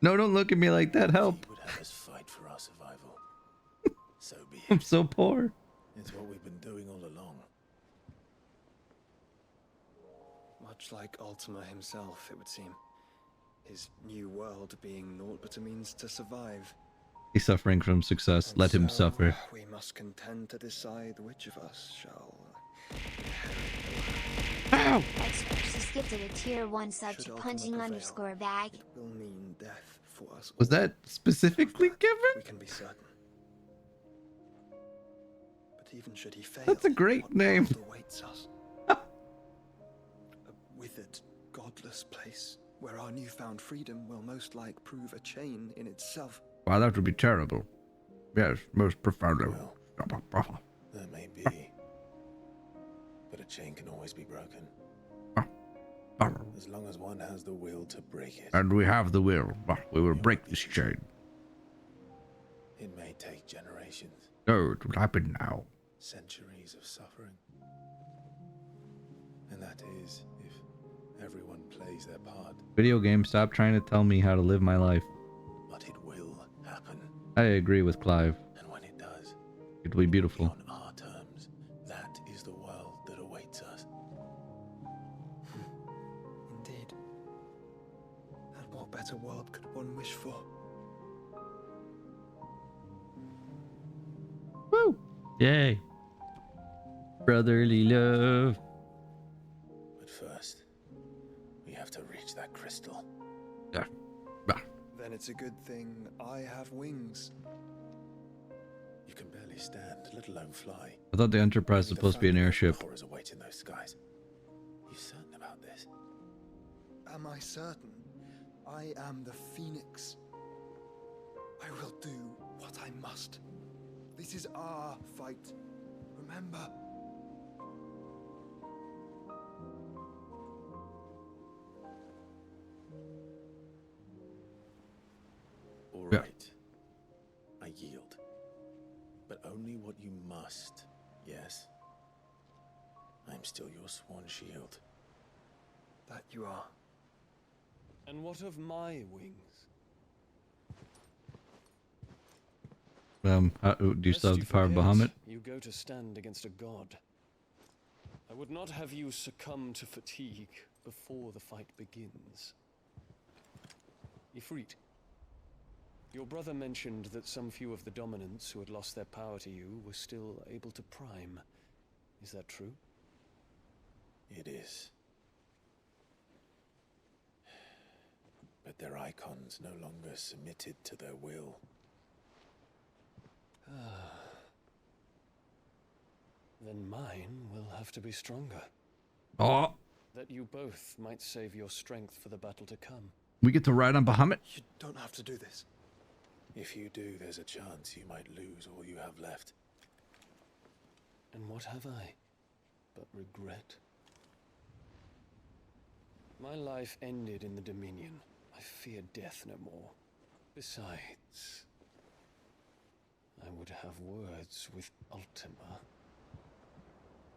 No, don't look at me like that. Help. Would have us fight for our survival. So be it. I'm so poor. It's what we've been doing all along. Much like Ultima himself, it would seem. His new world being naught but a means to survive. He's suffering from success. Let him suffer. We must contend to decide which of us shall... Ow! Experts is gifted a tier 1 sub to punching underscore bag. It will mean death for us. Was that specifically given? We can be certain. But even should he fail, That's a great name. what awaits us? A withered, godless place where our newfound freedom will most like prove a chain in itself. Wow, that would be terrible. Yes, most profoundly. That may be. But a chain can always be broken. As long as one has the will to break it. And we have the will. We will break this chain. It may take generations. No, it will happen now. Centuries of suffering. And that is if everyone plays their part. Video game, stop trying to tell me how to live my life. But it will happen. I agree with Clive. And when it does, it'll be beautiful. On our terms, that is the world that awaits us. Indeed. And what better world could one wish for? Woo! Yay. Brotherly love. But first, we have to reach that crystal. Yeah. Then it's a good thing I have wings. You can barely stand, let alone fly. I thought the Enterprise was supposed to be an airship. Horrors await in those skies. You certain about this? Am I certain? I am the Phoenix. I will do what I must. This is our fight. Remember. All right. I yield. But only what you must, yes? I'm still your swan shield. That you are. And what of my wings? Do you still have the power of forget, Bahamut? You go to stand against a god. I would not have you succumb to fatigue before the fight begins. Ifrit. Your brother mentioned that some few of the dominants who had lost their power to you were still able to prime. Is that true? It is. But their icons no longer submitted to their will. Then mine will have to be stronger. Oh, That you both might save your strength for the battle to come. we get to ride on Bahamut. You don't have to do this. If you do, there's a chance you might lose all you have left. And what have I but regret? My life ended in the Dominion. I fear death no more. Besides, I would have words with Ultima.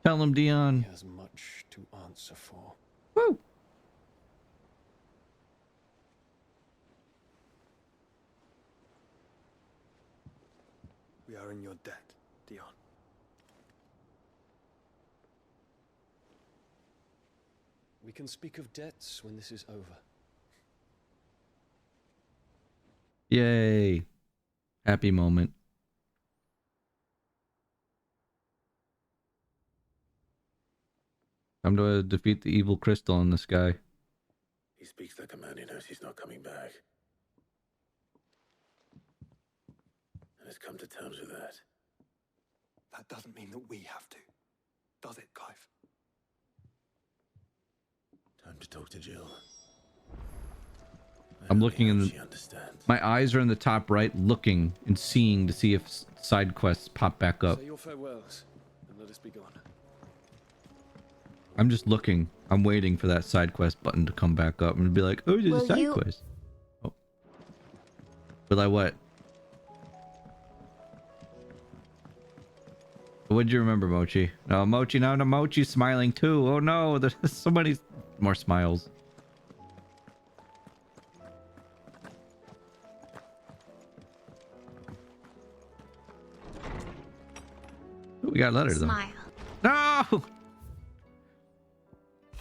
Tell him, Dion. He has much to answer for. Woo! We are in your debt, Dion. We can speak of debts when this is over. Yay. Happy moment. Time to defeat the evil crystal in the sky. He speaks like a man who knows he's not coming back. And has come to terms with that. That doesn't mean that we have to, does it, Clive? Time to talk to Jill. I'm looking in the... She understands. My eyes are in the top right, looking and seeing to see if side quests pop back up. Say your farewells, and let us be gone. I'm just looking. I'm waiting for that side quest button to come back up and be like, oh, there's a side quest. Oh. Will I what? What did you remember, Mochi? No, Mochi, no, Mochi's smiling too. Oh no, there's so many more smiles. Ooh, we got a letter though. Smile. No!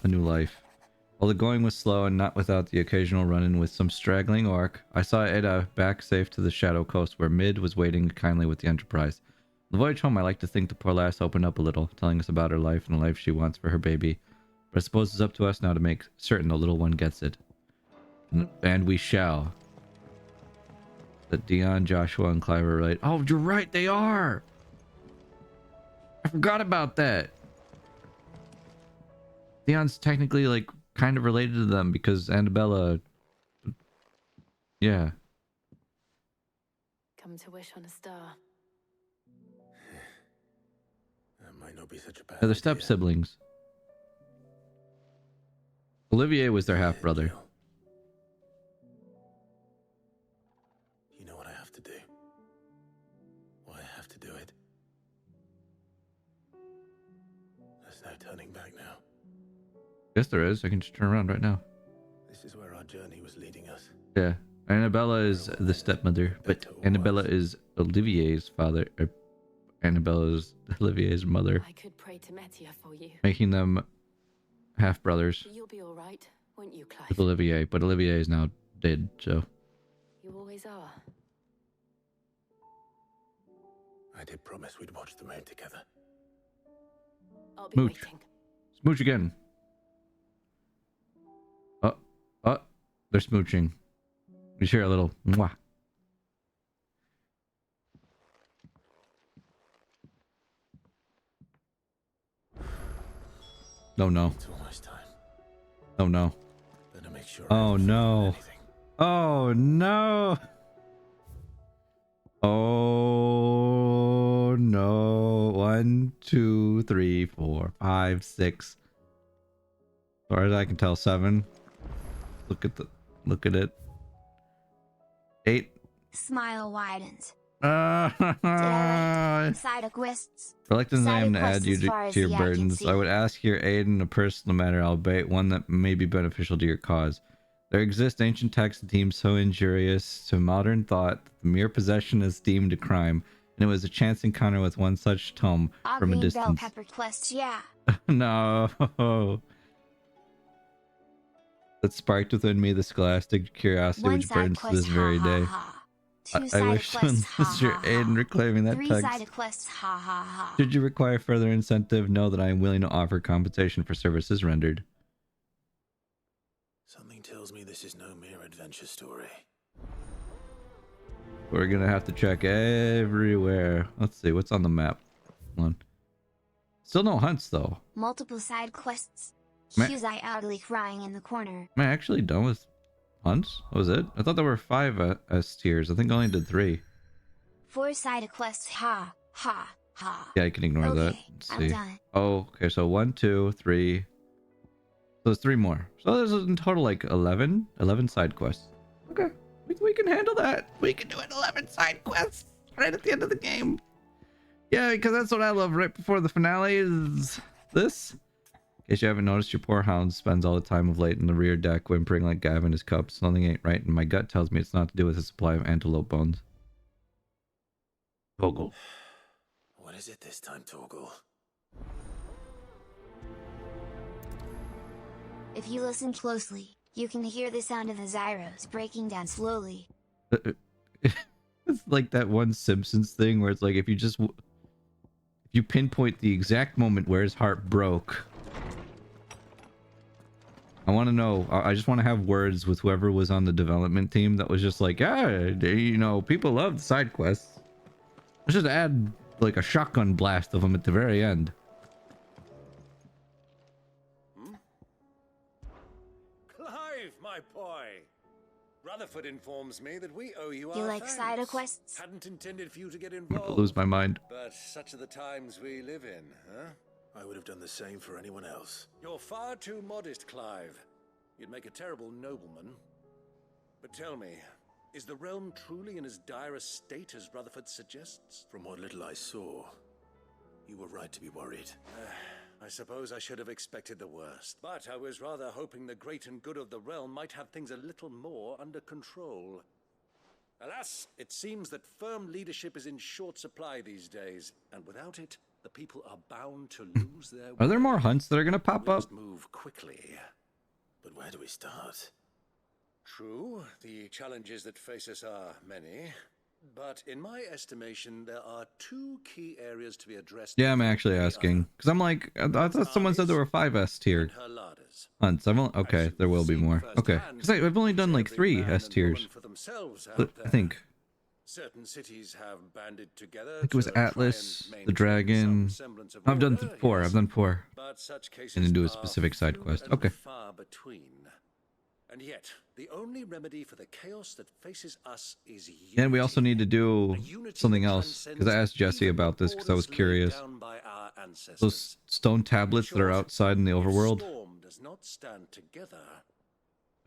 A new life. While the going was slow and not without the occasional run-in with some straggling orc, I saw Ada back safe to the Shadow Coast where Mid was waiting kindly with the Enterprise. On the voyage home, I like to think the poor lass opened up a little, telling us about her life and the life she wants for her baby. But I suppose it's up to us now to make certain the little one gets it. And we shall. That Dion, Joshua, and Clive are right. Oh, you're right, they are! I forgot about that. Dion's technically, like, kind of related to them because Annabella... Yeah. Come to wish on a star. That might not be such a bad They're step siblings. Olivier was their half brother. You know what I have to do. Why I have to do it. There's no turning back now. Yes, there is. I can just turn around right now. This is where our journey was leading us. Yeah. Annabella is the stepmother, but Annabella is Olivier's father. Annabella is Olivier's mother. I could pray to Metia for you. Making them half brothers You'll be all right, won't you, Clive? with Olivier, but Olivier is now dead, so. You always are. I did promise we'd watch the moon together. I'll be Smooch. waiting. Smooch again. They're smooching. You hear a little mwah. Oh no. It's almost time. Oh no. Better make sure. Oh no. Oh no. Oh no. 1, 2, 3, 4, 5, 6. As far as I can tell, 7. Look at it. 8. Smile widens. Reluctant Side quests. as I am to Side add you quests as far as to your the eye can burdens, see. I would ask your aid in a personal matter, albeit one that may be beneficial to your cause. There exist ancient texts deemed so injurious to modern thought that the mere possession is deemed a crime, and it was a chance encounter with one such tome from a Green bell distance. pepper quests, yeah. No. that sparked within me the scholastic curiosity One which side burns to quest, this ha very ha day. ha. I Two-sided wish quests, ha Mr. ha Aiden ha. reclaiming that text. Three-sided quests, ha ha ha. Should you require further incentive, know that I am willing to offer compensation for services rendered. Something tells me this is no mere adventure story. We're gonna have to check everywhere. Let's see what's on the map. One. Still no hunts though. Multiple side quests. Man. Hughes-I idly crying in the corner. Am I actually done with hunts? What was it? I thought there were 5 S tiers. I think I only did 3. Four-sided quests, ha ha ha. Yeah, you can ignore that. Okay, Let's I'm see. done. Oh, okay. So 1, 2, 3. So there's 3 more. So there's in total like 11 side quests. Okay, we can handle that. We can do it. 11 side quests right at the end of the game. Yeah, because that's what I love right before the finale is this. In case you haven't noticed, your poor hound spends all the time of late in the rear deck whimpering like Gav in his cup. Something ain't right, and my gut tells me it's not to do with his supply of antelope bones. Vogel. What is it this time, Torgal? If you listen closely, you can hear the sound of the Zyros breaking down slowly. It's like that one Simpsons thing where it's like if you pinpoint the exact moment where his heart broke. I want to know. I just want to have words with whoever was on the development team that was just like, yeah, you know, people love the side quests. Let's just add like a shotgun blast of them at the very end. Clive, my boy. Rutherford informs me that we owe you You our like thanks. side quests? Hadn't intended for you to get I'm gonna involved. lose my mind. But such are the times we live in, huh? I would have done the same for anyone else. You're far too modest, Clive. You'd make a terrible nobleman. But tell me, is the realm truly in as dire a state as Rutherford suggests? From what little I saw, you were right to be worried. I suppose I should have expected the worst. But I was rather hoping the great and good of the realm might have things a little more under control. Alas, it seems that firm leadership is in short supply these days, and without it, the people are bound to lose their Are there way. more hunts that are gonna pop We up? must move quickly. But where do we start? True, the challenges that face us are many. But in my estimation, there are 2 key areas to be addressed. Yeah, I'm actually asking because I'm like, I thought someone said there were 5 S tier hunts. Okay, there will be more. Okay, because I've only done like 3 S tiers. I think. Certain cities have banded together. I think it was Atlas, the Dragon. I've done 4. I've done 4. But such cases And then do a are specific side few quest. and Okay. far between. And yet, the only remedy for the chaos that faces us is unity. And we also need to do something else because I asked Jesse about this because I was curious. Down by our ancestors. Those stone tablets that are outside in the overworld. Storm does not stand together.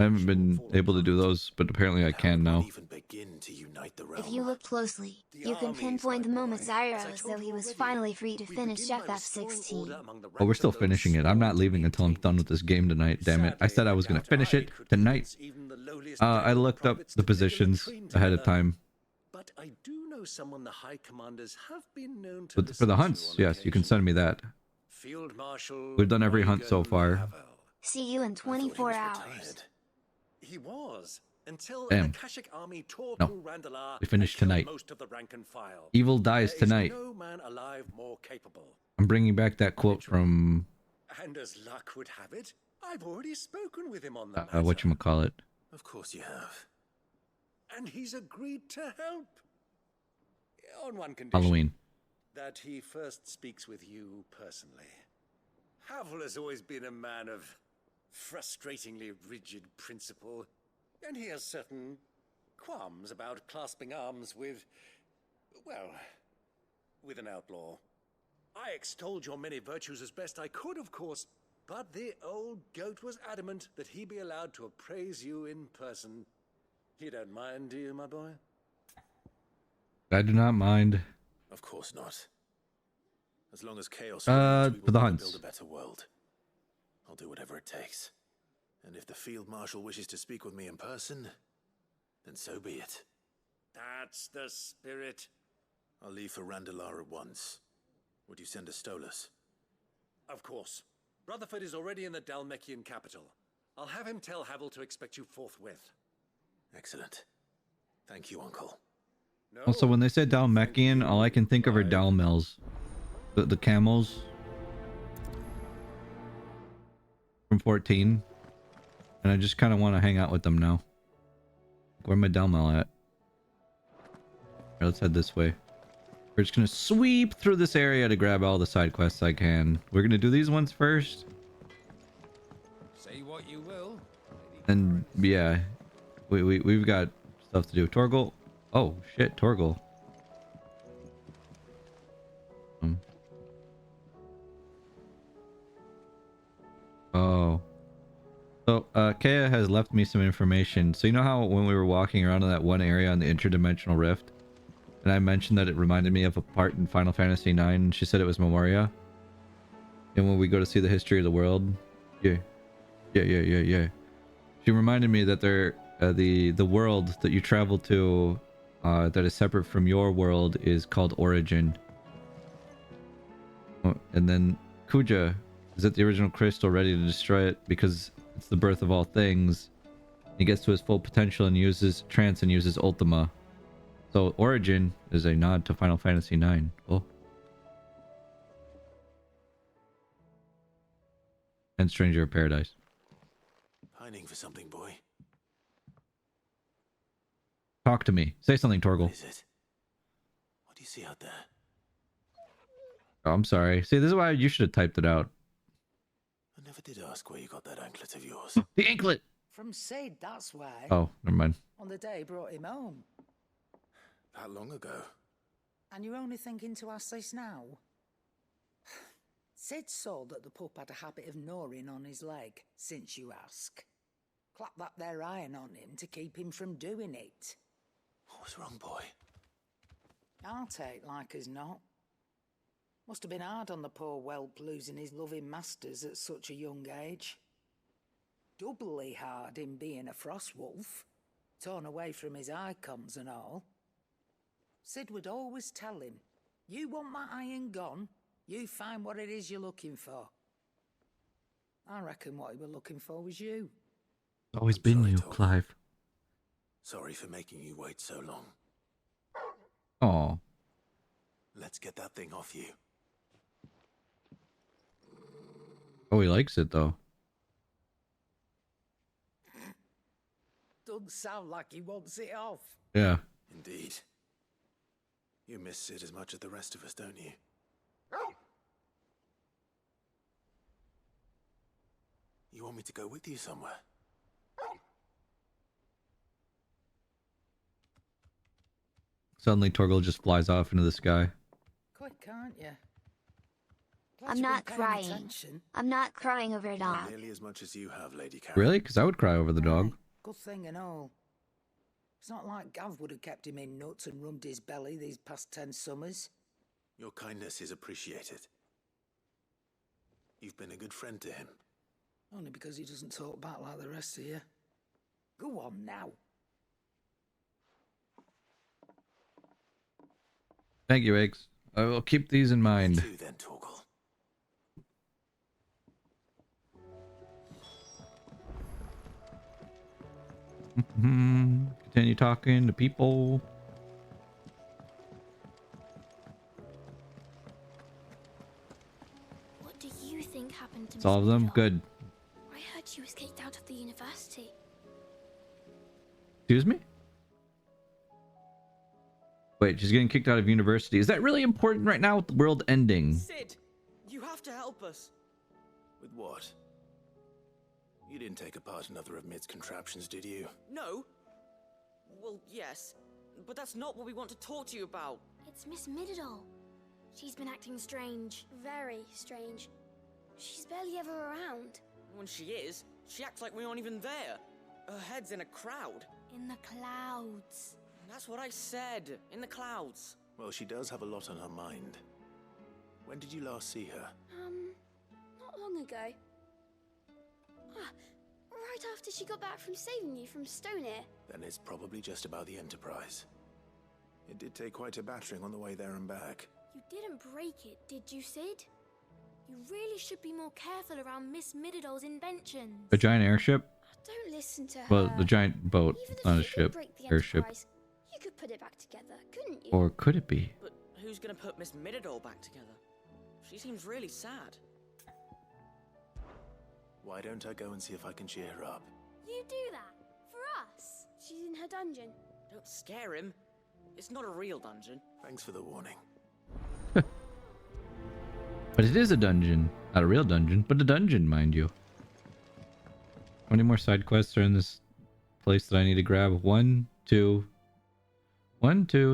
I haven't been able to do those, but apparently I can now. If you look closely, you can pinpoint the moment Zyros, though he was finally free to finish FF16. Oh, we're still finishing it. I'm not leaving until I'm done with this game tonight, damn it. I said I was going to finish it tonight. I looked up the positions ahead of time. But I do know someone the High Commanders have been known to But for the hunts, yes, you can send me that. Field Marshal. We've done every hunt so far. See you in 24 hours. He was until Damn. an Akashic army tore No. through Randalar. We finished and killed tonight. Most of the rank and file. Evil dies There is tonight. no man alive more capable. I'm bringing back that quote from And as luck would have it, I've already spoken with him on the matter. whatchamacallit. Of course you have. And he's agreed to help. On one condition. Halloween. That he first speaks with you personally. Havel has always been a man of frustratingly rigid principle, and he has certain qualms about clasping arms with, well, with an outlaw. I extolled your many virtues as best I could, of course, but the old goat was adamant that he be allowed to appraise you in person. You don't mind, do you, my boy? I do not mind. Of course not. As long as chaos For reigns, we will the never hunts. build a better world. I'll do whatever it takes. And if the Field Marshal wishes to speak with me in person, then so be it. That's the spirit. I'll leave for Randalar at once. Would you send a Stolas? Of course. Rutherford is already in the Dalmekian capital. I'll have him tell Havel to expect you forthwith. Excellent. Thank you, Uncle. No, Also, when they say Dalmekian, all I can think of are Dalmels. The camels. From 14. And I just kind of want to hang out with them now. Where's my Dalmel at? Right, let's head this way. We're just going to sweep through this area to grab all the side quests I can. We're going to do these ones first. Say what you will. And yeah, we've got stuff to do. Torgal. Oh shit, Torgal. Oh. So Kea has left me some information. So you know how when we were walking around in that one area on the interdimensional rift, and I mentioned that it reminded me of a part in Final Fantasy IX, and she said it was Memoria. And when we go to see the history of the world, yeah. She reminded me that the world that you travel to that is separate from your world is called Origin. And then Kuja is at the original crystal ready to destroy it because it's the birth of all things. He gets to his full potential and uses trance and uses Ultima. So Origin is a nod to Final Fantasy IX. Oh. And Stranger of Paradise. Pining for something, boy. Talk to me. Say something, Torgal. What is it? What do you see out there? Oh, I'm sorry. See, this is why you should have typed it out. I never did ask where you got that anklet of yours. The anklet! From Sid, that's why. Oh, never mind. On the day he brought him home. That long ago? And you're only thinking to ask this now? Sid saw that the pup had a habit of gnawing on his leg, since you ask. Clap that there iron on him to keep him from doing it. What was wrong, boy? I'll take like as not. Must have been hard on the poor whelp losing his loving masters at such a young age. Doubly hard in being a frost wolf, torn away from his icons and all. Sid would always tell him, you want my iron gone, you find what it is you're looking for. I reckon what he were looking for was you. It's always been you, Clive. Sorry for making you wait so long. Oh. Let's get that thing off you. Oh, he likes it though. Doesn't sound like he wants it off. Yeah. Indeed. You miss Sid as much as the rest of us, don't you? You want me to go with you somewhere? Suddenly, Torgal just flies off into the sky. Quick, aren't you? I'm not crying. I'm not crying over it all. Nearly as much as you have, Lady Karen. Really? Because I would cry over the dog. Good thing and all. It's not like Gav would have kept him in nuts and rubbed his belly these past 10 summers. Your kindness is appreciated. You've been a good friend to him. Only because he doesn't talk back like the rest of you. Go on now. Thank you, Eggs. I will keep these in mind. You then, Torgal. Continue talking to people. What do you think happened to It's all of Miss them? Midor? Good. I heard she was kicked out of the university. Excuse me? Wait, she's getting kicked out of university. Is that really important right now with the world ending? Sid, you have to help us. With what? You didn't take apart another of Mid's contraptions, did you? No. Well, yes, but that's not what we want to talk to you about. It's Miss Mididol. She's been acting strange. Very strange. She's barely ever around. When she is, she acts like we aren't even there. Her head's in a crowd. In the clouds. That's what I said. In the clouds. Well, she does have a lot on her mind. When did you last see her? Not long ago. Right after she got back from saving you from Stoneir. Then it's probably just about the Enterprise. It did take quite a battering on the way there and back. You didn't break it, did you, Sid? You really should be more careful around Miss Mididol's inventions. A giant airship? Don't listen to her. Well, the giant boat, Even if not a you could ship. break the Airship. Enterprise, you could put it back together, couldn't you? Or could it be? But who's gonna put Miss Mididol back together? She seems really sad. Why don't I go and see if I can cheer her up? You do that? For us? She's in her dungeon. Don't scare him. It's not a real dungeon. Thanks for the warning. But it is a dungeon. Not a real dungeon, but a dungeon, mind you. How many more side quests are in this place that I need to grab? 1, 2,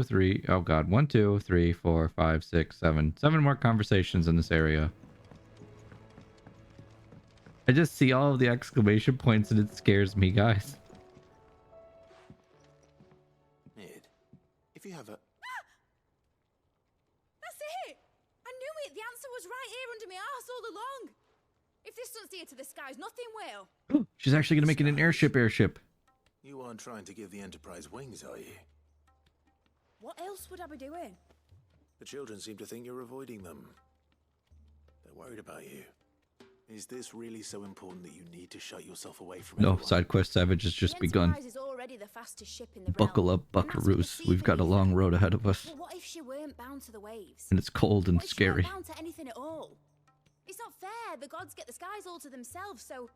3. Oh god. 1, 2, 3, 4, 5, 6, 7. 7 more conversations in this area. I just see all of the exclamation points and it scares me, guys. Nid, if you have a... That's it! I knew it! The answer was right here under my arse all along! If this doesn't steer to the skies, nothing will! She's actually going to make it an airship. You aren't trying to give the Enterprise wings, are you? What else would I be doing? The children seem to think you're avoiding them. They're worried about you. Is this really so important that you need to shut yourself away from No, everyone? side quest Savage has just begun. Enterprise is already the fastest ship in the Buckle realm, up, and that's what the buckaroos. sea We've got a believes long in. road ahead of us. But what if she weren't bound to the waves? And it's cold and What if she weren't scary. bound to anything at all? It's not fair. The gods get the skies all to themselves, so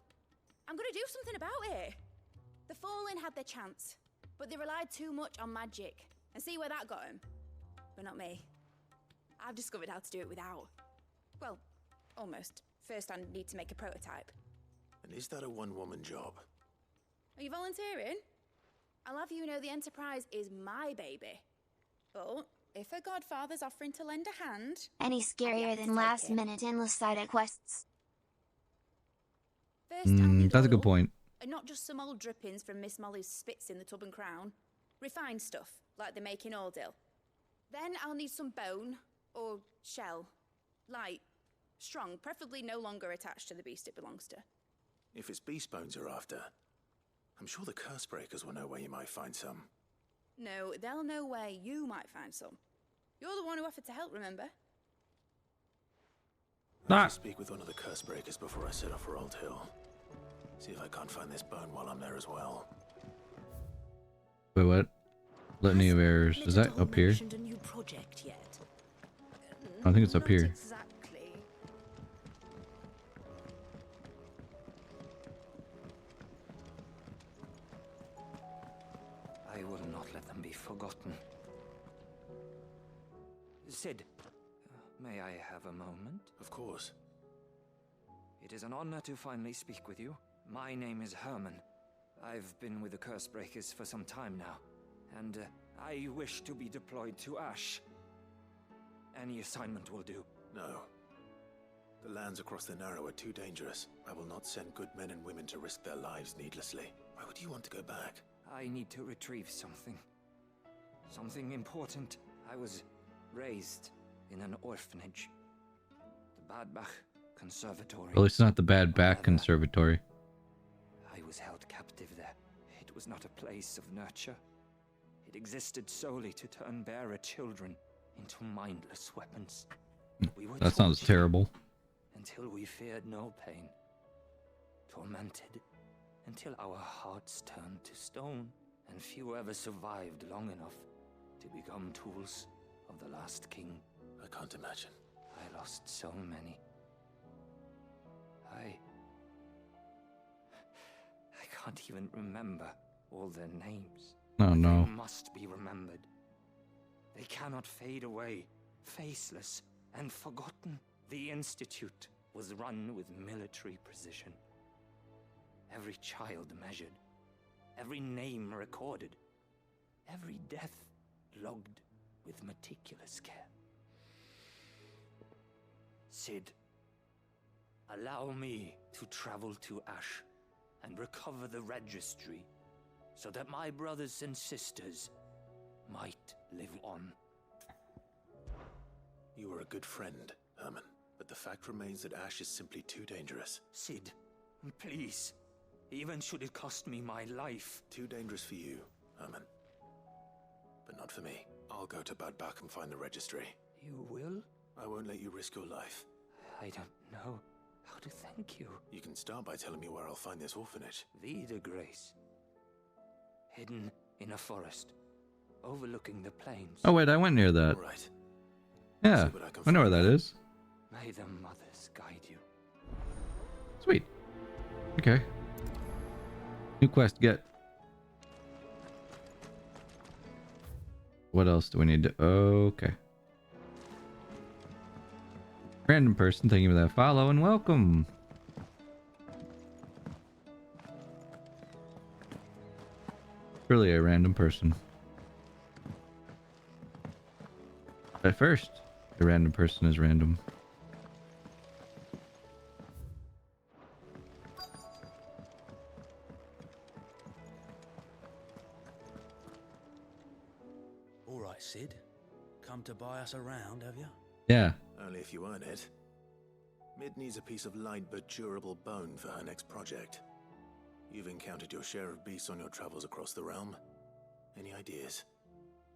I'm gonna do something about it. The Fallen had their chance, but they relied too much on magic. And see where that got them? But not me. I've discovered how to do it without. Well, almost. First, I need to make a prototype. And is that a one-woman job? Are you volunteering? I'll have you know the Enterprise is my baby. But if her godfather's offering to lend a hand... Any scarier than last-minute endless side quests. First, I'll need That's a good oil, point. and not just some old drippings from Miss Molly's spits in the tub and crown. Refined stuff, like they make in Ordil. Then I'll need some bone, or shell. Light, strong, preferably no longer attached to the beast it belongs to. If it's beast bones you're after, I'm sure the curse breakers will know where you might find some. No, they'll know where you might find some. You're the one who offered to help, remember? I should speak with one of the curse breakers before I set off for Old Hill. See if I can't find this bone while I'm there as well. Wait, what? Litany of errors. Is that up here? A new project yet? I think it's up here. Exactly. I will not let them be forgotten. Sid, may I have a moment? Of course. It is an honor to finally speak with you. My name is Herman. I've been with the Curse Breakers for some time now, and I wish to be deployed to Ash. Any assignment will do. No. The lands across the Narrow are too dangerous. I will not send good men and women to risk their lives needlessly. Why would you want to go back? I need to retrieve something. Something important. I was raised in an orphanage. The Badbach Conservatory. Well, it's not the Bad Back Conservatory. I was held captive there. It was not a place of nurture. It existed solely to turn bearer children into mindless weapons. We were That sounds tortured terrible. until we feared no pain. Tormented until our hearts turned to stone, and few ever survived long enough to become tools of the last king. I can't imagine. I lost so many. I can't even remember all their names. Oh, But no. They must be remembered. They cannot fade away, faceless and forgotten. The Institute was run with military precision. Every child measured, every name recorded, every death logged with meticulous care. Sid, allow me to travel to Ash and recover the registry so that my brothers and sisters might live on. You were a good friend, Herman, but the fact remains that Ash is simply too dangerous. Sid, please. Even should it cost me my life. Too dangerous for you, Herman. But not for me. I'll go to Badbach and find the registry. You will? I won't let you risk your life. I don't know how to thank you. You can start by telling me where I'll find this orphanage. Vida Grace. Hidden in a forest, overlooking the plains. Oh wait, I went near that. Right. Yeah, I know where that is. May the mothers guide you. Sweet. Okay. New quest, get. What else do we need to... Okay. Random person, thank you for that follow and welcome. Really a random person. At first, a random person is random. All right, Sid. Come to buy us around, have you? Yeah. Only if you earn it. Mid needs a piece of light but durable bone for her next project. You've encountered your share of beasts on your travels across the realm. Any ideas?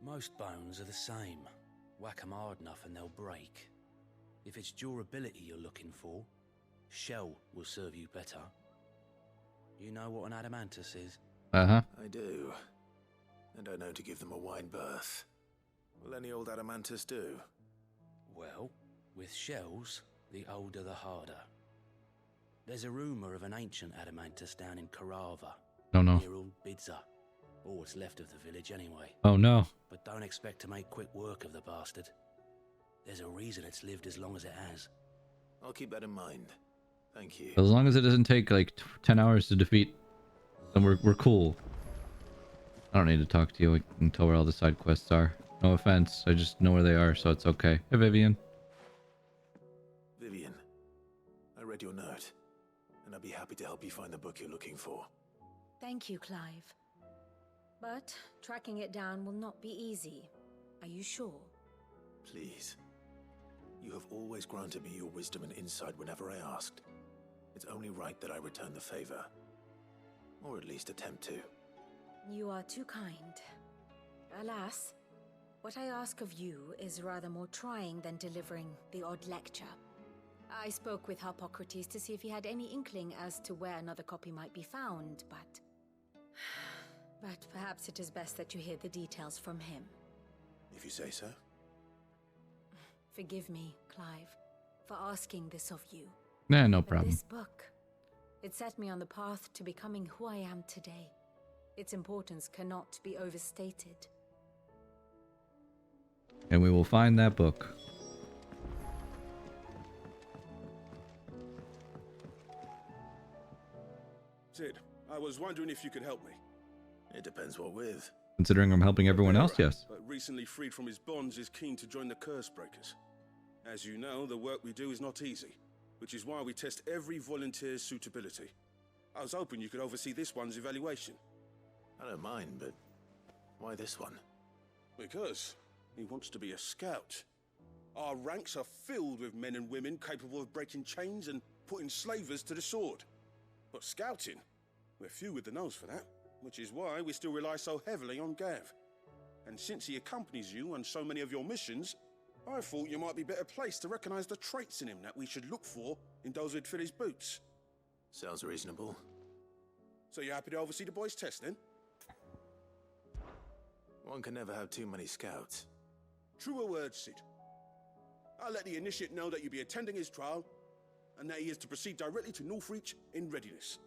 Most bones are the same. Whack 'em hard enough and they'll break. If it's durability you're looking for, shell will serve you better. You know what an adamantus is? Uh-huh. I do. And I know to give them a wide berth. Will any old adamantus do? Well, with shells, the older the harder. There's a rumour of an ancient adamantus down in Carava. Oh no. Near old Bidza. Or what's left of the village anyway. Oh no. But don't expect to make quick work of the bastard. There's a reason it's lived as long as it has. I'll keep that in mind. Thank you. As long as it doesn't take like 10 hours to defeat, then we're cool. I don't need to talk to you. I can tell where all the side quests are. No offense. I just know where they are, so it's okay. Hey, Vivian. Vivian, I read your note, and I'd be happy to help you find the book you're looking for. Thank you, Clive. But tracking it down will not be easy. Are you sure? Please. You have always granted me your wisdom and insight whenever I asked. It's only right that I return the favor. Or at least attempt to. You are too kind. Alas, what I ask of you is rather more trying than delivering the odd lecture. I spoke with Harpocrates to see if he had any inkling as to where another copy might be found, but perhaps it is best that you hear the details from him. If you say so. Forgive me, Clive, for asking this of you. Nah, no But problem. this book, it set me on the path to becoming who I am today. Its importance cannot be overstated. And we will find that book. Sid, I was wondering if you could help me. It depends what with. Considering I'm helping everyone else, yes. But recently freed from his bonds, is keen to join the Curse Breakers. As you know, the work we do is not easy, which is why we test every volunteer's suitability. I was hoping you could oversee this one's evaluation. I don't mind, but why this one? Because he wants to be a scout. Our ranks are filled with men and women capable of breaking chains and putting slavers to the sword. But scouting, we're few with the nose for that, which is why we still rely so heavily on Gav. And since he accompanies you on so many of your missions, I thought you might be better placed to recognize the traits in him that we should look for in those who'd fill his boots. Sounds reasonable. So you happy to oversee the boys' test then? One can never have too many scouts. Truer words, Sid. I'll let the initiate know that you'll be attending his trial, and that he is to proceed directly to Northreach in readiness.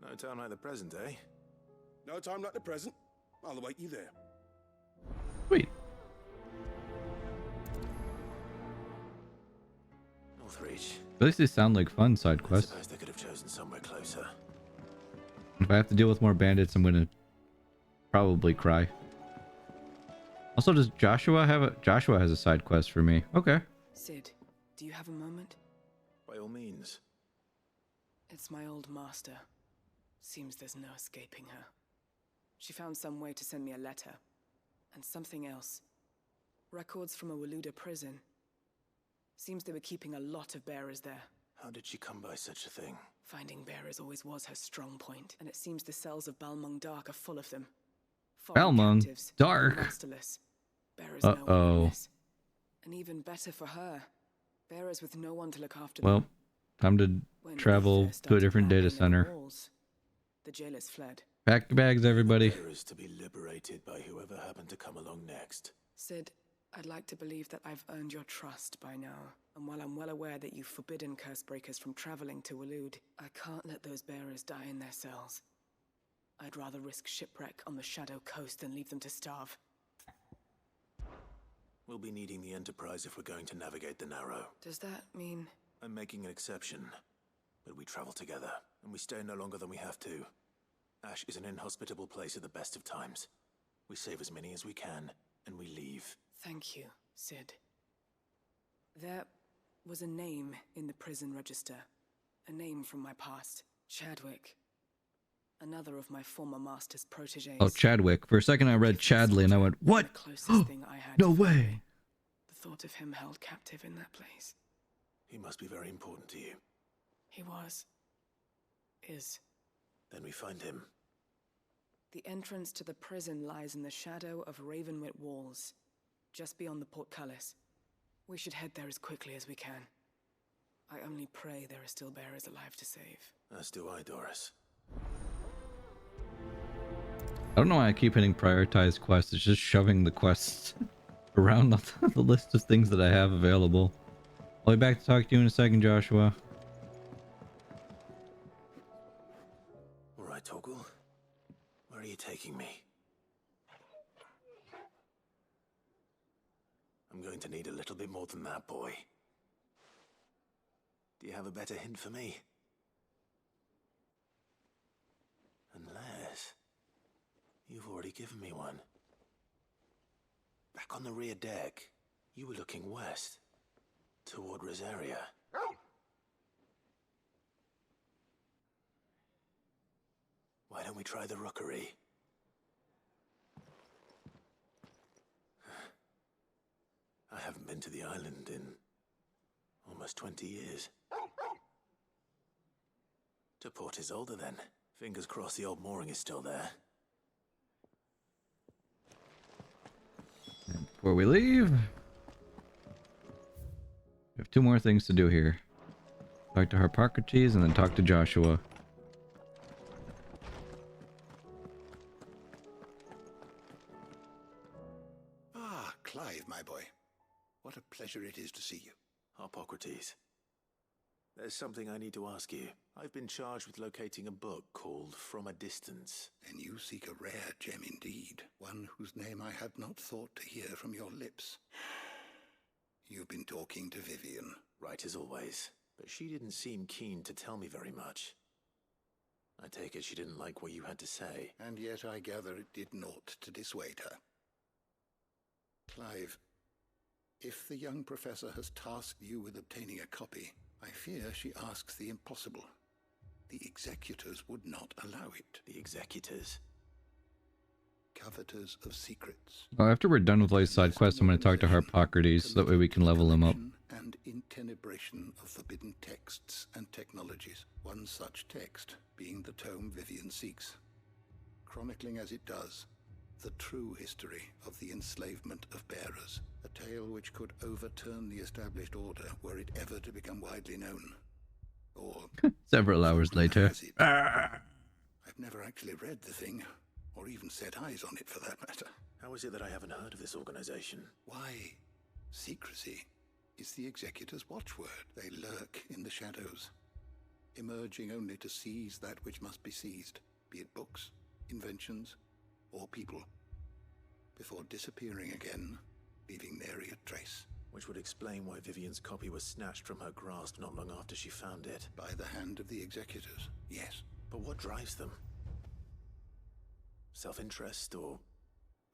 No time like the present, eh? No time like the present. I'll await you there. Sweet. Northreach. At least they sound like fun side I quests. suppose they could have chosen somewhere closer. If I have to deal with more bandits, I'm gonna probably cry. Also, does Joshua have a... Joshua has a side quest for me. Okay. Sid, do you have a moment? By all means. It's my old master. Seems there's no escaping her. She found some way to send me a letter. And something else. Records from a Waluda prison. Seems they were keeping a lot of bearers there. How did she come by such a thing? Finding bearers always was her strong point, and it seems the cells of Balmung Dark are full of them. Foreign Balmung captives, Dark? masterless. Bearers no one Uh-oh. in this. And even better for her. Bearers with no one to look after Well, them. Time to When travel Ether to a started different data rattling at the center. walls, the jailers fled. Pack your bags, everybody. There is to be liberated by whoever happened to come along next. Sid, I'd like to believe that I've earned your trust by now. And while I'm well aware that you've forbidden Cursebreakers from traveling to Waloed, I can't let those bearers die in their cells. I'd rather risk shipwreck on the Shadow Coast than leave them to starve. We'll be needing the Enterprise if we're going to navigate the Narrow. Does that mean... I'm making an exception. But we travel together, and we stay no longer than we have to. Ash is an inhospitable place at the best of times. We save as many as we can, and we leave. Thank you, Sid. There was a name in the prison register. A name from my past. Chadwick. Another of my former master's protégés. Oh, Chadwick. For a second I read Chadley and I went, what? The closest thing I had No to way. family. The thought of him held captive in that place. He must be very important to you. He was. Is. Then we find him. The entrance to the prison lies in the shadow of Ravenwit Walls, just beyond the portcullis. We should head there as quickly as we can. I only pray there are still bearers alive to save. As do I, Doris. I don't know why I keep hitting prioritize quests. It's just shoving the quests around the list of things that I have available. I'll be back to talk to you in a second, Joshua. All right, Torgal. Where are you taking me? I'm going to need a little bit more than that, boy. Do you have a better hint for me? Unless... you've already given me one. Back on the rear deck, you were looking west, toward Rosaria. Why don't we try the rookery? I haven't been to the island in almost 20 years. To Port Isolde, then. Fingers crossed the old mooring is still there. Before we leave, we have 2 more things to do here. Talk to Harpocrates and then talk to Joshua. Ah, Clive, my boy. What a pleasure it is to see you. Harpocrates. There's something I need to ask you. I've been charged with locating a book called From a Distance. Then you seek a rare gem indeed, one whose name I had not thought to hear from your lips. You've been talking to Vivian. Right as always. But she didn't seem keen to tell me very much. I take it she didn't like what you had to say. And yet I gather it did naught to dissuade her. Clive, if the young professor has tasked you with obtaining a copy, I fear she asks the impossible. The executors would not allow it. The executors? Coveters of secrets. Well, after we're done with all these side quests, I'm going to talk to Harpocrates so that way we can level him up. And intenebration of forbidden texts and technologies. One such text being the tome Vivian seeks, chronicling as it does the true history of the enslavement of bearers, a tale which could overturn the established order were it ever to become widely known. Or several hours later. I've never actually read the thing, or even set eyes on it for that matter. How is it that I haven't heard of this organization? Why, secrecy is the executor's watchword. They lurk in the shadows, emerging only to seize that which must be seized, be it books, inventions, or people, before disappearing again, leaving nary a trace. Which would explain why Vivian's copy was snatched from her grasp not long after she found it. By the hand of the executors, yes. But what drives them? Self-interest or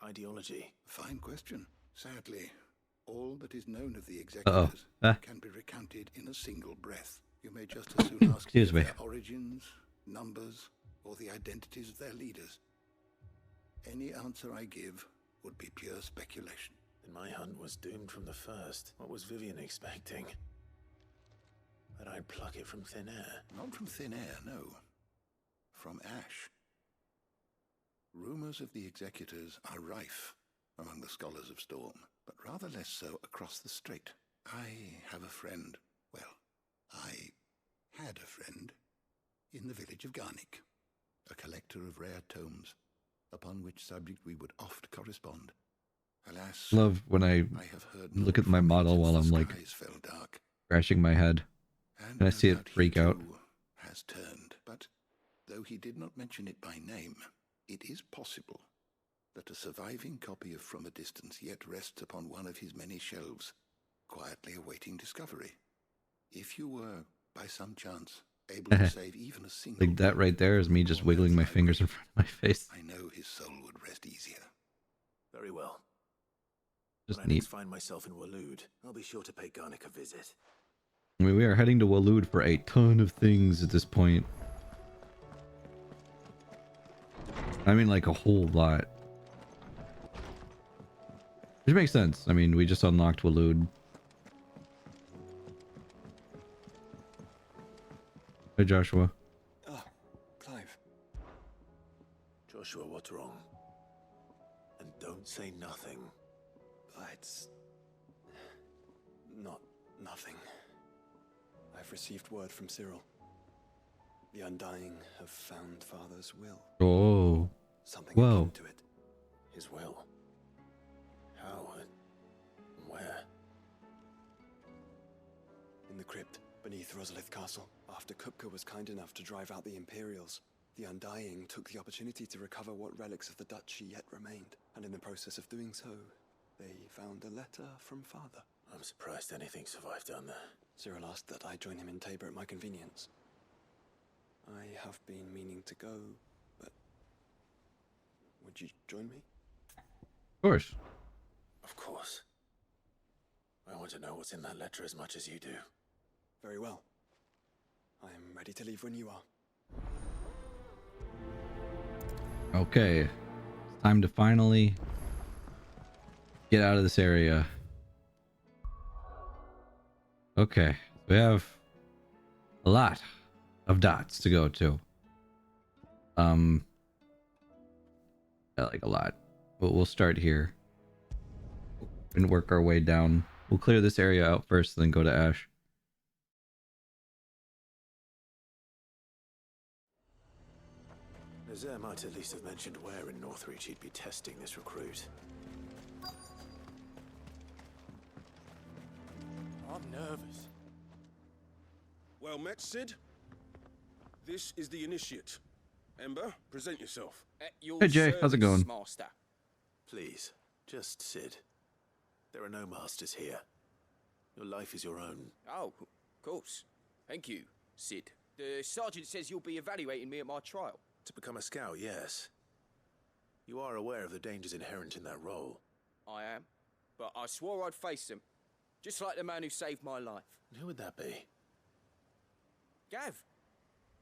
ideology? Fine question. Sadly, all that is known of the executors can be recounted in a single breath. You may just as soon ask their origins, numbers, or the identities of their leaders. Any answer I give would be pure speculation. Then my hunt was doomed from the first. What was Vivian expecting? That I'd pluck it from thin air? Not from thin air, no. From ash. Rumors of the executors are rife among the scholars of Storm, but rather less so across the strait. I have a friend. Well, I had a friend in the village of Garnick, a collector of rare tomes, upon which subject we would oft correspond. Alas, Love when I have heard look naught at my from him model since while the I'm like skies fell dark, crashing my head. and And I no see it doubt he freak out. too has turned. But though he did not mention it by name, it is possible that a surviving copy of From a Distance yet rests upon one of his many shelves, quietly awaiting discovery. If you were, by some chance, able to save even a single Like that right there is me just wiggling my fingers in front of my face. I know his soul would rest easier. Very well. Just When I neat. next find myself in Waloed, I'll be sure to pay Garnick a visit. I mean, we are heading to Waloed for a ton of things at this point. I mean, like a whole lot. Which makes sense. I mean, we just unlocked Waloed. Hey, Joshua. Ah, Clive. Joshua, what's wrong? And don't say nothing. It's not nothing. I've received word from Cyril. The Undying have found Father's will. Oh. Something Whoa. akin to it. His will. How and where? In the crypt beneath Rosalith Castle. After Kupka was kind enough to drive out the Imperials, the Undying took the opportunity to recover what relics of the Duchy yet remained. And in the process of doing so, they found a letter from Father. I'm surprised anything survived down there. Cyril asked that I join him in Tabor at my convenience. I have been meaning to go, but would you join me? Of course. Of course. I want to know what's in that letter as much as you do. Very well. I am ready to leave when you are. Okay. It's time to finally get out of this area. Okay. We have a lot of dots to go to. Yeah, like a lot. But we'll start here and work our way down. We'll clear this area out first, then go to Ash. Nazaire might at least have mentioned where in Northreach he'd be testing this recruit. I'm nervous. Well met, Sid. This is the initiate. Ember, present yourself. Hey Jay, how's it going? Master. Please, just Sid. There are no masters here. Your life is your own. Oh, of course. Thank you, Sid. The sergeant says you'll be evaluating me at my trial. To become a scout, yes. You are aware of the dangers inherent in that role. I am. But I swore I'd face them. Just like the man who saved my life. Who would that be? Gav.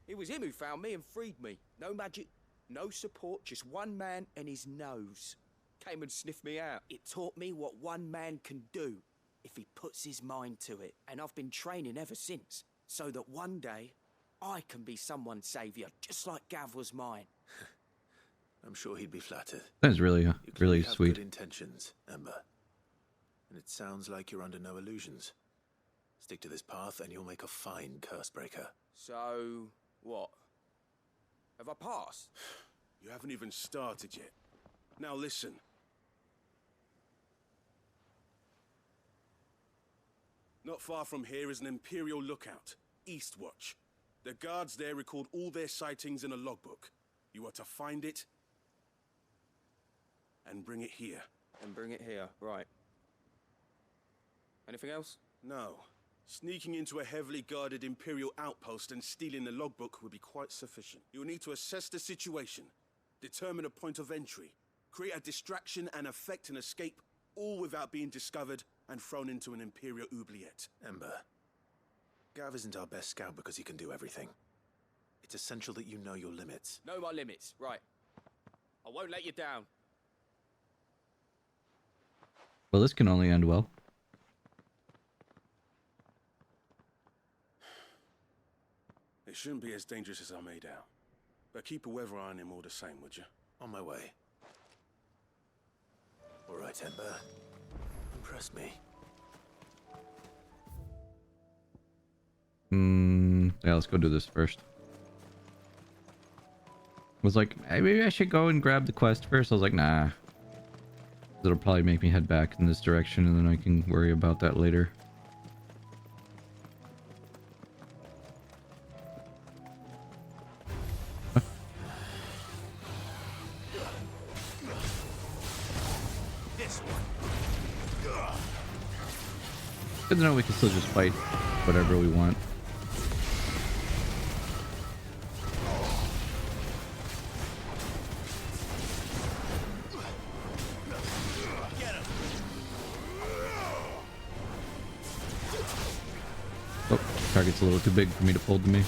It was him who found me and freed me. No magic, no support, just one man and his nose. Came and sniffed me out. It taught me what one man can do if he puts his mind to it. And I've been training ever since, so that one day I can be someone's saviour, just like Gav was mine. I'm sure he'd be flattered. That's really, You clearly really have sweet. good intentions, Ember. And it sounds like you're under no illusions. Stick to this path and you'll make a fine curse-breaker. So, what? Have I passed? You haven't even started yet. Now listen. Not far from here is an Imperial lookout, Eastwatch. The guards there record all their sightings in a logbook. You are to find it and bring it here. And bring it here, right. Anything else? No. Sneaking into a heavily guarded Imperial outpost and stealing the logbook would be quite sufficient. You'll need to assess the situation, determine a point of entry, create a distraction and effect an escape, all without being discovered and thrown into an Imperial oubliette. Ember, Gav isn't our best scout because he can do everything. It's essential that you know your limits. Know my limits, right. I won't let you down. Well, this can only end well. It shouldn't be as dangerous as I made out. But keep a weather eye on him all the same, would you? On my way. All right, Ember. Impress me. Yeah, let's go do this first. Was like, hey, maybe I should go and grab the quest first. I was like, nah. It'll probably make me head back in this direction, and then I can worry about that later. Good to know we can still just fight whatever we want. Oh, target's a little too big for me to pull to me.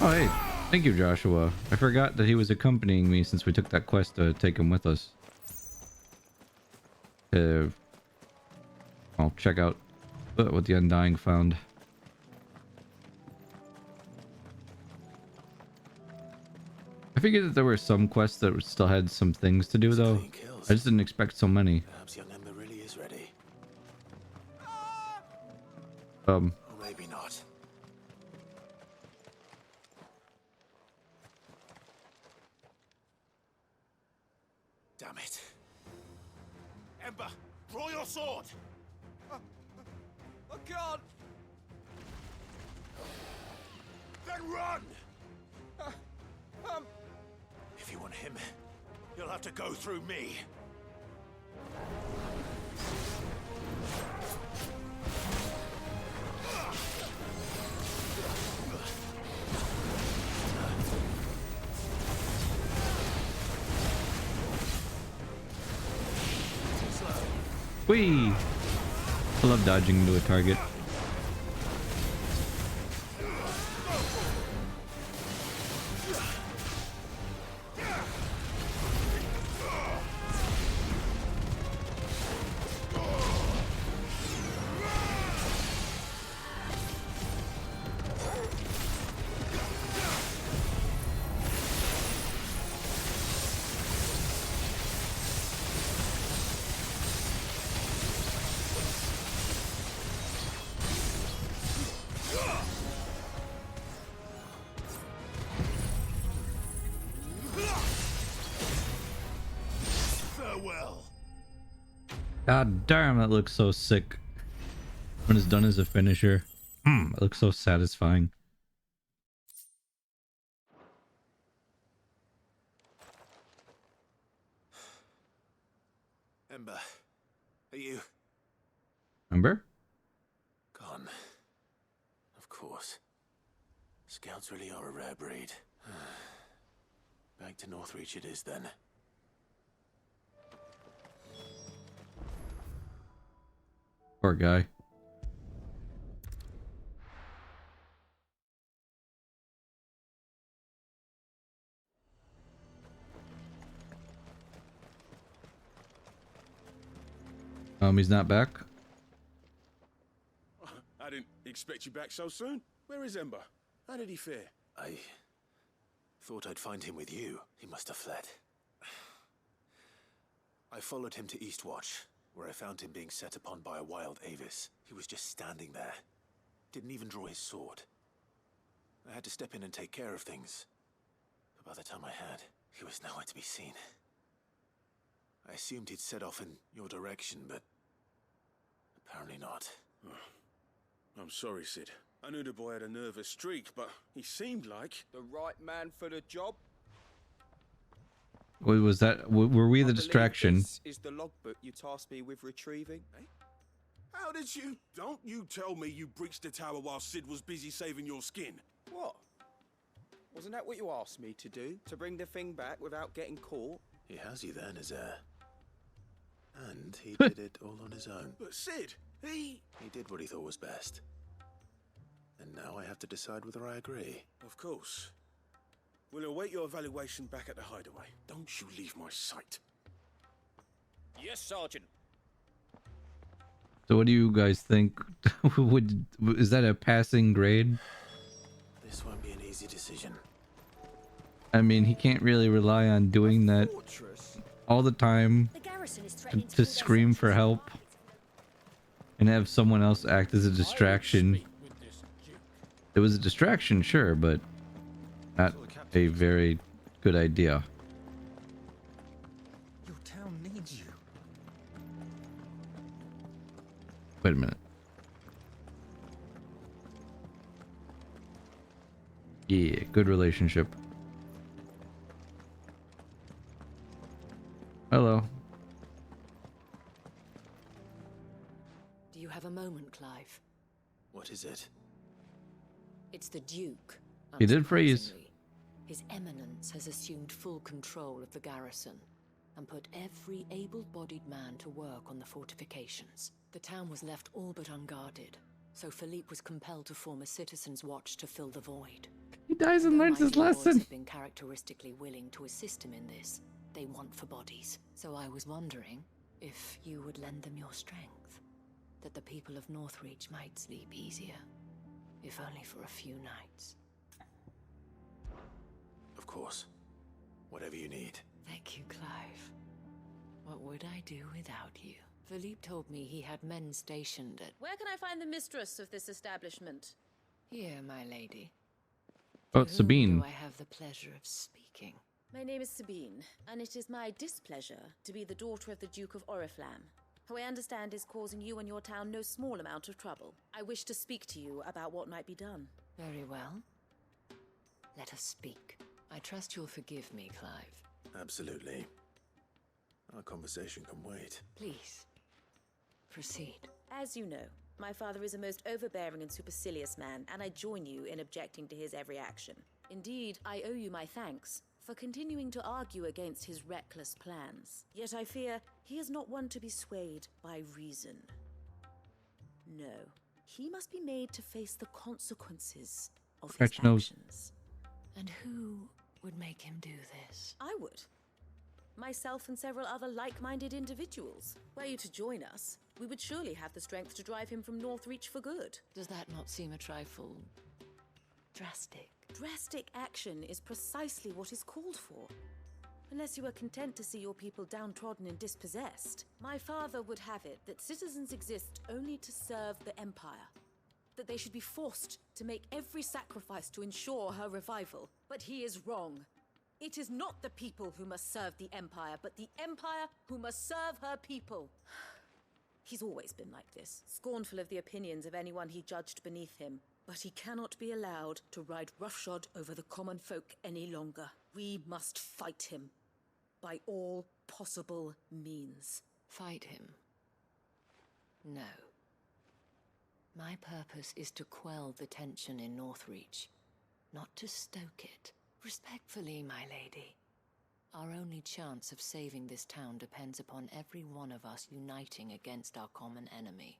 Oh, hey. Thank you, Joshua. I forgot that he was accompanying me since we took that quest to take him with us. I'll check out what the Undying found. I figured that there were some quests that still had some things to do, though. I just didn't expect so many. Perhaps young Ember really is ready. Or maybe not. Damn it. Ember, draw your sword! I can't! Then run! If you want him, you'll have to go through me. Whee! I love dodging into a target. God damn, that looks so sick. When it's done as a finisher. It looks so satisfying. Ember, are you Remember? gone? Of course. Scouts really are a rare breed. Back to Northreach it is then. Poor guy. He's not back. I didn't expect you back so soon. Where is Ember? How did he fare? I thought I'd find him with you. He must have fled. I followed him to Eastwatch, where I found him being set upon by a wild Avis. He was just standing there. Didn't even draw his sword. I had to step in and take care of things. But by the time I had, he was nowhere to be seen. I assumed he'd set off in your direction, but apparently not. I'm sorry, Sid. I knew the boy had a nervous streak, but he seemed like the right man for the job. Wait, was that? Were we the distraction? This is the logbook you tasked me with retrieving. Eh? How did you... Don't you tell me you breached the tower while Sid was busy saving your skin. What? Wasn't that what you asked me to do? To bring the thing back without getting caught? He has you there, Nazaire. And he did it all on his own. But Sid, he did what he thought was best. And now I have to decide whether I agree. Of course. We'll await your evaluation back at the hideaway. Don't you leave my sight. Yes, Sergeant. So what do you guys think? Is that a passing grade? This won't be an easy decision. I mean, he can't really rely on doing that all the time to scream for help and have someone else act as a distraction. It was a distraction, sure, but not a very good idea. Your town needs you. Wait a minute. Yeah, good relationship. Hello. Do you have a moment, Clive? What is it? It's the Duke. He did freeze. Unsurprisingly. His Eminence has assumed full control of the garrison and put every able-bodied man to work on the fortifications. The town was left all but unguarded, so Philippe was compelled to form a citizens' watch to fill the void. He dies and learns his lesson. Have been characteristically willing to assist him in this. They want for bodies. So I was wondering if you would lend them your strength, that the people of Northreach might sleep easier, if only for a few nights. Of course. Whatever you need. Thank you, Clive. What would I do without you? Philippe told me he had men stationed at... Where can I find the mistress of this establishment? Here, my lady. Oh, To it's whom Sabine. do I have the pleasure of speaking? My name is Sabine, and it is my displeasure to be the daughter of the Duke of Oriflamme, who I understand is causing you and your town no small amount of trouble. I wish to speak to you about what might be done. Very well. Let us speak. I trust you'll forgive me, Clive. Absolutely. Our conversation can wait. Please, proceed. As you know, my father is a most overbearing and supercilious man, and I join you in objecting to his every action. Indeed, I owe you my thanks for continuing to argue against his reckless plans. Yet I fear he is not one to be swayed by reason. No, he must be made to face the consequences of his actions. And who would make him do this? I would. Myself and several other like-minded individuals. Were you to join us, we would surely have the strength to drive him from Northreach for good. Does that not seem a trifle... drastic? Drastic action is precisely what is called for. Unless you are content to see your people downtrodden and dispossessed, my father would have it that citizens exist only to serve the Empire. That they should be forced to make every sacrifice to ensure her revival. But he is wrong. It is not the people who must serve the Empire, but the Empire who must serve her people. He's always been like this, scornful of the opinions of anyone he judged beneath him. But he cannot be allowed to ride roughshod over the common folk any longer. We must fight him, by all possible means. Fight him? No. My purpose is to quell the tension in Northreach, not to stoke it. Respectfully, my lady. Our only chance of saving this town depends upon every one of us uniting against our common enemy.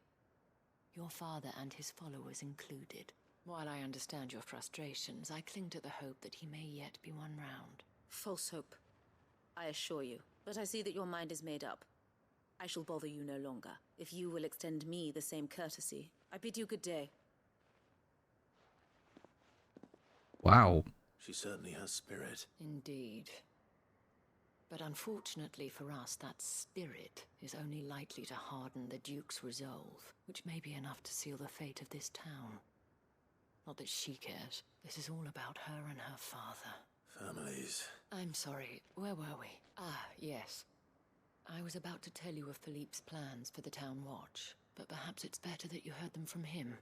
Your father and his followers included. While I understand your frustrations, I cling to the hope that he may yet be won round. False hope, I assure you. But I see that your mind is made up. I shall bother you no longer. If you will extend me the same courtesy, I bid you good day. Wow. She certainly has spirit. Indeed. But unfortunately for us, that spirit is only likely to harden the Duke's resolve, which may be enough to seal the fate of this town. Not that she cares. This is all about her and her father. Families. I'm sorry, where were we? Ah, yes. I was about to tell you of Philippe's plans for the town watch, but perhaps it's better that you heard them from him.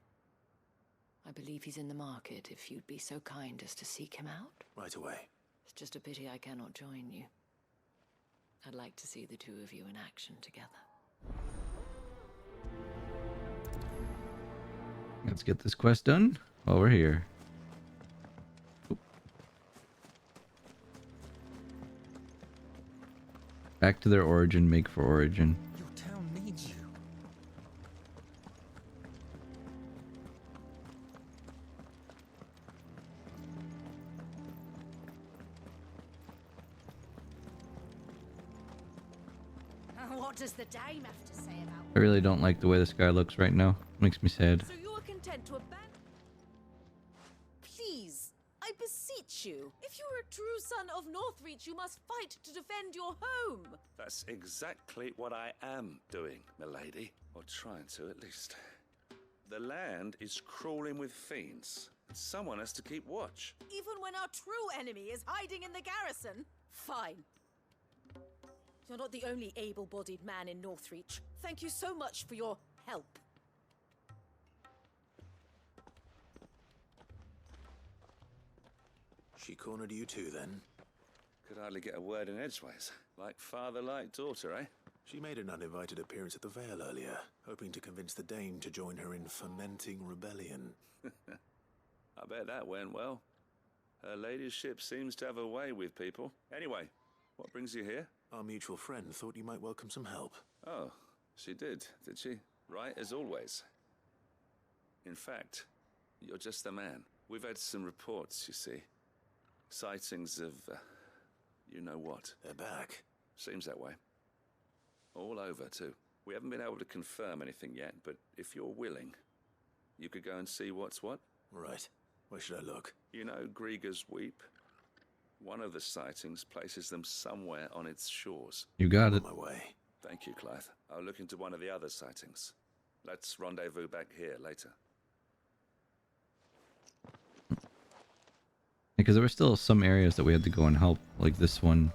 I believe he's in the market, if you'd be so kind as to seek him out. Right away. It's just a pity I cannot join you. I'd like to see the two of you in action together. Let's get this quest done while we're here. Oop. Back to their origin, make for origin. Your town needs you. What does the dame have to say about... I really don't like the way this guy looks right now. Makes me sad. So you are content to abandon... Please, I beseech you. If you are a true son of Northreach, you must fight to defend your home. That's exactly what I am doing, milady. Or trying to, at least. The land is crawling with fiends, Someone has to keep watch. Even when our true enemy is hiding in the garrison? Fine. You're not the only able-bodied man in Northreach. Thank you so much for your help. She cornered you too, then? Could hardly get a word in edgeways. Like father, like daughter, eh? She made an uninvited appearance at the Vale earlier, hoping to convince the Dane to join her in fomenting rebellion. I bet that went well. Her ladyship seems to have a way with people. Anyway, what brings you here? Our mutual friend thought you might welcome some help. Oh, she did she? Right as always. In fact, you're just the man. We've had some reports, you see. Sightings of, you know what. They're back. Seems that way. All over, too. We haven't been able to confirm anything yet, but if you're willing, you could go and see what's what. Right. Where should I look? You know Grieger's Weep? One of the sightings places them somewhere on its shores. You got it. On my way. Thank you, Clive. I'll look into one of the other sightings. Let's rendezvous back here later. Because there were still some areas that we had to go and help, like this one.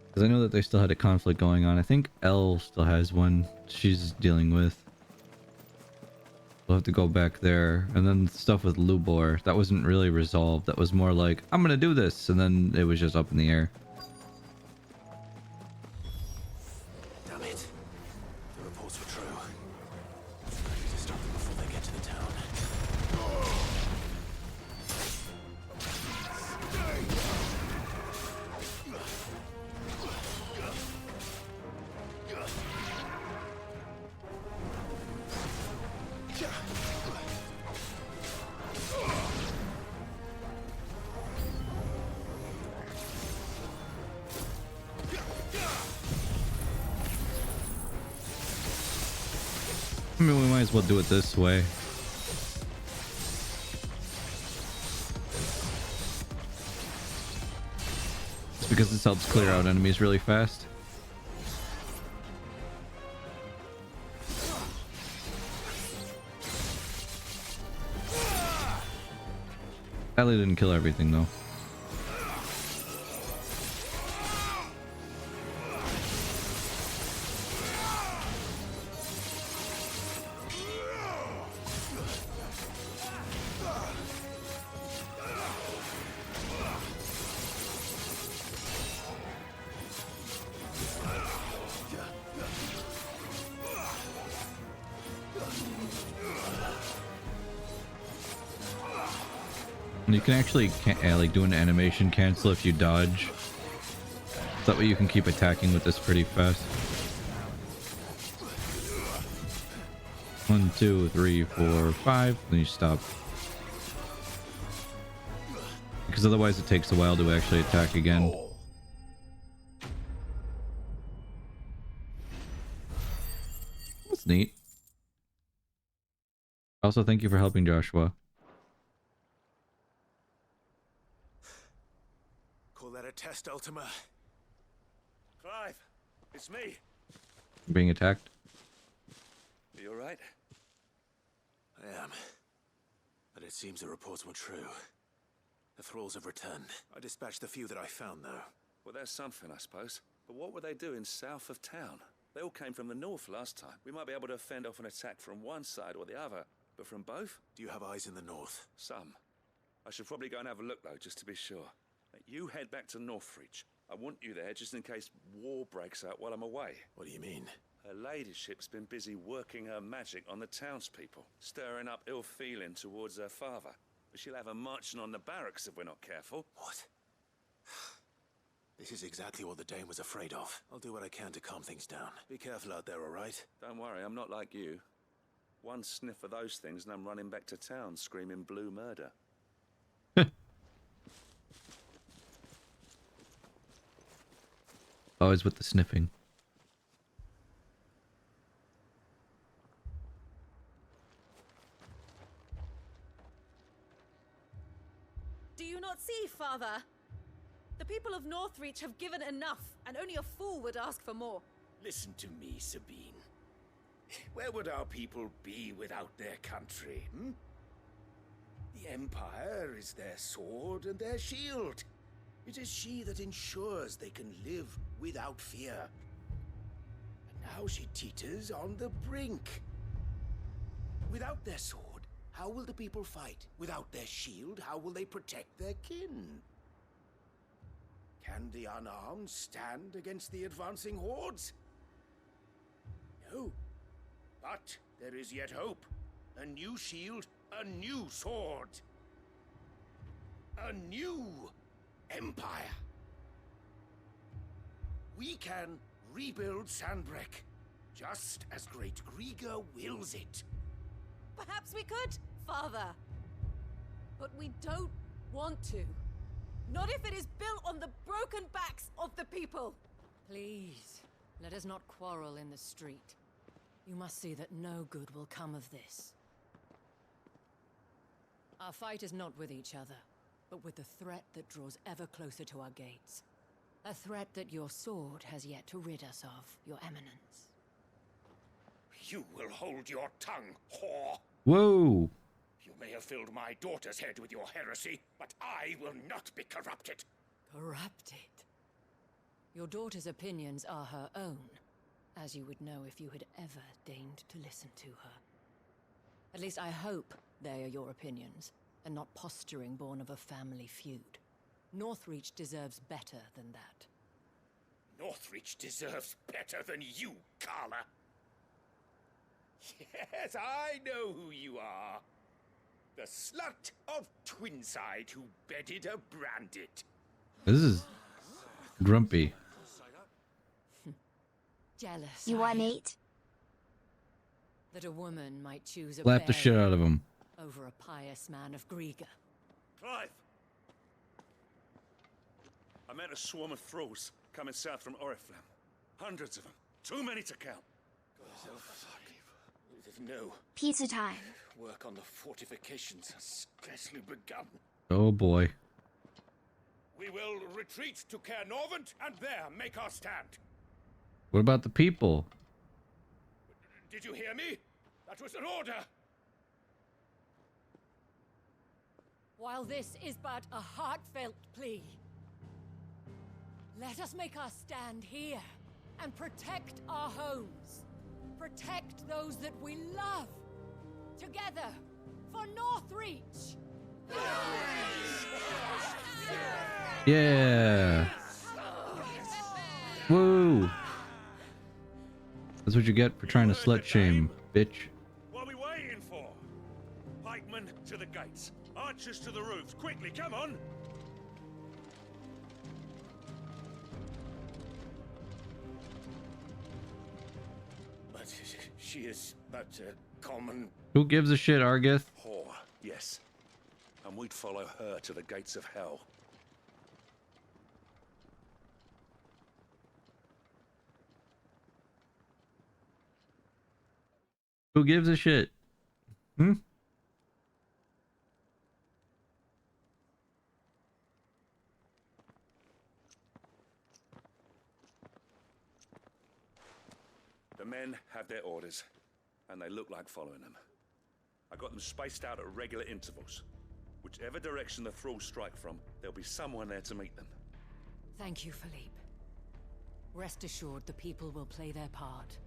Because I know that they still had a conflict going on. I think Elle still has one she's dealing with. We'll have to go back there. And then stuff with Lubor, that wasn't really resolved. That was more like, I'm gonna do this, and then it was just up in the air. Damn it. The reports were true. I need to stop them before they get to the town. I mean, we might as well do it this way. It's because this helps clear out enemies really fast. Ellie didn't kill everything though. You can actually like do an animation cancel if you dodge. So that way you can keep attacking with this pretty fast. 1, 2, 3, 4, 5, then you stop. Because otherwise it takes a while to actually attack again. That's neat. Also, thank you for helping Joshua. Call that a test, Ultima? Clive, it's me. Being attacked. Are you alright? I am. But it seems the reports were true. The thralls have returned. I dispatched the few that I found, though. Well, there's something, I suppose. But what were they doing south of town? They all came from the north last time. We might be able to fend off an attack from one side or the other, but from both? Do you have eyes in the north? Some. I should probably go and have a look, though, just to be sure. You head back to Northreach. I want you there just in case war breaks out while I'm away. What do you mean? Her ladyship's been busy working her magic on the townspeople, stirring up ill feeling towards her father. But she'll have her marching on the barracks if we're not careful. What? This is exactly what the Dane was afraid of. I'll do what I can to calm things down. Be careful out there, all right? Don't worry, I'm not like you. One sniff of those things and I'm running back to town screaming blue murder. Always with the sniffing. Do you not see, Father? The people of Northreach have given enough, and only a fool would ask for more. Listen to me, Sabine. Where would our people be without their country, The Empire is their sword and their shield. It is she that ensures they can live without fear. And now she teeters on the brink. Without their sword, how will the people fight? Without their shield, how will they protect their kin? Can the unarmed stand against the advancing hordes? No. But there is yet hope. A new shield, a new sword. A new empire. We can rebuild Sandbreck, just as Great Grieger wills it. Perhaps we could, Father. But we don't want to. Not if it is built on the broken backs of the people. Please, let us not quarrel in the street. You must see that no good will come of this. Our fight is not with each other, but with the threat that draws ever closer to our gates. A threat that your sword has yet to rid us of, Your Eminence. You will hold your tongue, whore. Whoa! You may have filled my daughter's head with your heresy, but I will not be corrupted. Corrupted? Your daughter's opinions are her own, as you would know if you had ever deigned to listen to her. At least I hope they are your opinions, and not posturing born of a family feud. Northreach deserves better than that. Northreach deserves better than you, Carla. Yes, I know who you are. The slut of Twinside who bedded a Brandit. This is grumpy. Jealous. You want Nate? That a woman might choose a Slap the shit out of him. over a pious man of Grieger. Clive! I met a swarm of thralls coming south from Oriflamme. Hundreds of them. Too many to count. No. Pizza time. Work on the fortifications has scarcely begun. Oh boy. We will retreat to Caer Norvent and there make our stand. What about the people? Did you hear me? That was an order. While this is but a heartfelt plea, let us make our stand here and protect our homes. Protect those that we love. Together, for Northreach! Yeah. Woo. That's what you get for trying to slut shame, bitch. What are we waiting for? Pikemen to the gates. Archers to the roofs. Quickly, come on! But she is but a common... Who gives a shit, Argith? Whore, yes. And we'd follow her to the gates of hell. Who gives a shit? Hmm? The men have their orders, and they look like following them. I got them spaced out at regular intervals. Whichever direction the thralls strike from, there'll be someone there to meet them. Thank you, Philippe. Rest assured the people will play their part.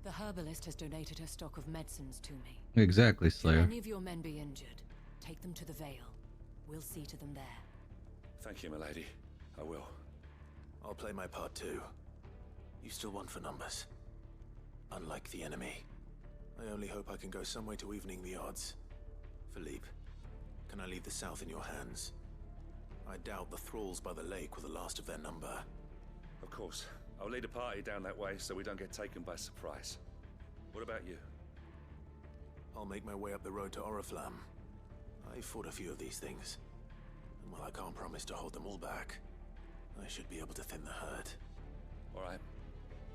The herbalist has donated her stock of medicines to me. Exactly, Slayer. Should any of your men be injured, take them to the Vale. We'll see to them there. Thank you, milady. I will. I'll play my part too. You still want for numbers. Unlike the enemy. I only hope I can go some way to evening the odds. Philippe, can I leave the south in your hands? I doubt the thralls by the lake were the last of their number. Of course. I'll lead a party down that way so we don't get taken by surprise. What about you? I'll make my way up the road to Oriflamme. I fought a few of these things. And while I can't promise to hold them all back, I should be able to thin the herd. All right.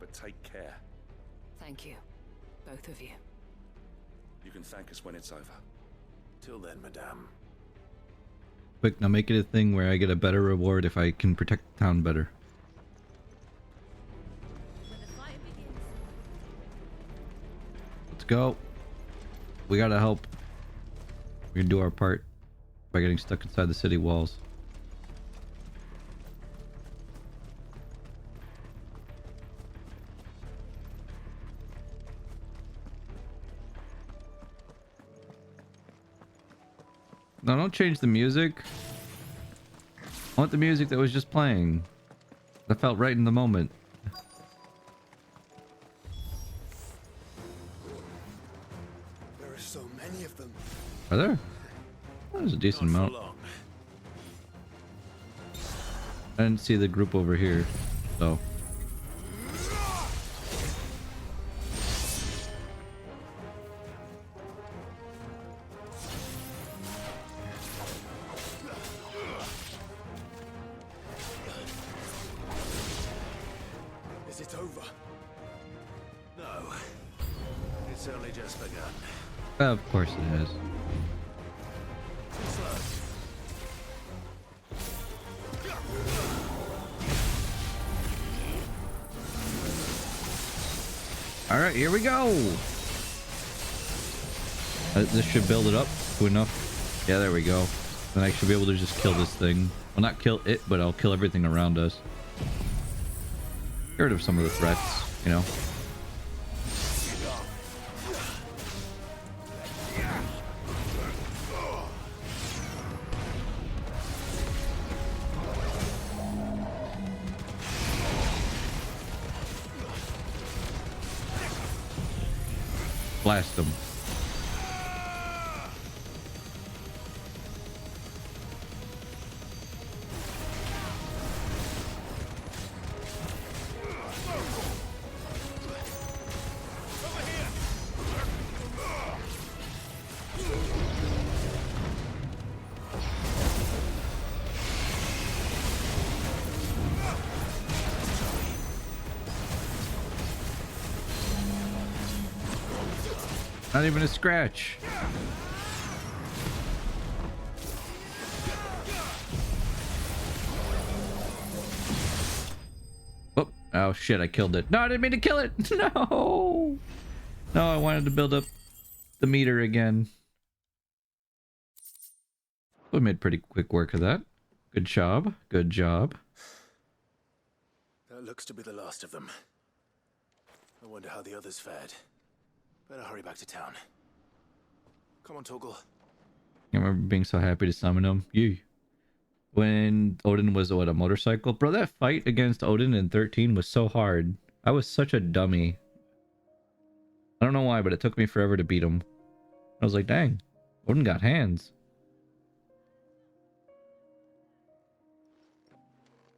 But take care. Thank you. Both of you. You can thank us when it's over. Till then, madame. Quick, now make it a thing where I get a better reward if I can protect the town better. Let's go. We gotta help. We can do our part by getting stuck inside the city walls. No, don't change the music. I want the music that was just playing. That felt right in the moment. There are so many of them. Are there? That was a decent amount. I didn't see the group over here, so. Is it over? No. It's only just begun. Of course it is. All right, here we go. This should build it up to enough. Yeah, there we go. Then I should be able to just kill this thing. Well, not kill it, but I'll kill everything around us. Get rid of some of the threats, you know. Blast them. Not even a scratch. Oh shit, I killed it. No, I didn't mean to kill it. No. No, I wanted to build up the meter again. We made pretty quick work of that. Good job. Good job. That looks to be the last of them. I wonder how the others fared. Better hurry back to town. Come on, Torgal. I remember being so happy to summon him. You. When Odin was, what, a motorcycle? Bro, that fight against Odin in 13 was so hard. I was such a dummy. I don't know why, but it took me forever to beat him. I was like, dang, Odin got hands.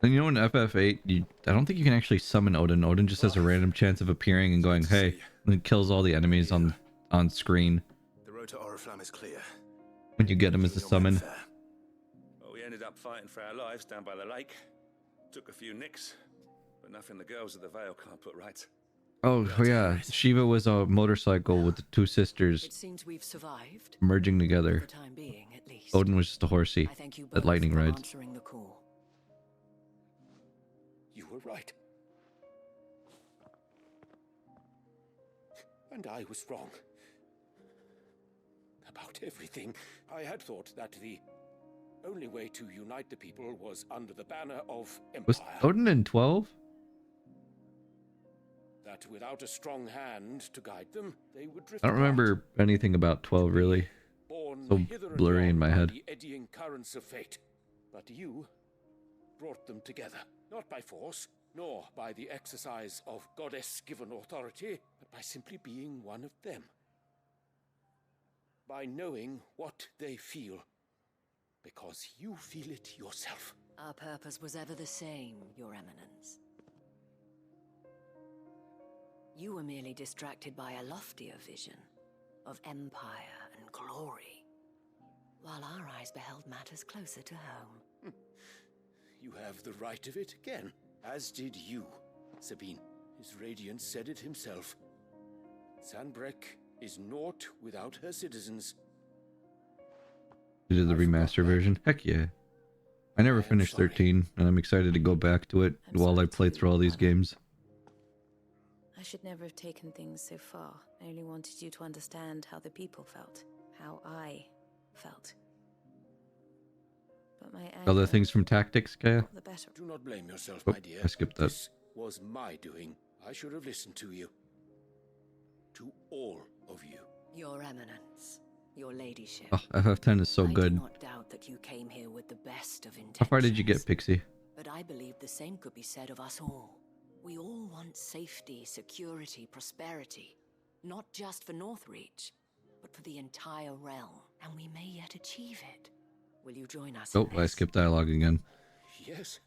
And you know in FF8, I don't think you can actually summon Odin. Odin just has a random chance of appearing and going, hey, and it kills all the enemies on screen. The road to Oriflamme is clear. When you get him as a summon. Well, we ended up fighting for our lives down by the lake. Took a few nicks, but nothing the girls of the Vale can't put right. Oh yeah, Shiva was a motorcycle with the two sisters. It seems we've survived. Merging together. For the time being, at least. Odin was just a horsey I thank you that both lightning for rides. answering the call. You were right. And I was wrong. About everything. I had thought that the only way to unite the people was under the banner of Empire. Was Odin in 12? That without a strong hand to guide them, they would drift I don't remember anything about 12 really. So blurry in my head. The eddying currents of fate. But you brought them together, not by force, nor by the exercise of goddess-given authority, but by simply being one of them. By knowing what they feel, because you feel it yourself. Our purpose was ever the same, Your Eminence. You were merely distracted by a loftier vision of empire and glory, while our eyes beheld matters closer to home. You have the right of it again, as did you, Sabine. His Radiance said it himself. Sanbreque is naught without her citizens. You did the remaster version? Heck yeah. I never finished 13, and I'm excited to go back to it while I play through all these games. I should never have taken things so far. I only wanted you to understand how the people felt. How I felt. But my Other anger things from Tactics, Kaya? got the better. Do not blame yourself, Oh, my dear. I skipped that. This was my doing. I should have listened to you. To all of you. Your Eminence, your ladyship. Oh, FF10 is so I do good. not doubt that you came here with the best of intentions. How far did you get, Pixie? But I believe the same could be said of us all. We all want safety, security, prosperity. Not just for Northreach, but for the entire realm. And we may yet achieve it. Will you join us in Oh, I this? skipped dialogue again. Yes.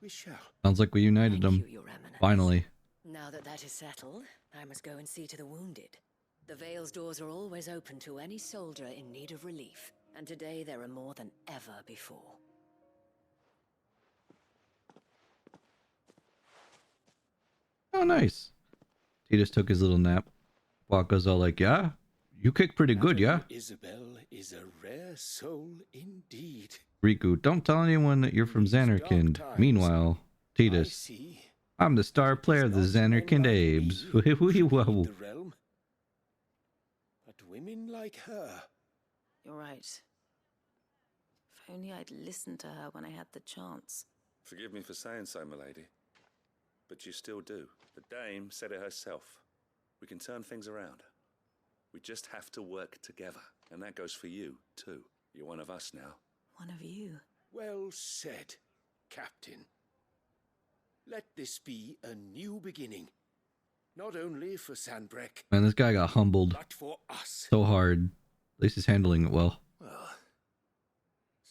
We shall. Sounds like we united Thank them. you, Your Eminence. Finally. Now that that is settled, I must go and see to the wounded. The Vale's doors are always open to any soldier in need of relief, and today there are more than ever before. Oh, nice. He just took his little nap. Waka's all like, yeah, you kick pretty good, yeah? Isabel is a rare soul indeed. Riku, don't tell anyone that you're from Xanarkand. Meanwhile, Titus, I'm the star player of the Xanarkand Abes. Whoa. The realm. But women like her. You're right. If only I'd listened to her when I had the chance. Forgive me for saying so, milady, but you still do. The dame said it herself. We can turn things around. We just have to work together. And that goes for you, too. You're one of us now. One of you. Well said, Captain. Let this be a new beginning. Not only for Sandbreck, Man, this guy got humbled but for us. so hard. At least he's handling it well. Well,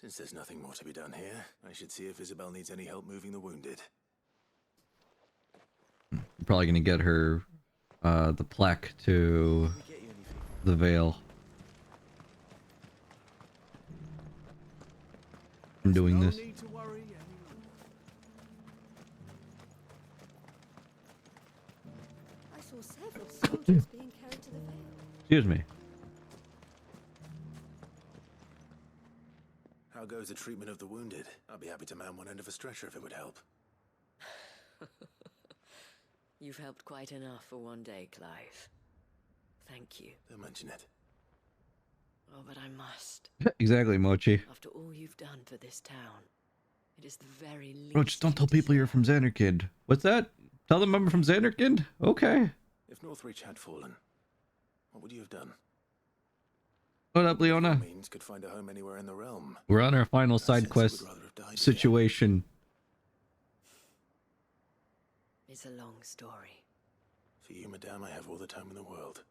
since there's nothing more to be done here, I should see if Isabel needs any help moving the wounded. I'm probably gonna get her the plaque to the Vale. I'm doing this. I saw several soldiers being carried to the Vale. Excuse me. How goes the treatment of the wounded? I'll be happy to man one end of a stretcher if it would help. You've helped quite enough for one day, Clive. Thank you. Don't mention it. Oh, but I must. Exactly, Mochi. After all you've done for this town, it is the very least. Bro, just don't tell people you're from Xanarkand. What's that? Tell them I'm from Xanarkand? Okay. If Northreach had fallen, what would you have done? What up, Leona? Means could find a home anywhere in the realm. We're on our final side quest situation. It's a long story. For you, madame, I have all the time in the world.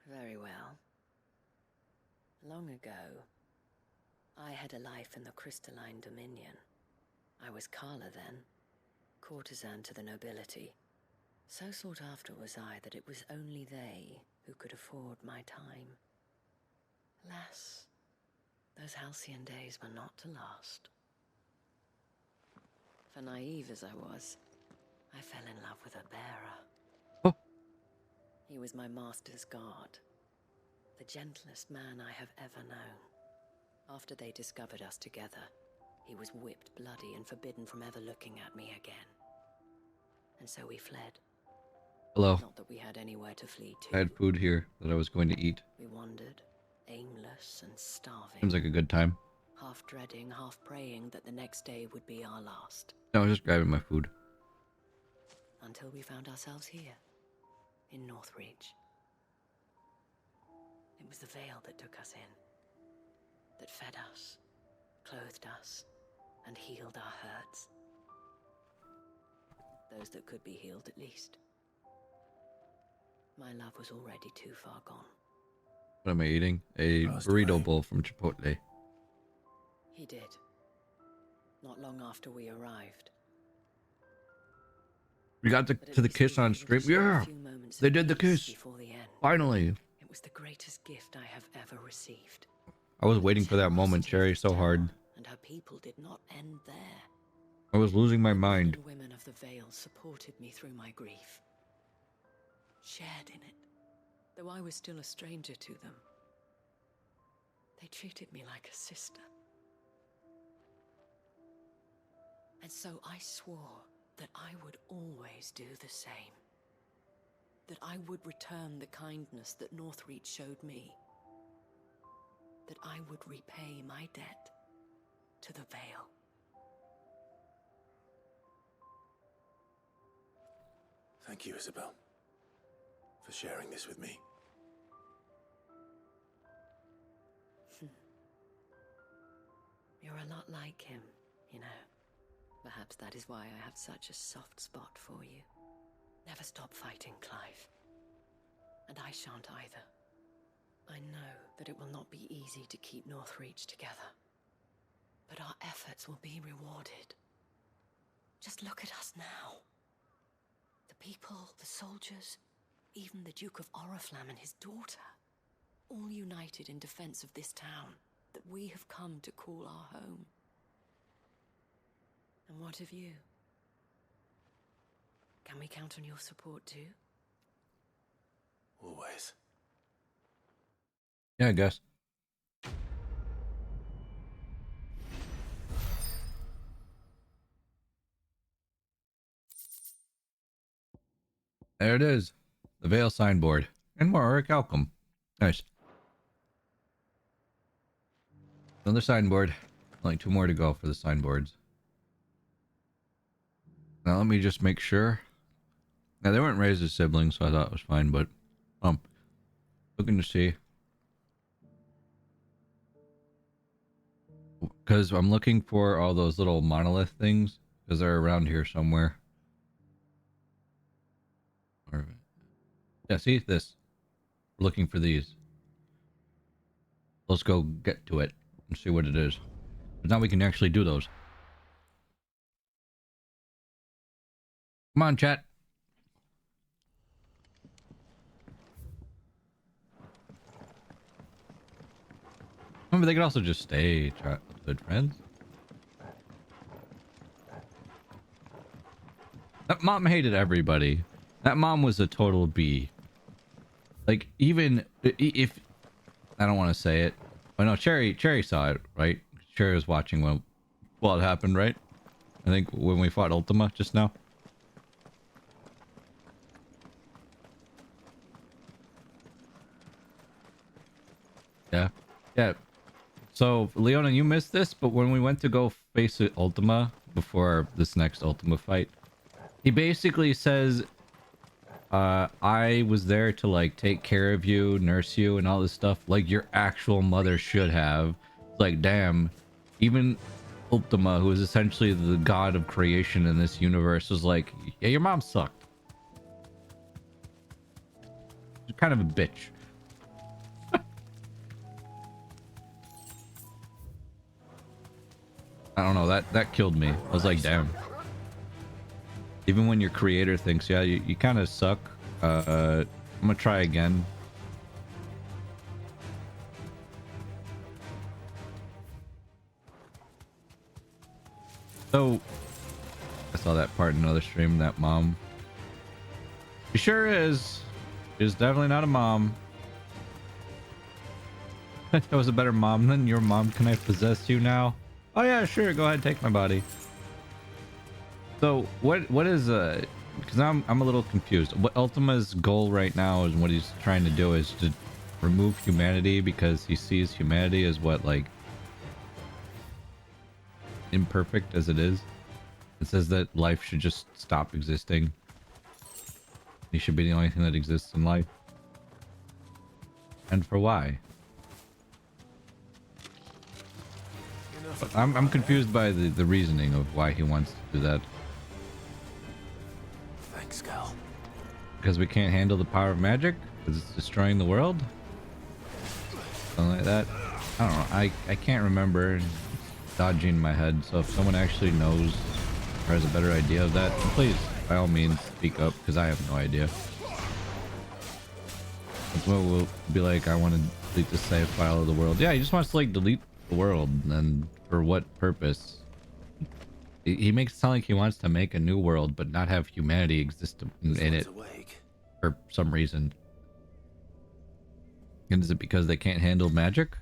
Very well. Long ago, I had a life in the Crystalline Dominion. I was Carla then, courtesan to the nobility. So sought after was I that it was only they who could afford my time. Alas, those halcyon days were not to last. For naive as I was, I fell in love with a bearer. Oh. He was my master's guard, the gentlest man I have ever known. After they discovered us together, he was whipped bloody and forbidden from ever looking at me again. And so we fled. Hello. Not that we had anywhere to flee to. I had food here that I was going to eat. We wandered, aimless and starving. Seems like a good time. Half dreading, half praying that the next day would be our last. No, I was just grabbing my food. Until we found ourselves here, in Northreach. It was the Vale that took us in. That fed us, clothed us, and healed our hurts. Those that could be healed at least. My love was already too far gone. What am I eating? A burrito bowl from Chipotle. He did. Not long after we arrived. We got to the kiss on stream. Yeah! They did the kiss. Before the end. Finally. It was the greatest gift I have ever received. I was waiting for that moment, Cherry, so hard. And her people did not end there. I was losing my mind. The women of the Vale supported me through my grief. Shared in it, though I was still a stranger to them. They treated me like a sister. And so I swore that I would always do the same. that I would return the kindness that Northreach showed me. That I would repay my debt to the Vale. Thank you, Isabel, for sharing this with me. You're a lot like him, you know. Perhaps that is why I have such a soft spot for you. Never stop fighting, Clive. And I shan't either. I know that it will not be easy to keep Northreach together. But our efforts will be rewarded. Just look at us now. The people, the soldiers, even the Duke of Oriflamme and his daughter, all united in defense of this town that we have come to call our home. And what of you? Can we count on your support too? Always. Yeah, I guess. There it is. The Vale signboard. And more Auric Alchem. Nice. Another signboard. Only 2 more to go for the signboards. Now let me just make sure. Now they weren't raised as siblings, so I thought it was fine, but looking to see. Because I'm looking for all those little monolith things, because they're around here somewhere. Yeah, see this. We're looking for these. Let's go get to it and see what it is. But now we can actually do those. Come on, chat. Remember, they could also just stay good friends. That mom hated everybody. That mom was a total B. Like, even if... I don't want to say it. Oh no, Cherry saw it, right? Cherry was watching while it happened, right? I think when we fought Ultima just now. Yeah. Yeah. So, Leona, you missed this, but when we went to go face Ultima before this next Ultima fight, he basically says, I was there to, like, take care of you, nurse you, and all this stuff, like your actual mother should have. Like, damn, even Ultima, who is essentially the god of creation in this universe, was like, yeah, your mom sucked. She's kind of a bitch. I don't know, that killed me. I was like, damn. Even when your creator thinks, yeah, you kind of suck. I'm gonna try again. So, I saw that part in another stream, that mom. She sure is. She's definitely not a mom. That was a better mom than your mom. Can I possess you now? Oh yeah, sure. Go ahead, take my body. So what is because I'm a little confused. What Ultima's goal right now is, what he's trying to do is to remove humanity, because he sees humanity as what, like, imperfect as it is. It says that life should just stop existing. He should be the only thing that exists in life. And for why? I'm confused by the reasoning of why he wants to do that. Thanks, Cal. Because we can't handle the power of magic? Because it's destroying the world? Something like that? I don't know. I can't remember. It's dodging in my head. So if someone actually knows or has a better idea of that, please, by all means, speak up, because I have no idea. That's what we'll be like, I want to delete the save file of the world. Yeah, he just wants to, like, delete the world. And for what purpose? He makes it sound like he wants to make a new world, but not have humanity exist in it for some reason. And is it because they can't handle magic?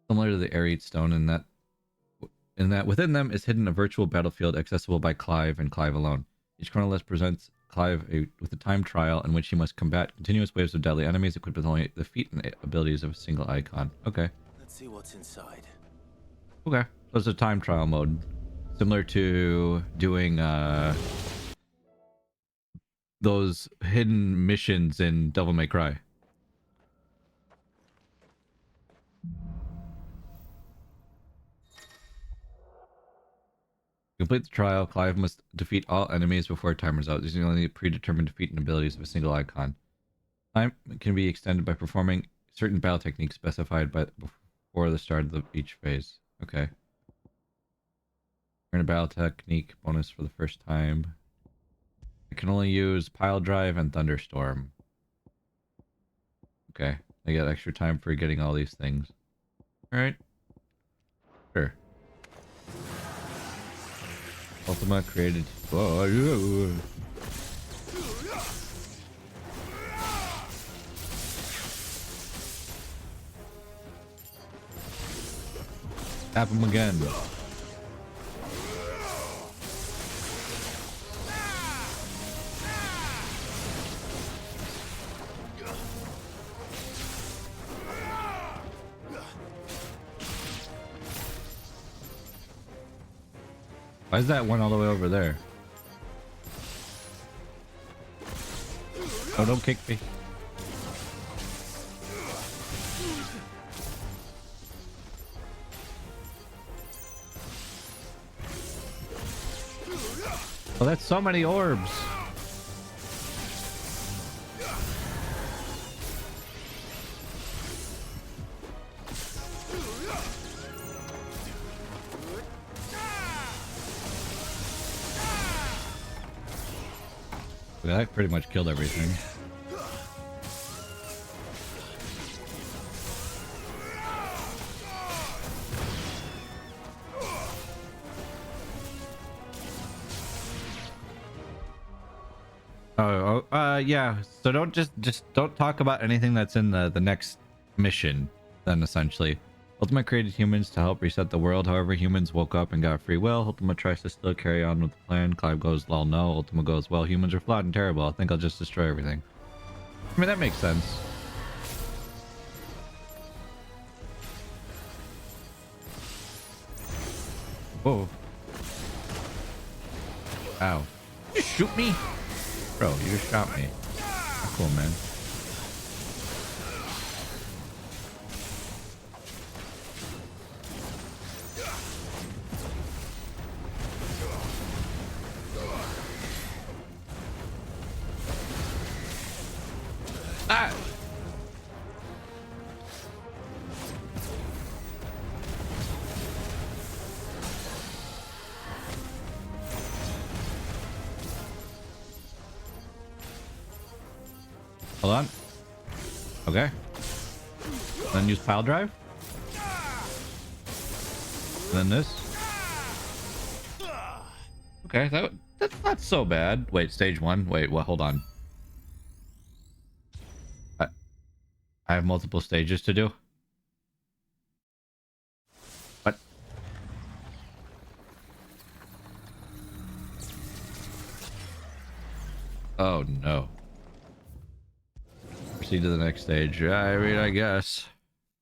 Similar to the Aerite Stone, in that within them is hidden a virtual battlefield accessible by Clive and Clive alone. Each chronolist presents Clive with a time trial in which he must combat continuous waves of deadly enemies equipped with only the feat and abilities of a single icon. Okay. Let's see what's inside. Okay. So it's a time trial mode. Similar to doing those hidden missions in Devil May Cry. To complete the trial, Clive must defeat all enemies before timers out, using only predetermined defeat and abilities of a single icon. Time can be extended by performing certain battle techniques specified before the start of each phase. Okay. Earn a battle technique bonus for the first time. I can only use Pile Drive and Thunderstorm. Okay. I get extra time for getting all these things. Alright. Sure. Ultima created... Oh, yeah. Tap him again. Why is that one all the way over there? Oh, don't kick me. Oh, that's so many orbs. That pretty much killed everything. Yeah. So don't just don't talk about anything that's in the next mission. Then essentially, Ultima created humans to help reset the world. However, humans woke up and got free will. Ultima tries to still carry on with the plan. Clive goes, "Well, no." Ultima goes, "Well, humans are flawed and terrible. I think I'll just destroy everything." I mean, that makes sense. Whoa. Ow. You shoot me? Bro, you just shot me. Cool, man. Ah! Hold on. Okay. Then use pile drive. And then this. Okay, that's not so bad. Wait, stage one. Wait, what? Hold on. I have multiple stages to do. What? Oh no. Proceed to the next stage. Yeah, I mean, I guess.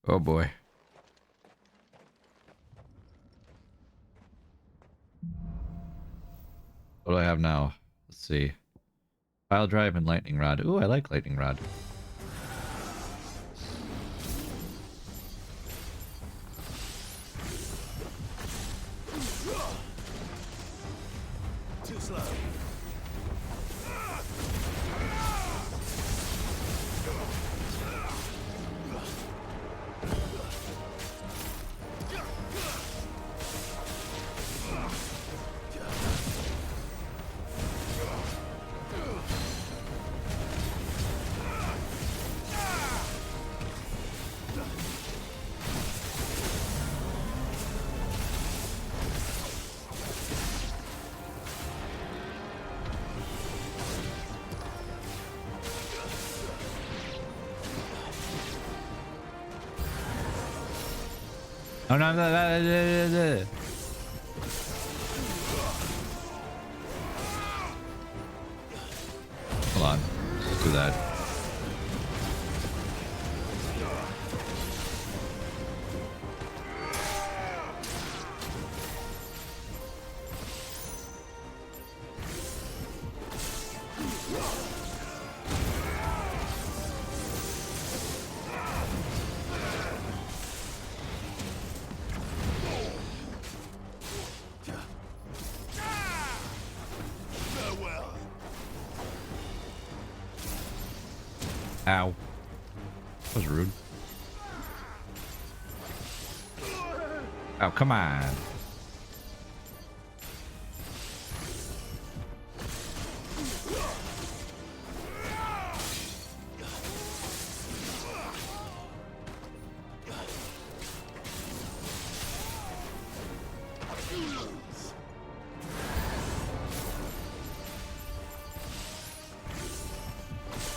Oh boy. What do I have now? Let's see. Pile drive and lightning rod. Ooh, I like lightning rod. Too slow. Oh no, no. do that. Ow. That was rude. Oh, come on.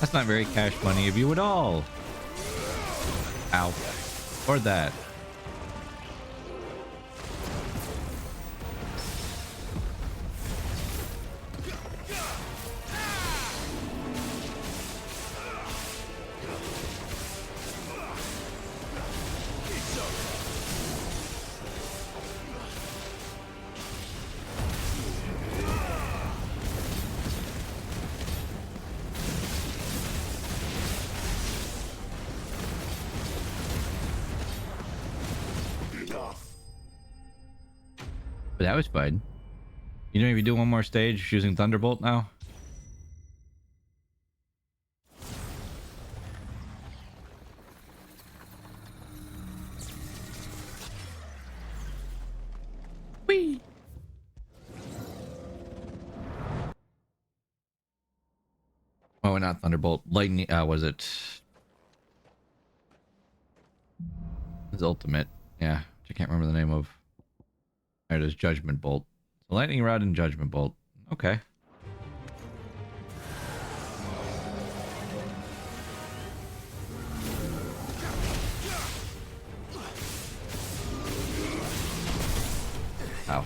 That's not very cash money of you at all. Ow. Or that. But that was fun. You know, if you do one more stage using Thunderbolt now. Whee! Oh, not Thunderbolt. Lightning. Was it? His ultimate. Yeah, I can't remember the name of. There it is, Judgment Bolt. So Lightning Rod and Judgment Bolt. Okay. Ow.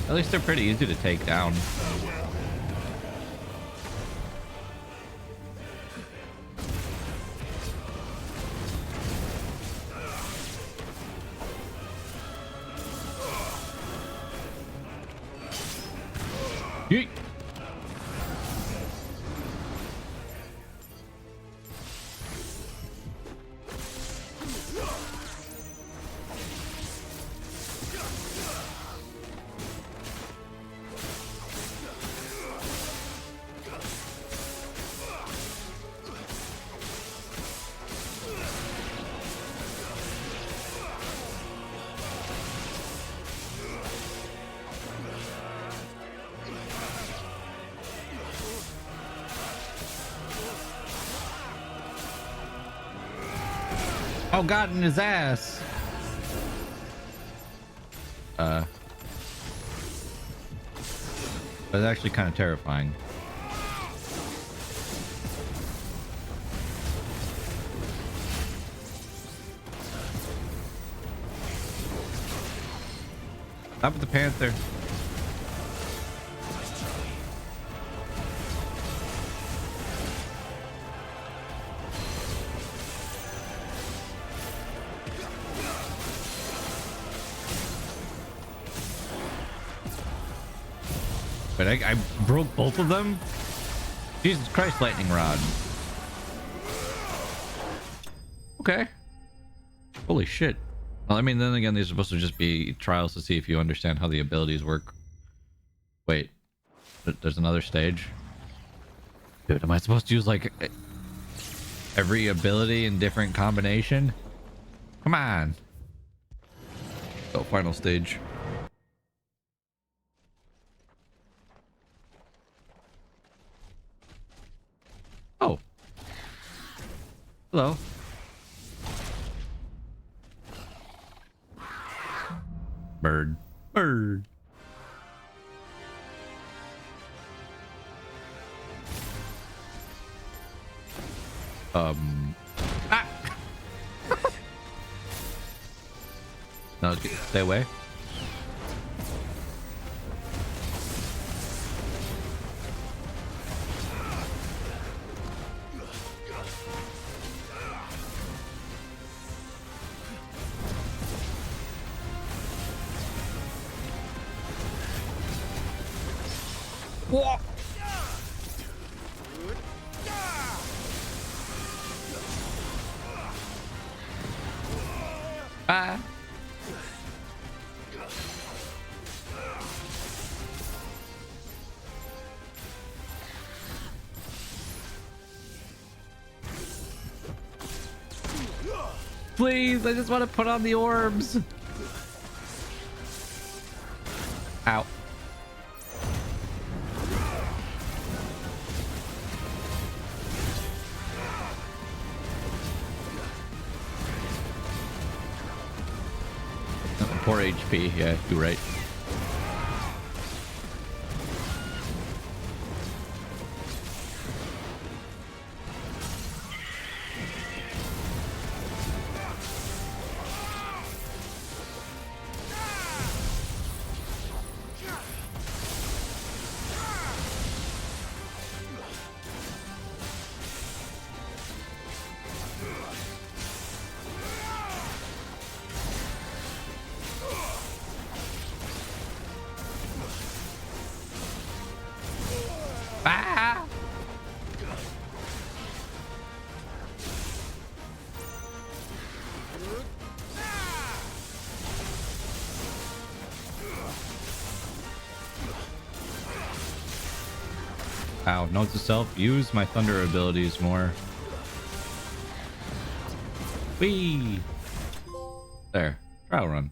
At least they're pretty easy to take down. Yeet. Oh, God, in his ass. That's actually kind of terrifying. Stop with the Panther. But I broke both of them? Jesus Christ, Lightning Rod. Okay. Holy shit. Well, I mean, then again, these are supposed to just be trials to see if you understand how the abilities work. Wait. There's another stage? Dude, am I supposed to use, like, every ability in different combination? Come on. Oh, final stage. Oh. Hello. Bird. Bird. Ah! No, stay away. Whoa. Ah. Please, I just want to put on the orbs. Ow. Poor HP, yeah, you're right. Ow, note to self, use my thunder abilities more. Whee! There, trial run.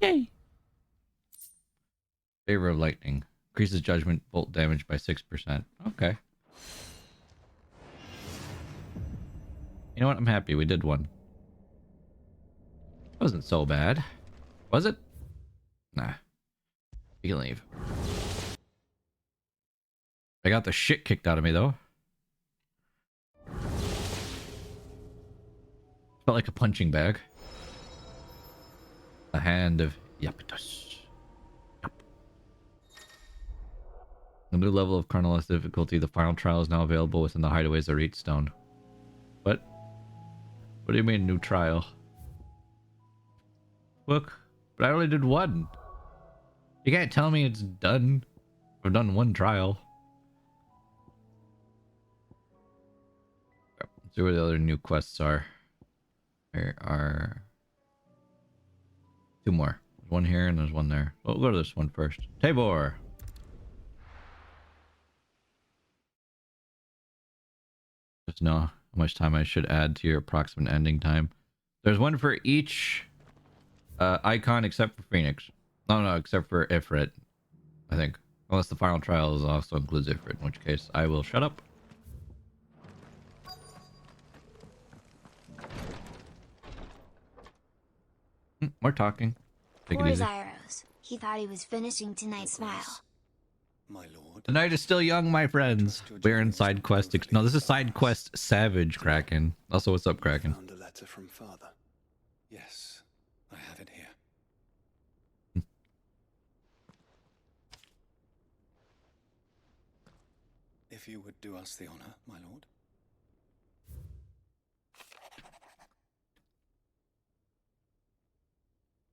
Yay! Favor of lightning. Increases judgment bolt damage by 6%. Okay. You know what? I'm happy we did one. Wasn't so bad. Was it? Nah. You can leave. I got the shit kicked out of me, though. Felt like a punching bag. The hand of Iapetus. Yep. A new level of Carnalist difficulty. The final trial is now available within the hideaways of Reedstone. What? What do you mean, new trial? Look, but I only did one. You can't tell me it's done. I've done one trial. Let's see where the other new quests are. There are two more. There's one here and there's one there. We'll go to this one first. Tabor. Just know how much time I should add to your approximate ending time. There's one for each icon except for Phoenix. No, except for Ifrit, I think. Unless the final trial also includes Ifrit, in which case I will shut up. More talking. Take Poor it easy. Zyros. He thought he was finishing tonight's smile. My lord. The night is still young, my friends. We're in side quest. No, this is side quest Savage Kraken. Also, what's up, Kraken? Found a letter from father. Yes, I have it here. If you would do us the honor, my lord.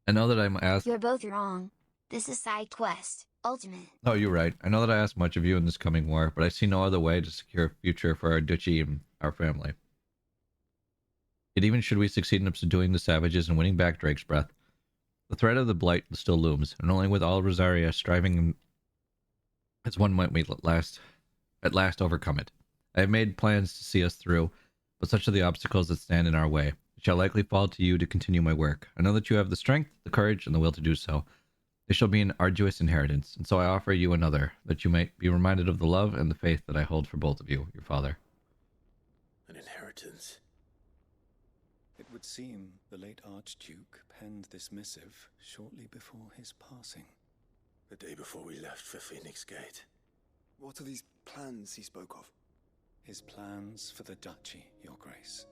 I know that I'm asked. You're both wrong. This is side quest. Ultimate. Oh, you're right. I know that I asked much of you in this coming war, but I see no other way to secure a future for our duchy and our family. Yet even should we succeed in subduing the savages and winning back Drake's breath, the threat of the blight still looms, and only with all Rosaria striving as one might we at last overcome it. I have made plans to see us through, but such are the obstacles that stand in our way. It shall likely fall to you to continue my work. I know that you have the strength, the courage, and the will to do so. This shall be an arduous inheritance, and so I offer you another, that you may be reminded of the love and the faith that I hold for both of you, your father. An inheritance. It would seem the late Archduke penned this missive shortly before his passing. The day before we left for Phoenix Gate. What are these plans he spoke of? His plans for the duchy, Your Grace.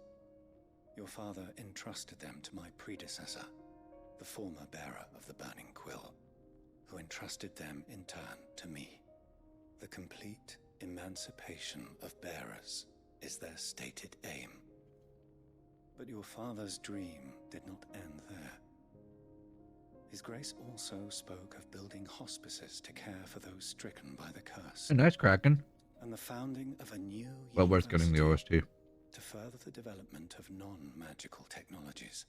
Your father entrusted them to my predecessor, the former bearer of the Burning Quill, who entrusted them in turn to me. The complete emancipation of bearers is their stated aim. But your father's dream did not end there. His Grace also spoke of building hospices to care for those stricken by the curse. Nice, Kraken. And the founding of a new Well worth getting the OST. to further the development of non-magical technologies.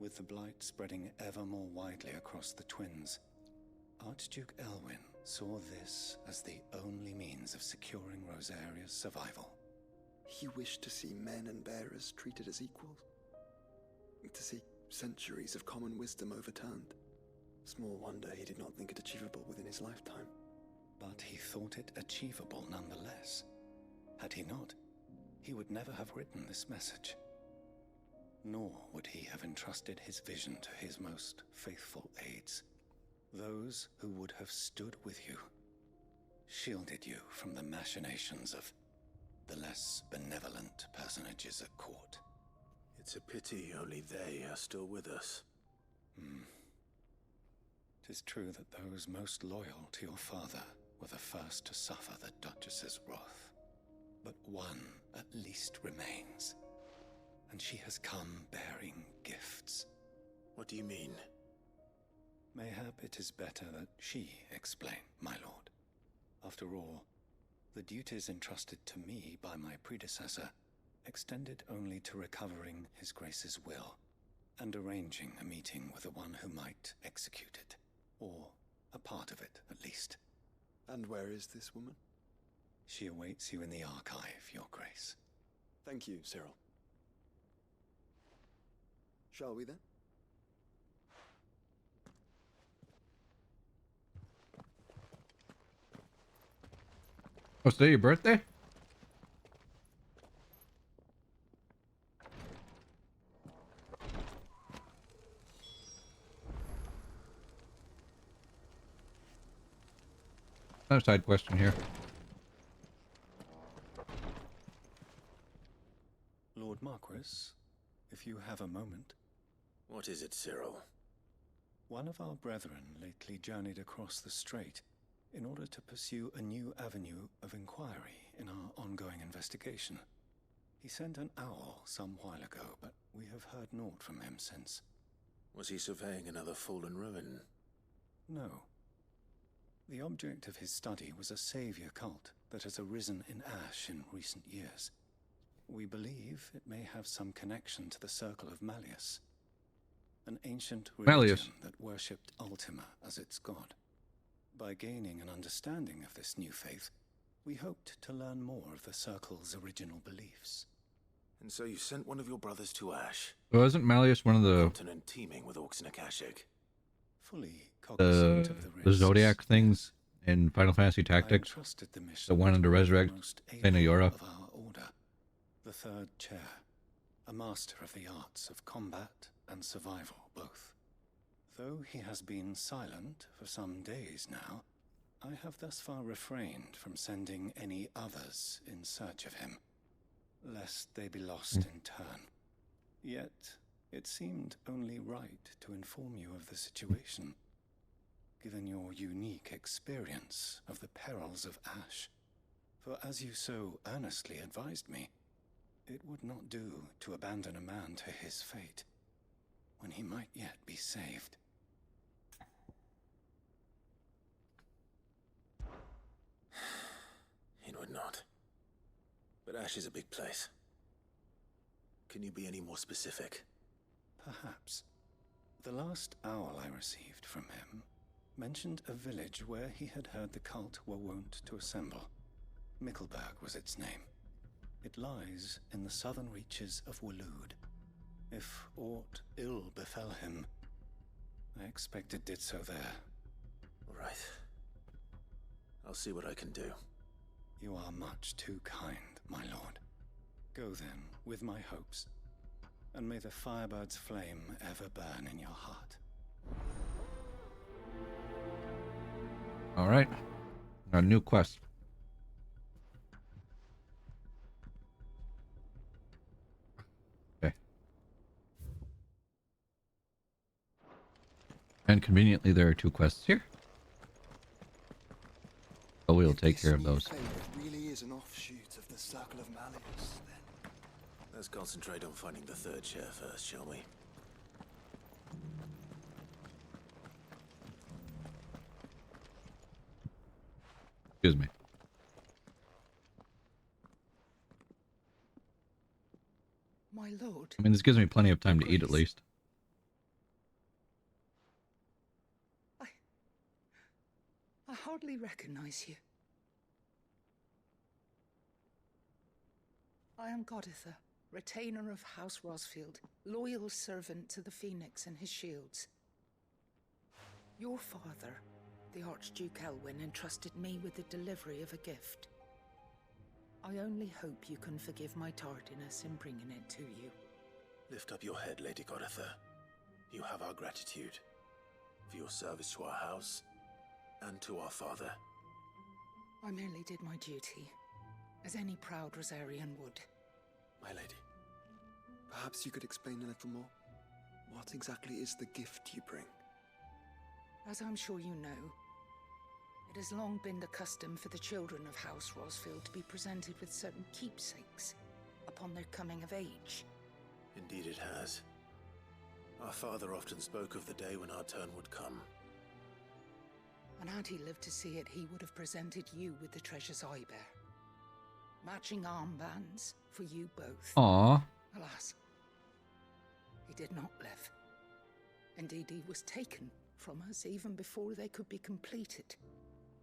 With the blight spreading ever more widely across the twins, Archduke Elwyn saw this as the only means of securing Rosaria's survival. He wished to see men and bearers treated as equals. To see centuries of common wisdom overturned. Small wonder he did not think it achievable within his lifetime. But he thought it achievable nonetheless. Had he not, he would never have written this message. Nor would he have entrusted his vision to his most faithful aides. Those who would have stood with you, shielded you from the machinations of the less benevolent personages at court. It's a pity only they are still with us. 'Tis true that those most loyal to your father were the first to suffer the Duchess's wrath. But one at least remains, and she has come bearing gifts. What do you mean? Mayhap it is better that she explain, my lord. After all, the duties entrusted to me by my predecessor extended only to recovering His Grace's will and arranging a meeting with the one who might execute it, or a part of it at least. And where is this woman? She awaits you in the archive, Your Grace. Thank you, Cyril. Shall we then? Oh, today your birthday? Another side question here. Lord Marquis, if you have a moment. What is it, Cyril? One of our brethren lately journeyed across the strait in order to pursue a new avenue of inquiry in our ongoing investigation. He sent an owl some while ago, but we have heard naught from him since. Was he surveying another fallen ruin? No. The object of his study was a savior cult that has arisen in Ash in recent years. We believe it may have some connection to the Circle of Malleus, an ancient religion that worshipped Ultima as its god. By gaining an understanding of this new faith, we hoped to learn more of the Circle's original beliefs. And so you sent one of your brothers to Ash? Well, isn't Malleus one of the continent teeming with orcs in Akashic? Fully cognizant of the risks. Zodiac things in Final Fantasy Tactics? The one under Resurrect Senora. Of our order, the third chair, a master of the arts of combat and survival both. Though he has been silent for some days now, I have thus far refrained from sending any others in search of him, lest they be lost in turn. Yet, it seemed only right to inform you of the situation, given your unique experience of the perils of Ash. For as you so earnestly advised me, it would not do to abandon a man to his fate, when he might yet be saved. It would not. But Ash is a big place. Can you be any more specific? Perhaps. The last owl I received from him mentioned a village where he had heard the cult were wont to assemble. Mickleburg was its name. It lies in the southern reaches of Waloed. If aught ill befell him, I expect it did so there. Right. I'll see what I can do. You are much too kind, my lord. Go then, with my hopes. And may the Firebird's flame ever burn in your heart. All right. Got a new quest. Okay. And conveniently, there are 2 quests here. Oh, we'll take care of those. Really is an offshoot of the Circle of Malleus, then. Let's concentrate on finding the 3rd chair first, shall we? Excuse me. My lord. I mean, this gives me plenty of time to eat at least. I hardly recognize you. I am Goditha, retainer of House Rosfield, loyal servant to the Phoenix and his shields. Your father, the Archduke Elwyn, entrusted me with the delivery of a gift. I only hope you can forgive my tardiness in bringing it to you. Lift up your head, Lady Goditha. You have our gratitude for your service to our house and to our father. I merely did my duty, as any proud Rosarian would. My lady, perhaps you could explain a little more? What exactly is the gift you bring? As I'm sure you know, it has long been the custom for the children of House Rosfield to be presented with certain keepsakes upon their coming of age. Indeed it has. Our father often spoke of the day when our turn would come. And had he lived to see it, he would have presented you with the treasures I bear. Matching armbands for you both. Aww. Alas, he did not live. Indeed, he was taken from us even before they could be completed.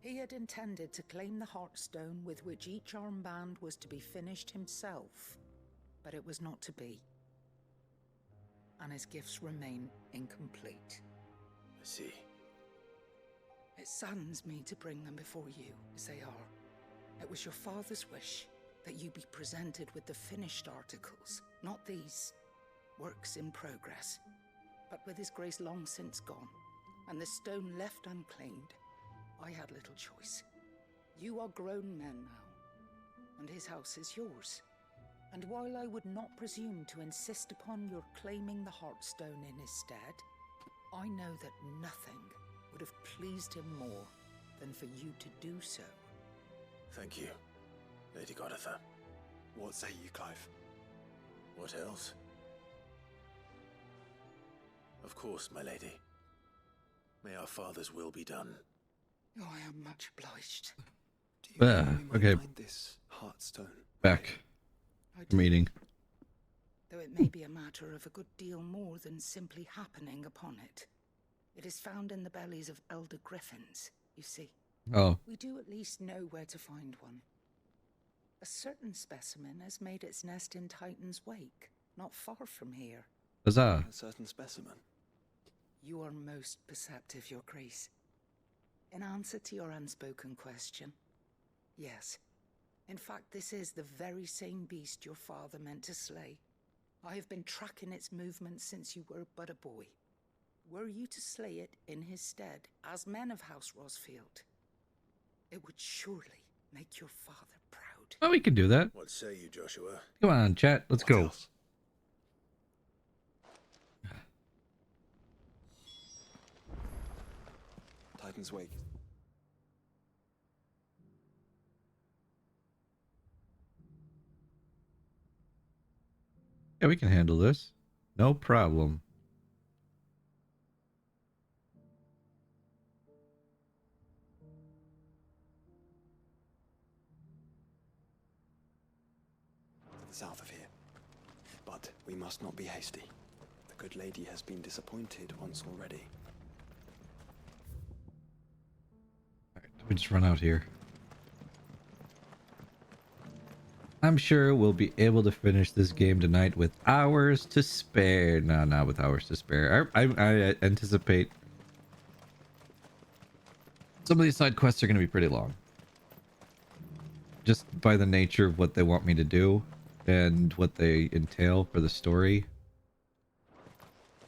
He had intended to claim the Heartstone with which each armband was to be finished himself, but it was not to be. And his gifts remain incomplete. I see. It saddens me to bring them before you, as they are. It was your father's wish that you be presented with the finished articles, not these works in progress. But with his grace long since gone, and the stone left unclaimed, I had little choice. You are grown men now, and his house is yours. And while I would not presume to insist upon your claiming the Heartstone in his stead, I know that nothing would have pleased him more than for you to do so. Thank you, Lady Goditha. What say you, Clive? What else? Of course, my lady. May our father's will be done. Oh, I am much obliged. Do you know we might okay. find this Heartstone? Back. Meeting. Though it may be a matter of a good deal more than simply happening upon it. It is found in the bellies of elder griffins, you see. Oh. We do at least know where to find one. A certain specimen has made its nest in Titan's Wake, not far from here. Huzzah. A certain specimen? You are most perceptive, Your Grace. In answer to your unspoken question, yes. In fact, this is the very same beast your father meant to slay. I have been tracking its movements since you were but a boy. Were you to slay it in his stead, as men of House Rosfield, it would surely make your father proud. Oh, we can do that. What say you, Joshua? Come on, chat. Let's go. Else? Titan's Wake. Yeah, we can handle this. No problem. To the south of here. But we must not be hasty. The good lady has been disappointed once already. We just run out here. I'm sure we'll be able to finish this game tonight with hours to spare. No, not with hours to spare. I anticipate some of these side quests are going to be pretty long. Just by the nature of what they want me to do and what they entail for the story.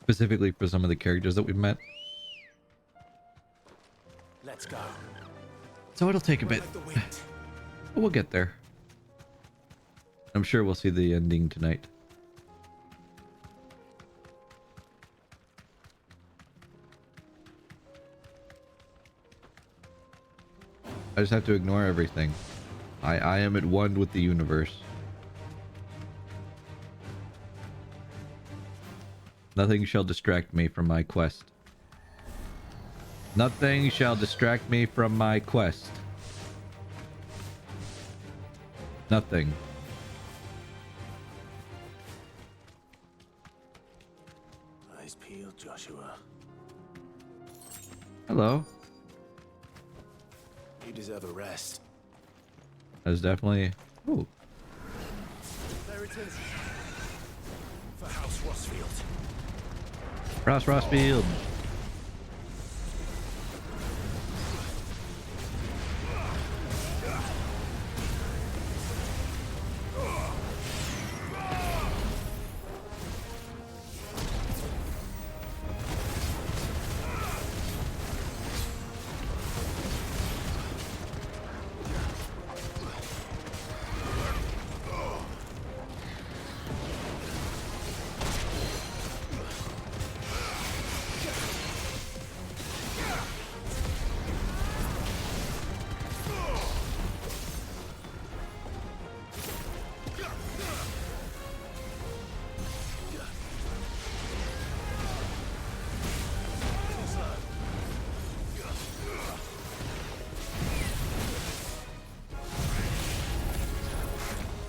specifically for some of the characters that we've met. Let's go. So it'll take a bit. But we'll get there. I'm sure we'll see the ending tonight. I just have to ignore everything. I am at one with the universe. Nothing shall distract me from my quest. Nothing shall distract me from my quest. Nothing. Eyes peeled, Joshua. Hello. You deserve a rest. That's definitely... Ooh. There it is. For House Rossfield. Rossfield.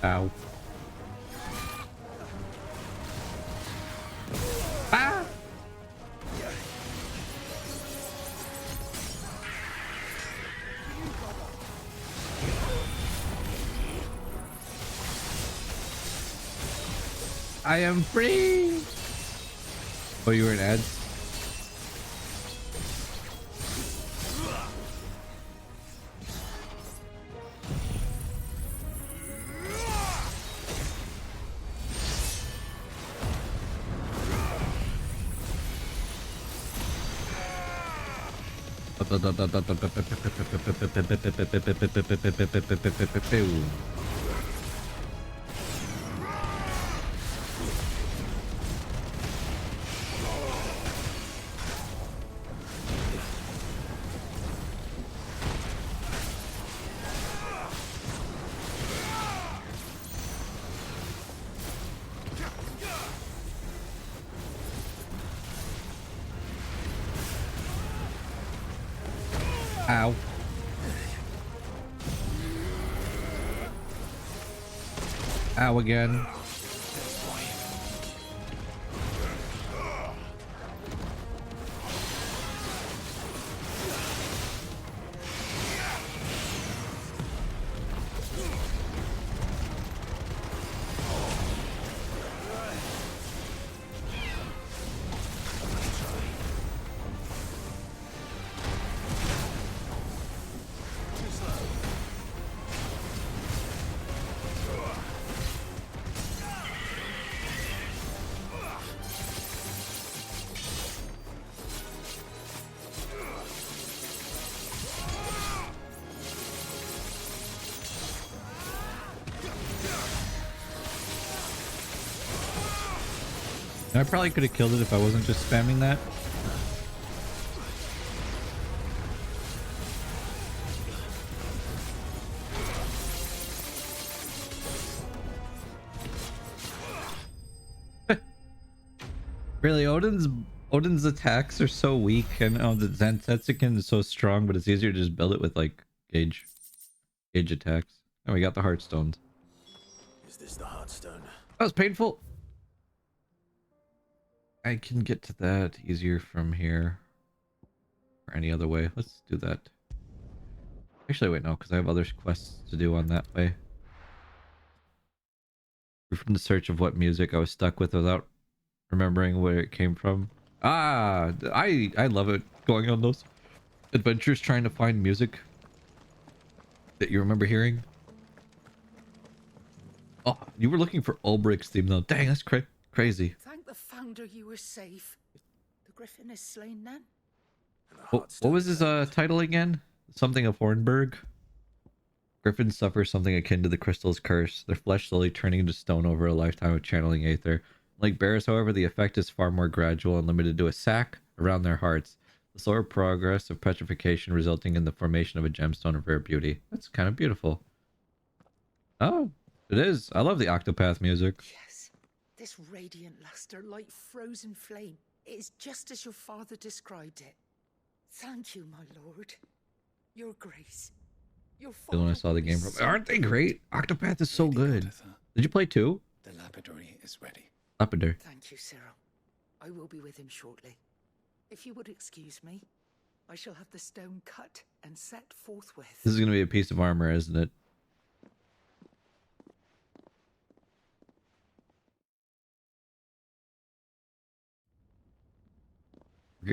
Ow. Ah! I am free! Oh, you were in ads? Ow. Ow again. I probably could have killed it if I wasn't just spamming that. Really, Odin's attacks are so weak, and the Zantetsuken is so strong, but it's easier to just build it with like gauge attacks. And we got the Heartstones. Is this the Heartstone? That was painful. I can get to that easier from here. Or any other way. Let's do that. Actually, wait, no, because I have other quests to do on that way. From the search of what music I was stuck with without remembering where it came from. Ah, I love it going on those adventures trying to find music that you remember hearing. Oh, you were looking for Ulbricht's theme though. Dang, that's crazy. Thank the Founder you were safe. griffin is slain then? What was his title again? Something of Hornburg? Griffins suffer something akin to the crystal's curse, their flesh slowly turning into stone over a lifetime of channeling aether. Like bears, however, the effect is far more gradual and limited to a sac around their hearts. The slower progress of petrification resulting in the formation of a gemstone of rare beauty. That's kind of beautiful. Oh, it is. I love the Octopath music. Yes, this radiant luster like frozen flame. It is just as your father described it. Thank you, my lord. Your grace. Your When I saw the game from, aren't they great? Octopath is so good. Did you play 2? The lapidary is ready. Lapidary. Thank you, Cyril. I will be with him shortly. If you would excuse me, I shall have the stone cut and set forthwith. This is going to be a piece of armor, isn't it?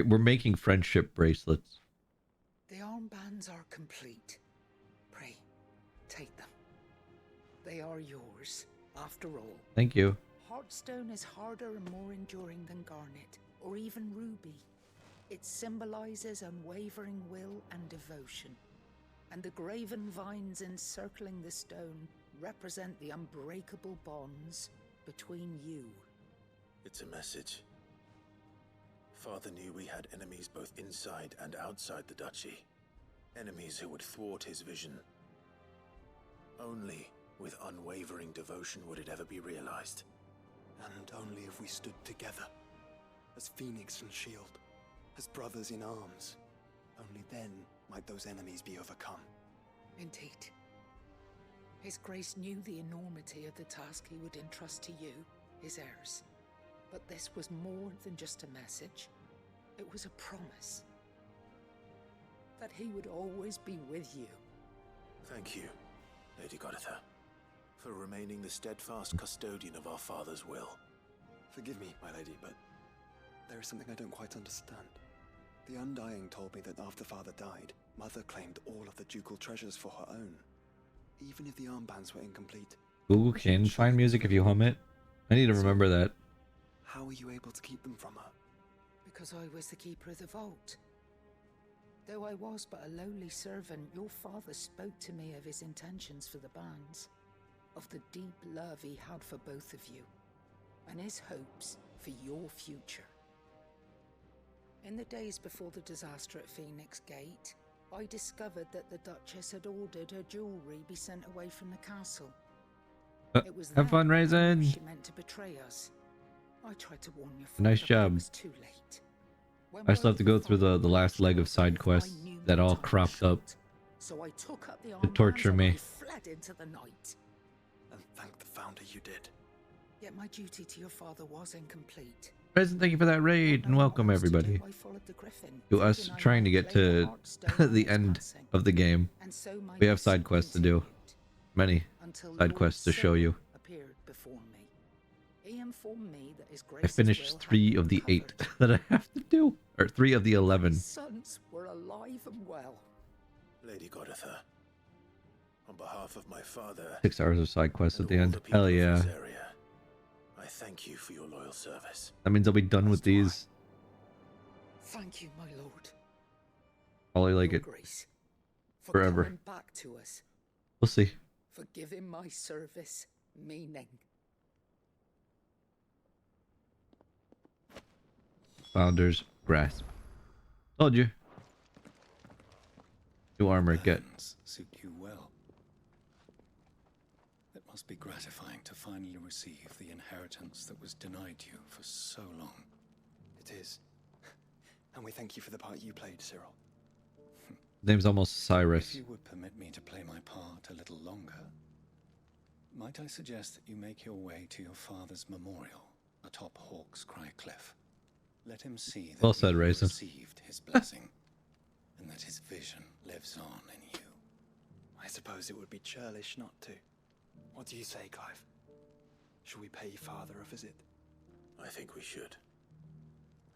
We're making friendship bracelets. The armbands are complete. Pray, take them. They are yours, after all. Thank you. Heartstone is harder and more enduring than garnet, or even ruby. It symbolizes unwavering will and devotion. And the graven vines encircling the stone represent the unbreakable bonds between you. It's a message. Father knew we had enemies both inside and outside the duchy. Enemies who would thwart his vision. Only with unwavering devotion would it ever be realized. And only if we stood together, as Phoenix and Shield, as brothers in arms. Only then might those enemies be overcome. Indeed. His Grace knew the enormity of the task he would entrust to you, his heirs. But this was more than just a message. It was a promise. That he would always be with you. Thank you, Lady Goditha, for remaining the steadfast custodian of our father's will. Forgive me, my lady, but there is something I don't quite understand. The Undying told me that after Father died, Mother claimed all of the ducal treasures for her own. Even if the armbands were incomplete. Google can find music if you hum it. I need to remember that. How were you able to keep them from her? Because I was the keeper of the vault. Though I was but a lowly servant, your father spoke to me of his intentions for the bands, of the deep love he had for both of you, and his hopes for your future. In the days before the disaster at Phoenix Gate, I discovered that the Duchess had ordered her jewelry be sent away from the castle. It was have fun, Raisin. she meant to betray us. I tried to warn your father, Nice but job. it was too late. I still have to go through the last leg of side quests that all cropped up So I took up the to torture armbands and me. I fled into the night. And thank the Founder you did. Yet my duty to your father was incomplete. Raisin, thank you for that raid and welcome everybody I followed the Griffin, to us trying to get to the end of the game. and so my We have side mission quests to do. Many until side Lord quests to show you. appeared before me. He informed me that his I Grace's finished will 3 of the 8 that I have to do. Or 3 of the 11. his sons were alive and well. Lady Goditha, on behalf of my father 6 hours of side quests at the all end. the people Hell of yeah. this area, I thank you for your loyal service. That means I'll be done with these. Thank you, my lord. Probably like Your it Grace, for forever. coming back to us, We'll see. for giving my service meaning. Founder's Grasp. Told you. New armor, get. Suit you well. It must be gratifying to finally receive the inheritance that was denied you for so long. It is. And we thank you for the part you played, Cyril. Name's almost If Cyrus. you would permit me to play my part a little longer, might I suggest that you make your way to your father's memorial atop Hawk's Cry Cliff? Let him see that Well said, you Raisin. received his blessing, and that his vision lives on in you. I suppose it would be churlish not to. What do you say, Clive? Shall we pay Father a visit? I think we should.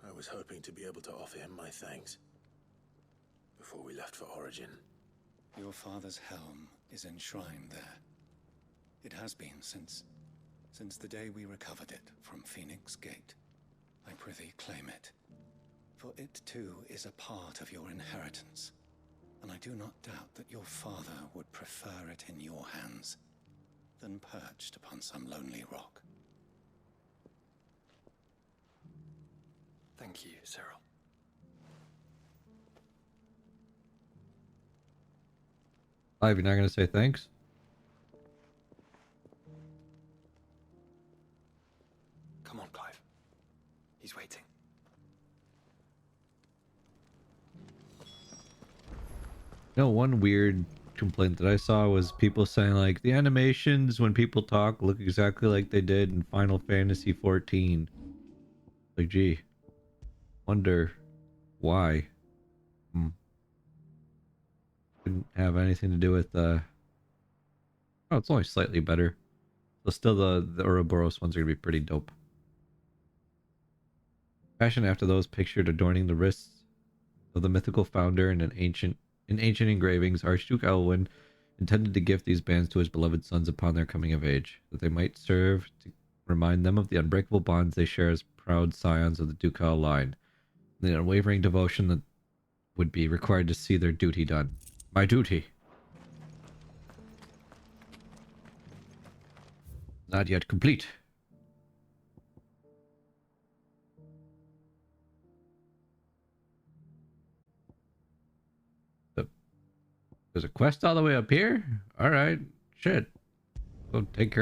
I was hoping to be able to offer him my thanks before we left for Origin. Your father's helm is enshrined there. It has been since the day we recovered it from Phoenix Gate. I prithee claim it, For it too is a part of your inheritance, and I do not doubt that your father would prefer it in your hands than perched upon some lonely rock. Thank you, Cyril. Clive, you're not going to say thanks? Come on, Clive. He's waiting. No, one weird complaint that I saw was people saying like the animations when people talk look exactly like they did in Final Fantasy 14. Like, gee, wonder why. Didn't have anything to do with oh, it's only slightly better. So still the Ouroboros ones are gonna be pretty dope. Fashion after those pictured adorning the wrists of the mythical founder in ancient engravings, Archduke Elwyn intended to gift these bands to his beloved sons upon their coming of age, that they might serve to remind them of the unbreakable bonds they share as proud scions of the ducal line, and the unwavering devotion that would be required to see their duty done. My duty. Not yet complete. There's a quest all the way up here? Alright. Shit. Go take care